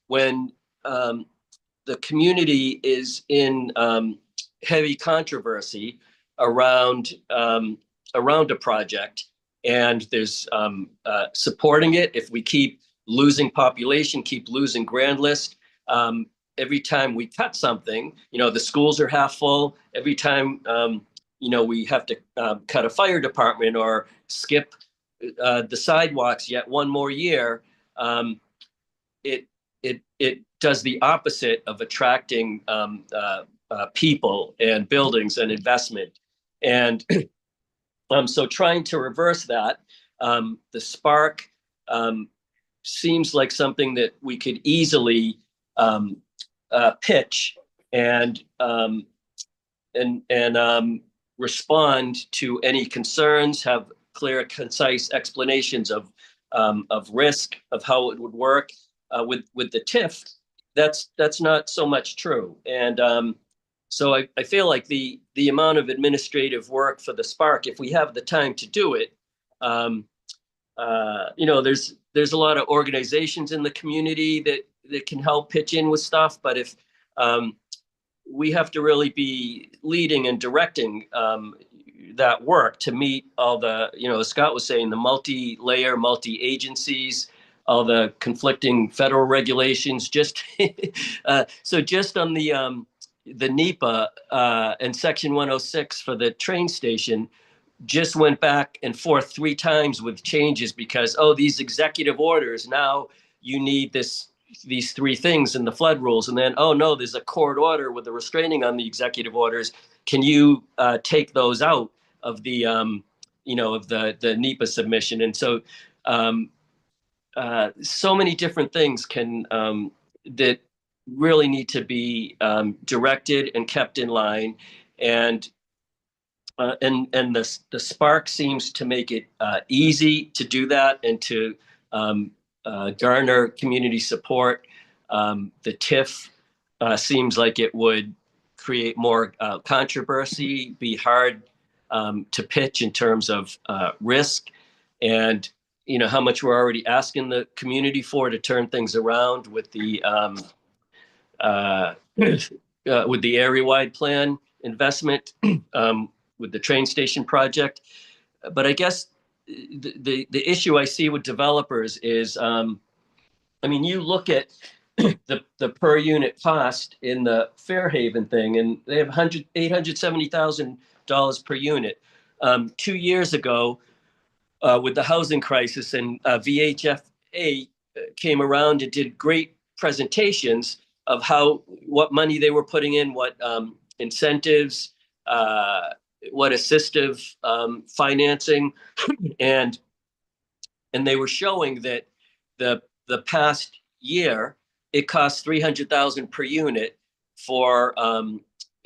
when the community is in heavy controversy around a project, and there's supporting it, if we keep losing population, keep losing grand list, every time we cut something, the schools are half full. Every time, we have to cut a fire department or skip the sidewalks yet one more year, it does the opposite of attracting people and buildings and investment. And so trying to reverse that, the Spark seems like something that we could easily pitch and respond to any concerns, have clear, concise explanations of risk, of how it would work. With the TIF, that's not so much true. And so I feel like the amount of administrative work for the Spark, if we have the time to do it, there's a lot of organizations in the community that can help pitch in with stuff. But if we have to really be leading and directing that work to meet all the, as Scott was saying, the multi-layer, multi-agencies, all the conflicting federal regulations. So just on the NEPA and Section 106 for the train station, just went back and forth 3 times with changes because, these executive orders, now you need these 3 things in the flood rules. And then, no, there's a court order with a restraining on the executive orders. Can you take those out of the, of the NEPA submission? And so, so many different things that really need to be directed and kept in line. And the Spark seems to make it easy to do that and to garner community support. The TIF seems like it would create more controversy, be hard to pitch in terms of risk, and how much we're already asking the community for to turn things around with the area-wide plan investment. With the train station project. But I guess the issue I see with developers is, you look at the per unit cost in the Fairhaven thing, and they have $870,000 per unit. 2 years ago, with the housing crisis, and VHFA came around and did great presentations of what money they were putting in, what incentives, what assistive financing, and they were showing that the past year it cost $300,000 per unit for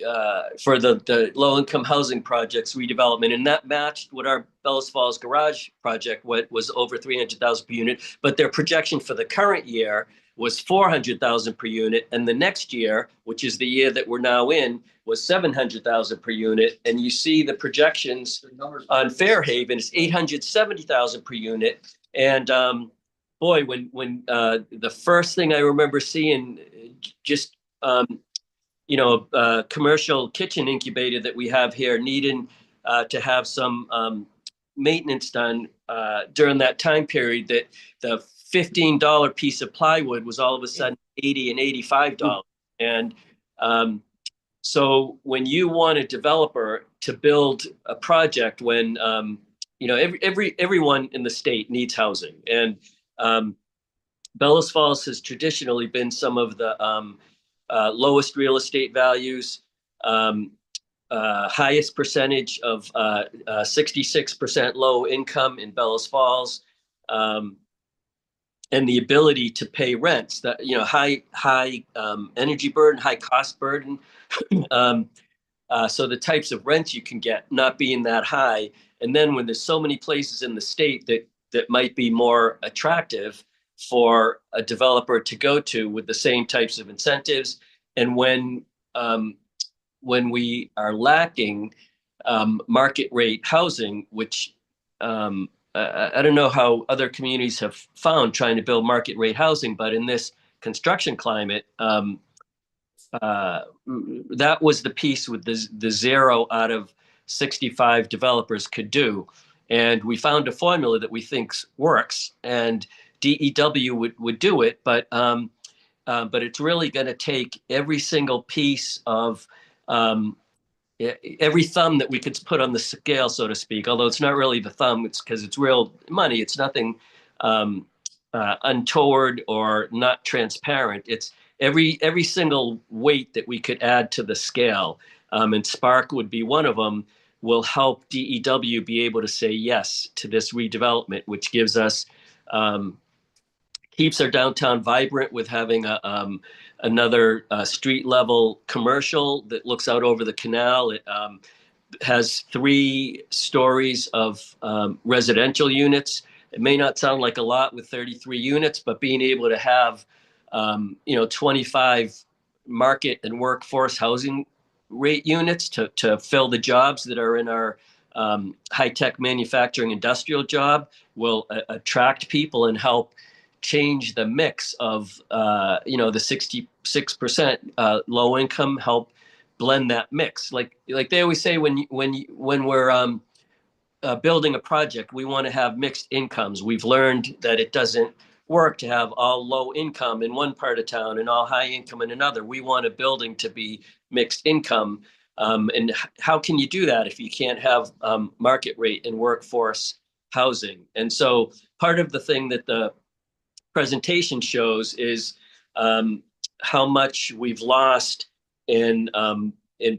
the low income housing projects redevelopment, and that matched what our Bellows Falls Garage project was over $300,000 per unit. But their projection for the current year was $400,000 per unit, and the next year, which is the year that we're now in, was $700,000 per unit. And you see the projections on Fairhaven is $870,000 per unit, And boy, when the first thing I remember seeing, just a commercial kitchen incubator that we have here needing to have some maintenance done during that time period, that the $15 piece of plywood was all of a sudden $80 and $85. And so when you want a developer to build a project, when everyone in the state needs housing, and Bellows Falls has traditionally been some of the lowest real estate values, highest percentage of 66% low income in Bellows Falls, and the ability to pay rents that, high energy burden, high cost burden. So the types of rents you can get not being that high. And then when there's so many places in the state that might be more attractive for a developer to go to with the same types of incentives. And when we are lacking market rate housing, which I don't know how other communities have found trying to build market rate housing, but in this construction climate, that was the piece with the 0 out of 65 developers could do. And we found a formula that we think works, and DEW would do it, but it's really going to take every single piece of every thumb that we could put on the scale, so to speak, although it's not really the thumb, it's because it's real money. It's nothing untoward or not transparent. It's every single weight that we could add to the scale, and Spark would be one of them, will help DEW be able to say yes to this redevelopment, which gives us, keeps our downtown vibrant with having another street level commercial that looks out over the canal. It has 3 stories of residential units. It may not sound like a lot with 33 units, but being able to have 25 market and workforce housing rate units to fill the jobs that are in our high-tech manufacturing industrial job will attract people and help change the mix of the 66% low income, help blend that mix. Like they always say, when we're building a project, we want to have mixed incomes. We've learned that it doesn't work to have all low income in one part of town and all high income in another. We want a building to be mixed income. And how can you do that if you can't have market rate and workforce housing? And so part of the thing that the presentation shows is how much we've lost in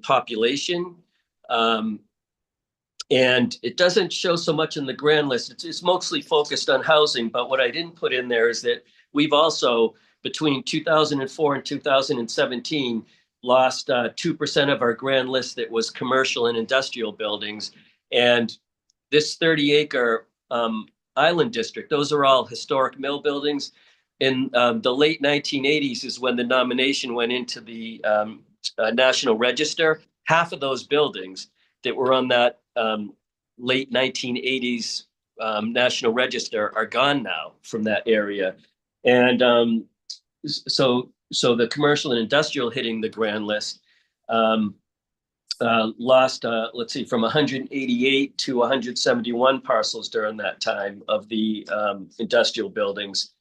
population. And it doesn't show so much in the grand list. It's mostly focused on housing. But what I didn't put in there is that we've also, between 2004 and 2017, lost 2% of our grand list that was commercial and industrial buildings. And this 30-acre island district, those are all historic mill buildings. In the late 1980s is when the nomination went into the National Register. Half of those buildings that were on that late 1980s National Register are gone now from that area. And so the commercial and industrial hitting the grand list lost, let's see, from 188 to 171 parcels during that time of the industrial buildings,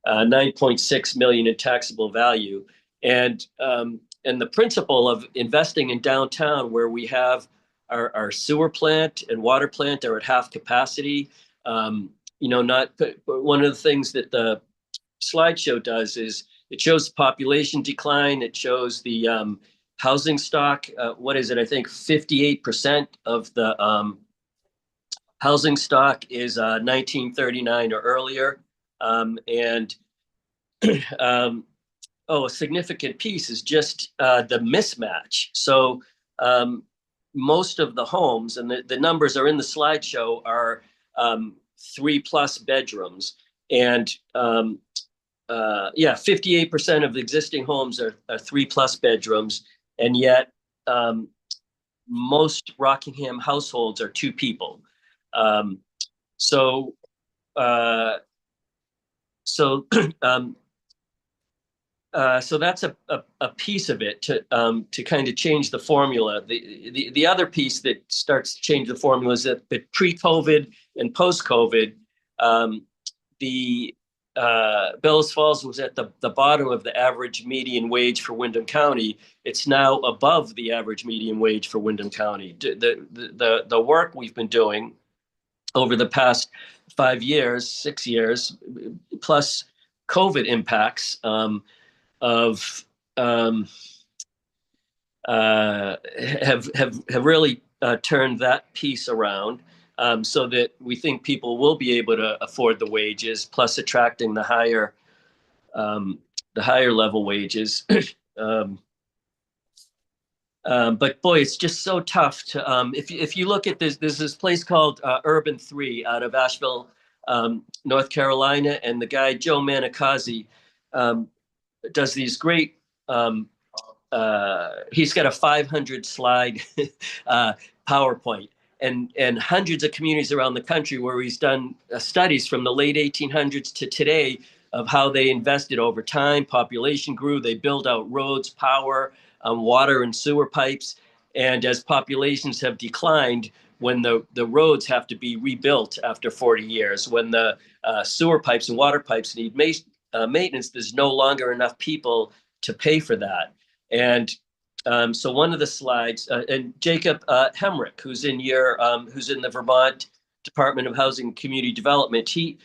9.6 million in taxable value. And the principle of investing in downtown, where we have our sewer plant and water plant are at half capacity. Not one of the things that the slideshow does is it shows the population decline. It shows the housing stock. What is it? I think 58% of the housing stock is 1939 or earlier. A significant piece is just the mismatch. So most of the homes, and the numbers are in the slideshow, are 3+ bedrooms. And 58% of the existing homes are 3+ bedrooms. And yet most Rockingham households are 2 people. So so so that's a piece of it to kind of change the formula. The other piece that starts to change the formula is that pre-COVID and post-COVID, the Bellows Falls was at the bottom of the average median wage for Windham County. It's now above the average median wage for Windham County. The work we've been doing over the past 5 years, 6 years, plus COVID impacts have really turned that piece around, so that we think people will be able to afford the wages, plus attracting the higher level wages. But boy, it's just so tough to if you look at this, there's this place called Urban 3 out of Asheville, North Carolina, and the guy Joe Manicazzi does these great. He's got a 500 slide PowerPoint, and hundreds of communities around the country where he's done studies from the late 1800s to today of how they invested over time. Population grew, they built out roads, power, water and sewer pipes. And as populations have declined, when the roads have to be rebuilt after 40 years, when the sewer pipes and water pipes need maintenance, there's no longer enough people to pay for that. And so one of the slides, and Jacob Hemrick, who's in the Vermont Department of Housing and Community Development, he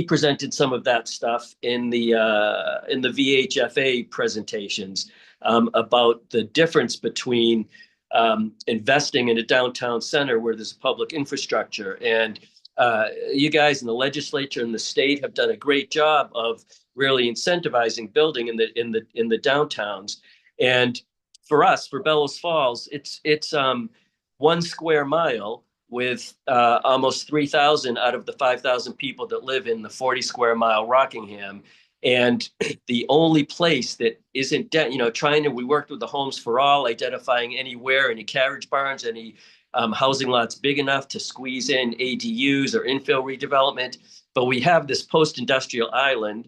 presented some of that stuff in the VHFA presentations about the difference between investing in a downtown center where there's public infrastructure. And you guys in the legislature and the state have done a great job of really incentivizing building in the downtowns. And for us, for Bellows Falls, it's 1 square mile with almost 3,000 out of the 5,000 people that live in the 40 square mile Rockingham. And the only place that isn't, we worked with the Homes for All, identifying any carriage barns, any housing lots big enough to squeeze in ADUs or infill redevelopment. But we have this post-industrial island,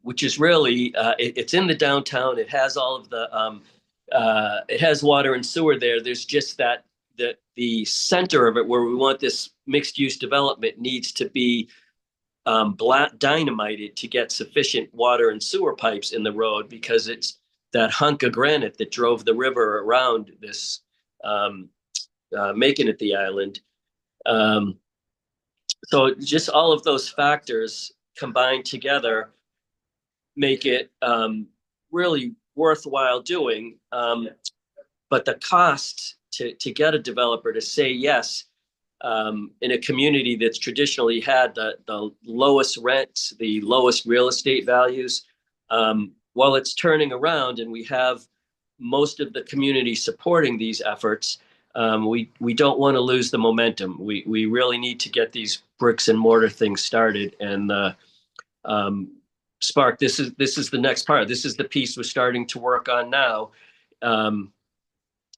which is really, it's in the downtown. It has all of the, it has water and sewer there. There's just that the center of it where we want this mixed use development needs to be dynamited to get sufficient water and sewer pipes in the road, because it's that hunk of granite that drove the river around this, making it the island. So just all of those factors combined together make it really worthwhile doing. But the cost to get a developer to say yes, in a community that's traditionally had the lowest rents, the lowest real estate values, while it's turning around and we have most of the community supporting these efforts, we don't want to lose the momentum. We really need to get these bricks and mortar things started. And Spark, this is the next part. This is the piece we're starting to work on now.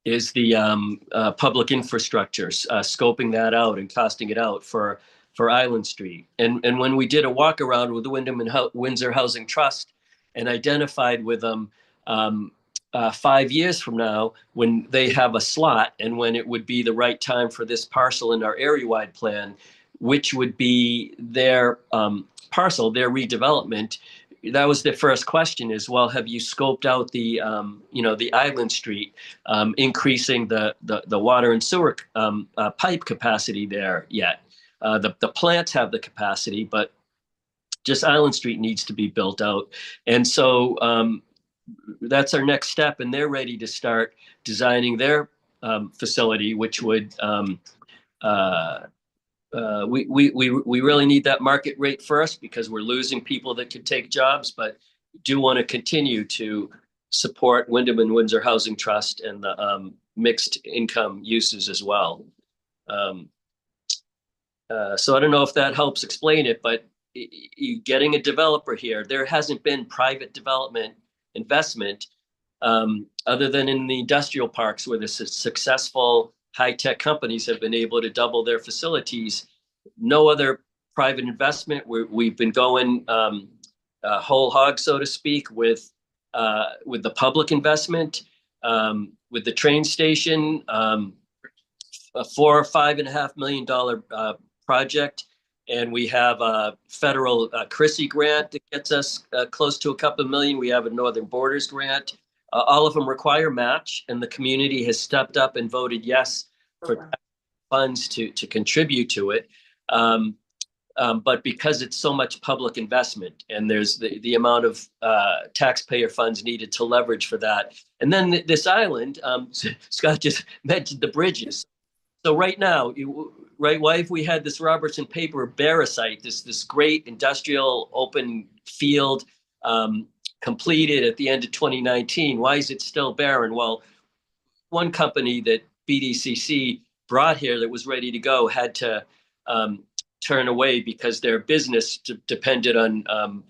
Is the public infrastructure, scoping that out and costing it out for Island Street. And when we did a walk around with the Windham and Windsor Housing Trust and identified with them 5 years from now, when they have a slot and when it would be the right time for this parcel in our area-wide plan, which would be their parcel, their redevelopment, that was the first question is, well, have you scoped out the, the Island Street, increasing the water and sewer pipe capacity there yet? The plants have the capacity, but just Island Street needs to be built out. And so that's our next step. And they're ready to start designing their facility, which would, we really need that market rate first because we're losing people that could take jobs, but do want to continue to support Windham and Windsor Housing Trust and the mixed income uses as well. So I don't know if that helps explain it, but getting a developer here, there hasn't been private development investment other than in the industrial parks where the successful high-tech companies have been able to double their facilities no other private investment. We've been going whole hog, so to speak, with the public investment, with the train station, a $4 or $5.5 million project. And we have a federal CRISI grant that gets us close to a couple of million. We have a Northern Borders grant. All of them require match, and the community has stepped up and voted yes for funds to contribute to it. But because it's so much public investment and there's the amount of taxpayer funds needed to leverage for that. And then this island, Scott just mentioned the bridges. So right now, why have we had this Robertson Paper Barra site, this great industrial open field completed at the end of 2019? Why is it still barren? Well, one company that BDCC brought here that was ready to go had to turn away because their business depended on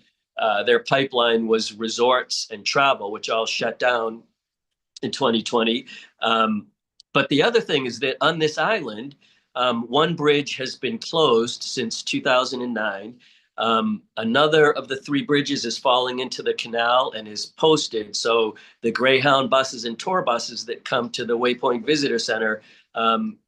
their pipeline was resorts and travel, which all shut down in 2020. But the other thing is that on this island, one bridge has been closed since 2009. Another of the three bridges is falling into the canal and is posted. So the Greyhound buses and tour buses that come to the Waypoint Visitor Center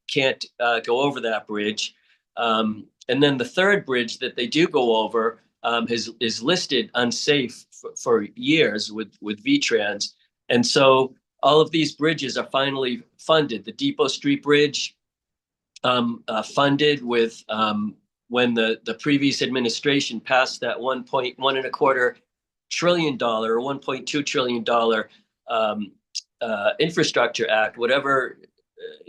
can't go over that bridge. And then the third bridge that they do go over is listed unsafe for years with VTrans. And so all of these bridges are finally funded. The Depot Street Bridge funded with when the previous administration passed that $1.25 trillion or $1.2 trillion infrastructure act, whatever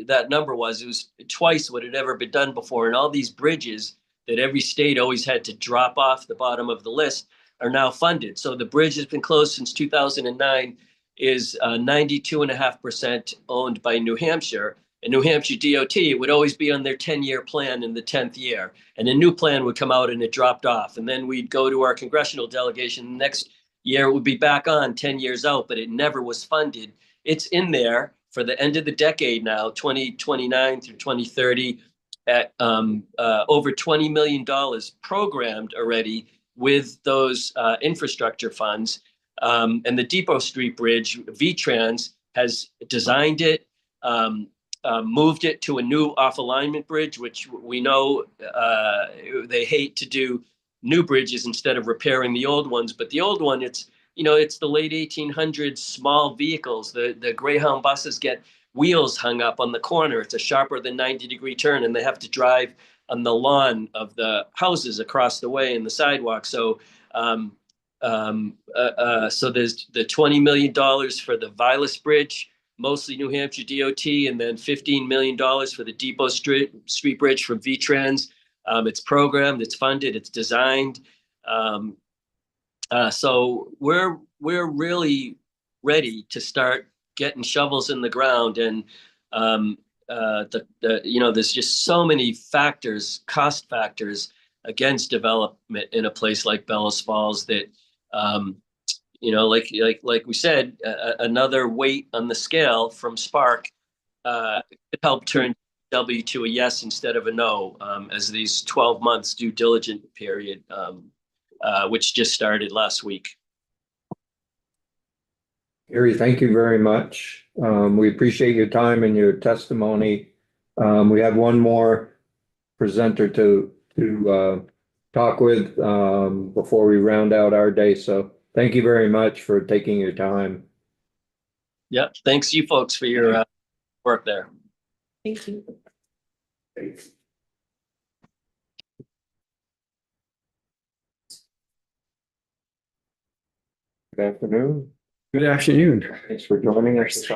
that number was, it was twice what had ever been done before. And all these bridges that every state always had to drop off the bottom of the list are now funded. So the bridge has been closed since 2009, is 92.5% owned by New Hampshire. And New Hampshire DOT, it would always be on their 10-year plan in the 10th year. And a new plan would come out and it dropped off. And then we'd go to our congressional delegation. Next year it would be back on 10 years out, but it never was funded. It's in there for the end of the decade now, 2029 through 2030, at over $20 million programmed already with those infrastructure funds. And the Depot Street Bridge, VTrans, has designed it, moved it to a new off-alignment bridge, which we know they hate to do new bridges instead of repairing the old ones. But the old one, it's the late 1800s small vehicles. The Greyhound buses get wheels hung up on the corner. It's a sharper than 90-degree turn, and they have to drive on the lawn of the houses across the way and the sidewalk. So so there's the $20 million for the Vilas Bridge, mostly New Hampshire DOT, and then $15 million for the Depot Street Bridge from VTrans. It's programmed, it's funded, it's designed. So we're really ready to start getting shovels in the ground. And there's just so many factors, cost factors against development in a place like Bellows Falls that like we said, another weight on the scale from Spark could help turn W to a yes instead of a no, as these 12 months due diligence period, which just started last week. Gary, thank you very much. We appreciate your time and your testimony. We have one more presenter to talk with before we round out our day. So thank you very much for taking your time. Yep. Thanks you folks for your work there. Thank you. Good afternoon. Good afternoon. Thanks for joining us.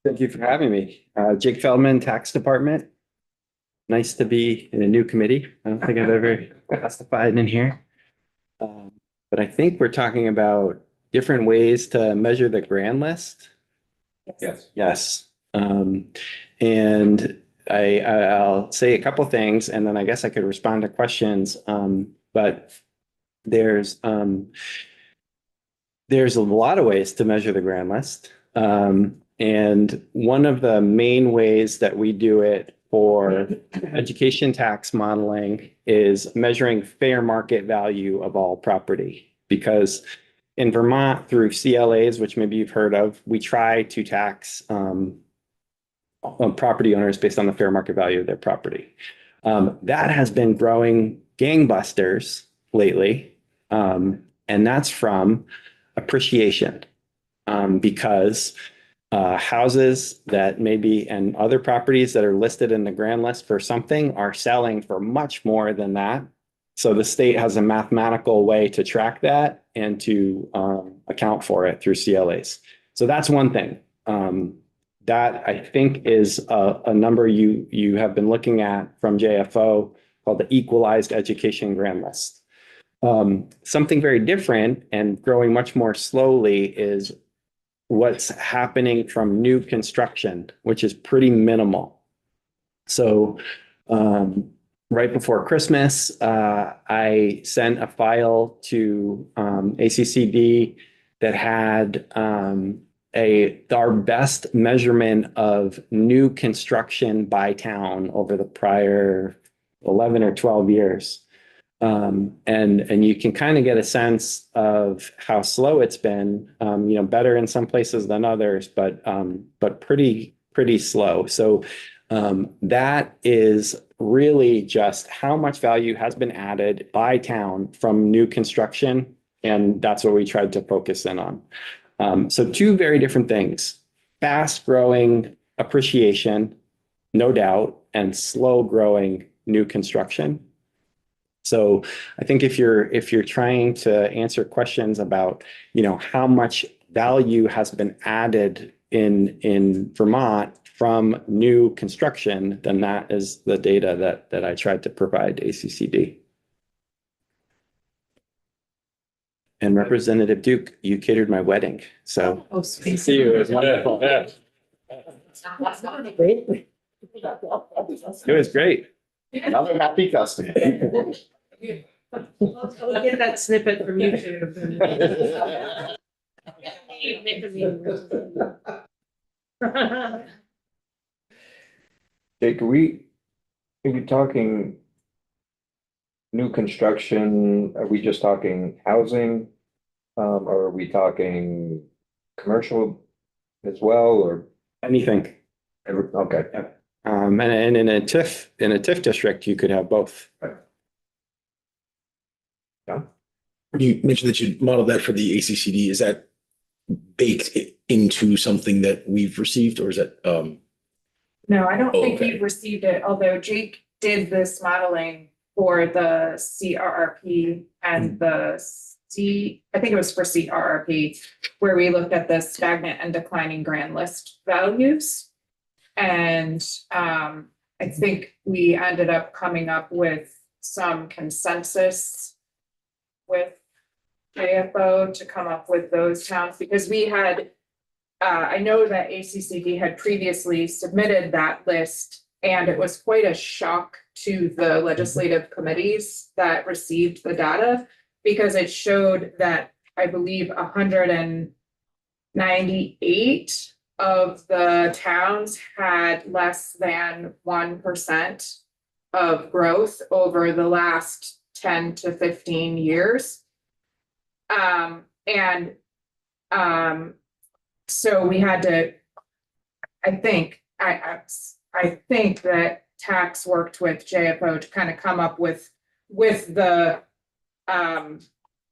Thank you for having me. Jake Feldman, Tax Department. Nice to be in a new committee. I don't think I've ever testified in here. But I think we're talking about different ways to measure the grand list. Yes. Yes. And I'll say a couple things and then I guess I could respond to questions. But there's a lot of ways to measure the grand list. And one of the main ways that we do it for education tax modeling is measuring fair market value of all property. Because in Vermont, through CLAs, which maybe you've heard of, we try to tax property owners based on the fair market value of their property. That has been growing gangbusters lately. And that's from appreciation. Because houses that maybe and other properties that are listed in the grand list for something are selling for much more than that. So the state has a mathematical way to track that and to account for it through CLAs. So that's one thing. That I think is a number you have been looking at from JFO called the Equalized Education Grand List. Something very different and growing much more slowly is what's happening from new construction, which is pretty minimal. So right before Christmas, I sent a file to ACCD that had our best measurement of new construction by town over the prior 11 or 12 years. And you can kind of get a sense of how slow it's been, better in some places than others, but pretty slow. So that is really just how much value has been added by town from new construction. And that's what we tried to focus in on. So two very different things: fast growing appreciation, no doubt, and slow growing new construction. So I think if you're trying to answer questions about, how much value has been added in Vermont from new construction, then that is the data that I tried to provide ACCD. And Representative Duke, you catered my wedding, so. Oh, sweet. See you. It was wonderful. It was great. Another happy customer. I'll get that snippet from YouTube. Jake, are we talking new construction? Are we just talking housing? Or are we talking commercial as well, or? Anything. Okay. And in a TIF district, you could have both. Yeah. You mentioned that you modeled that for the ACCD. Is that baked into something that we've received, or is that? No, I don't think okay. we've received it, although Jake did this modeling for the CRRP and I think it was for CRRP, where we looked at the stagnant and declining grand list values. And I think we ended up coming up with some consensus with JFO to come up with those towns, because we had, I know that ACCD had previously submitted that list, and it was quite a shock to the legislative committees that received the data, because it showed that I believe 198 of the towns had less than 1% of growth over the last 10 to 15 years. So we had to, I think that tax worked with JFO to kind of come up with the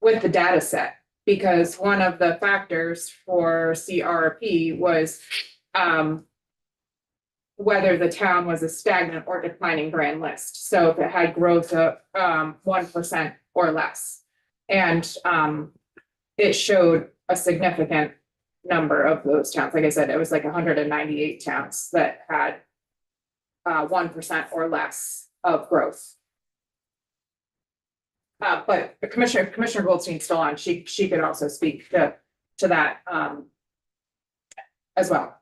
data set, because one of the factors for CRP was whether the town was a stagnant or declining grand list. So if it had growth of 1% or less. And it showed a significant number of those towns. Like I said, it was like 198 towns that had 1% or less of growth. But Commissioner Goldstein's still on. She could also speak to that as well.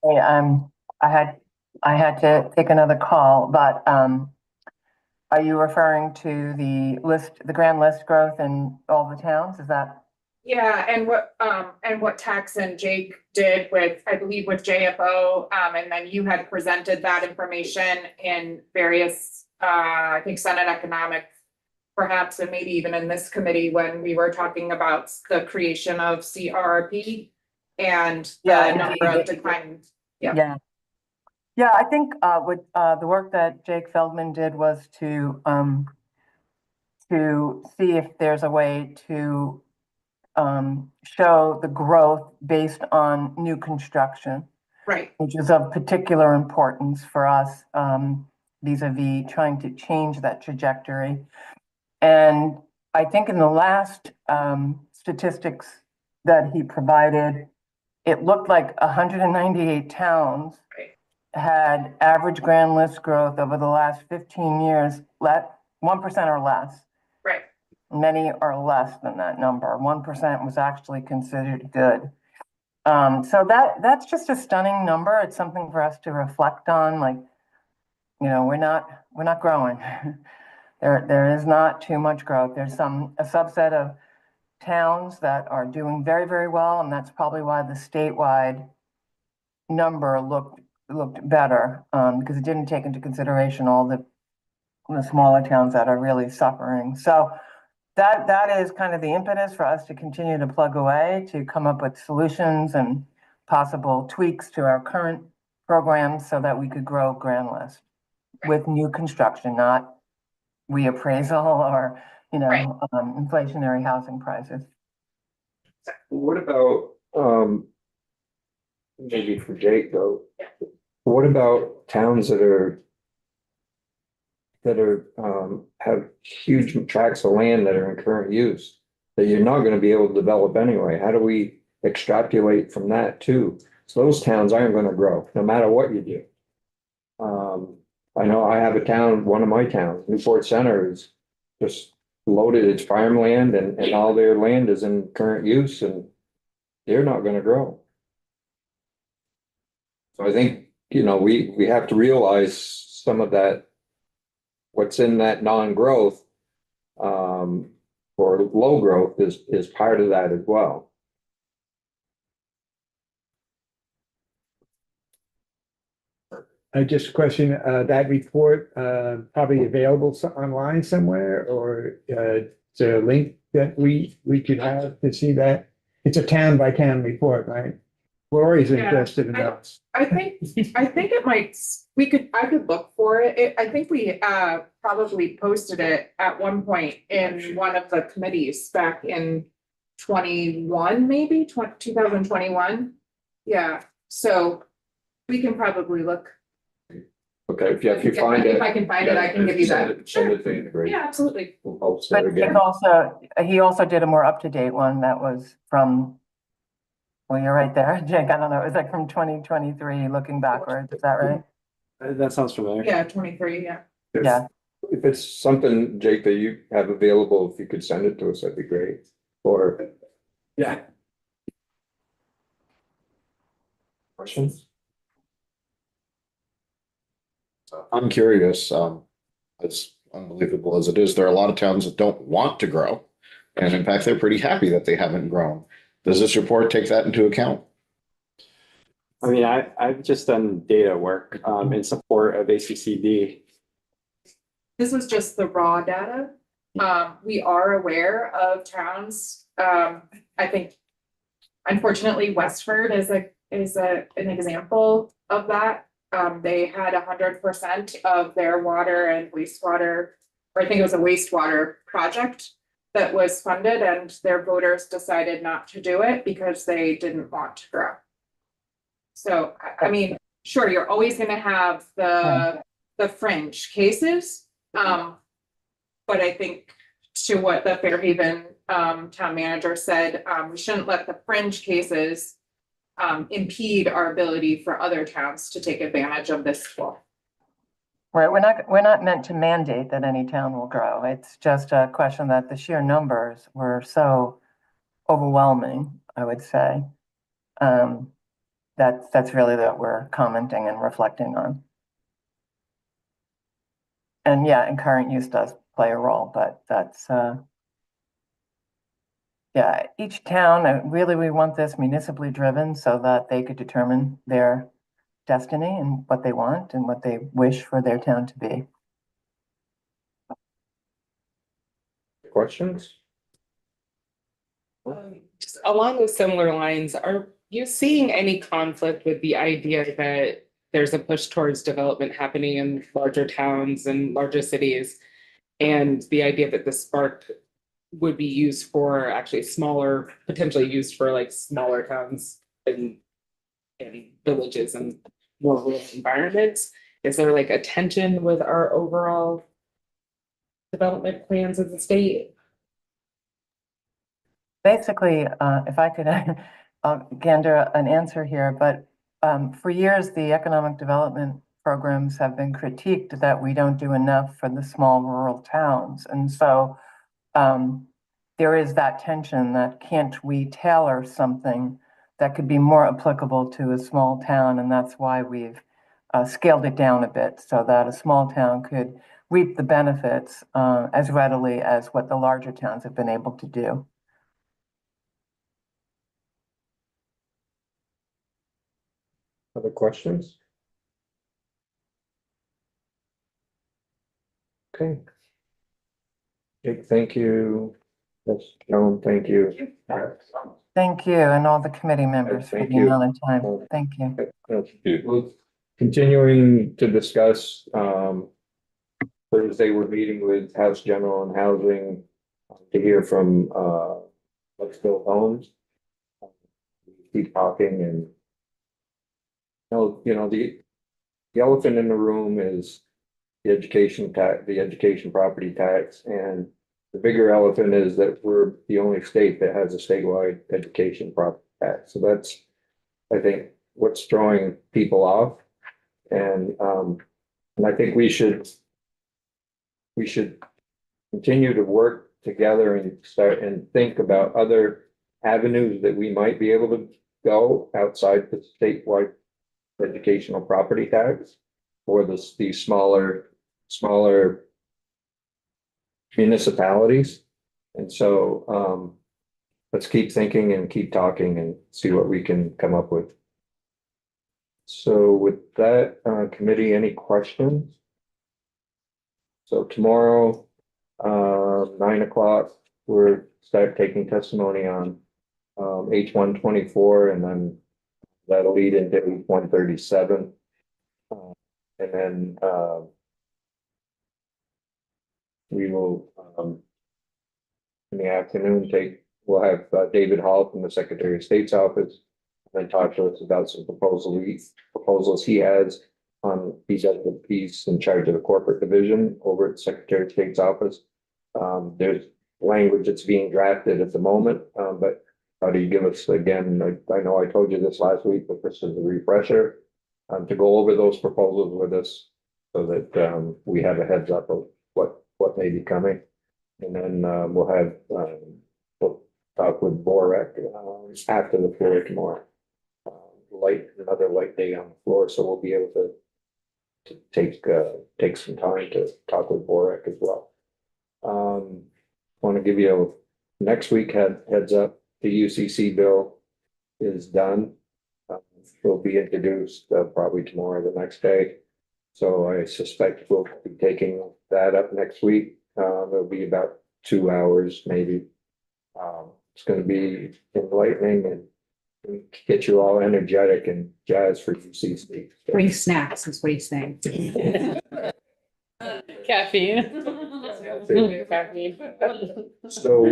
Hey, I had to take another call, but are you referring to the grand list growth in all the towns? Is that Yeah, and what Tex and Jake did with, I believe with JFO, and then you had presented that information in various, I think Senate Economic, perhaps, and maybe even in this committee when we were talking about the creation of CRRP and Yeah, the number of indeed. declining. Yeah. Yeah. Yeah, I think what the work that Jake Feldman did was to see if there's a way to show the growth based on new construction, Right. which is of particular importance for us vis-a-vis trying to change that trajectory. And I think in the last statistics that he provided, it looked like 198 towns had average grand list growth over the last 15 years, 1% or less. Right. Many are less than that number. 1% was actually considered good. So that's just a stunning number. It's something for us to reflect on. Like, you know, we're not growing. There is not too much growth. There's a subset of towns that are doing very, very well, and that's probably why the statewide number looked better, because it didn't take into consideration all the smaller towns that are really suffering. So that is kind of the impetus for us to continue to plug away, to come up with solutions and possible tweaks to our current programs so that we could grow grand list with new construction, not reappraisal or, you know, inflationary housing prices. What about, maybe for Jake though, what about towns that have huge tracts of land that are in current use that you're not gonna be able to develop anyway? How do we extrapolate from that too? So those towns aren't gonna grow, no matter what you do. I know I have a town, one of my towns, Newport Center, is just loaded, it's farmland and all their land is in current use and they're not gonna grow. So I think, you know, we have to realize some of that, what's in that non-growth, or low growth is part of that as well. Just a question, that report, probably available online somewhere, or is there a link that we could have to see that? It's a town by town report, right? We're always Yeah, interested in those. I think it might, I could look for it. I think we probably posted it at one point in one of the committees back in 21, maybe 2021. Yeah, so we can probably look. Okay, if you find it. If I can find it, I can give you that. Send it to integrate. Yeah, absolutely. We'll post But it again. he also did a more up-to-date one that was from, well, you're right there, Jake. I don't know. It was like from 2023, looking backwards. Is that right? That sounds familiar. Yeah, 23, yeah. Yeah. If it's something, Jake, that you have available, if you could send it to us, that'd be great. Or. Yeah. Questions? I'm curious, as unbelievable as it is, there are a lot of towns that don't want to grow. And in fact, they're pretty happy that they haven't grown. Does this report take that into account? I mean, I've just done data work in support of ACCD. This was just the raw data. We are aware of towns. I think unfortunately Westford is an example of that. They had 100% of their water and wastewater, or I think it was a wastewater project that was funded, and their voters decided not to do it because they didn't want to grow. So, I mean, sure, you're always gonna have the fringe cases. But I think to what the Fairhaven town manager said, we shouldn't let the fringe cases impede our ability for other towns to take advantage of this tool. Right. We're not meant to mandate that any town will grow. It's just a question that the sheer numbers were so overwhelming, I would say. That's really what we're commenting and reflecting on. And yeah, and current use does play a role, but that's yeah, each town, really, we want this municipally driven so that they could determine their destiny and what they want and what they wish for their town to be. Questions? Just along those similar lines, are you seeing any conflict with the idea that there's a push towards development happening in larger towns and larger cities? And the idea that the Spark would be used for actually smaller, potentially used for like smaller towns and villages and more rural environments? Is there like a tension with our overall development plans as a state? Basically, if I could gander an answer here, but for years, the economic development programs have been critiqued that we don't do enough for the small rural towns. And so there is that tension that can't we tailor something that could be more applicable to a small town? And that's why we've scaled it down a bit so that a small town could reap the benefits as readily as what the larger towns have been able to do. Other questions? Okay. Jake, thank you. Yes, Joan, thank you. Thank you, and all the committee members for Thank the you. amount of time. Thank you. Continuing to discuss, Thursday, we're meeting with House General and Housing to hear from, Let's Build Homes. Keep talking and the elephant in the room is the education tax, the education property tax, and the bigger elephant is that we're the only state that has a statewide education property tax. So that's, I think, what's throwing people off. And I think we should continue to work together and start and think about other avenues that we might be able to go outside the statewide educational property tax for these smaller municipalities. And so let's keep thinking and keep talking and see what we can come up with. So with that, committee, any questions? So tomorrow, 9 o'clock, we're start taking testimony on H-124, and then that'll lead into H-137. And then we will, in the afternoon, we'll have David Hall from the Secretary of State's office, and then talk to us about some proposals he has on, he's in charge of the corporate division over at the Secretary of State's office. There's language that's being drafted at the moment, but how do you give us, again, I know I told you this last week, but this is a refresher, to go over those proposals with us so that we have a heads up of what may be coming. And then we'll talk with Borek after the floor tomorrow. Another light day on the floor, so we'll be able to take some time to talk with Borek as well. Want to give you next week heads up. The UCC bill is done. Will be introduced probably tomorrow or the next day. So I suspect we'll be taking that up next week. It'll be about 2 hours maybe. It's going to be enlightening and get you all energetic and jazz for UCC. Bring snacks is what he's saying. Caffeine. Caffeine. So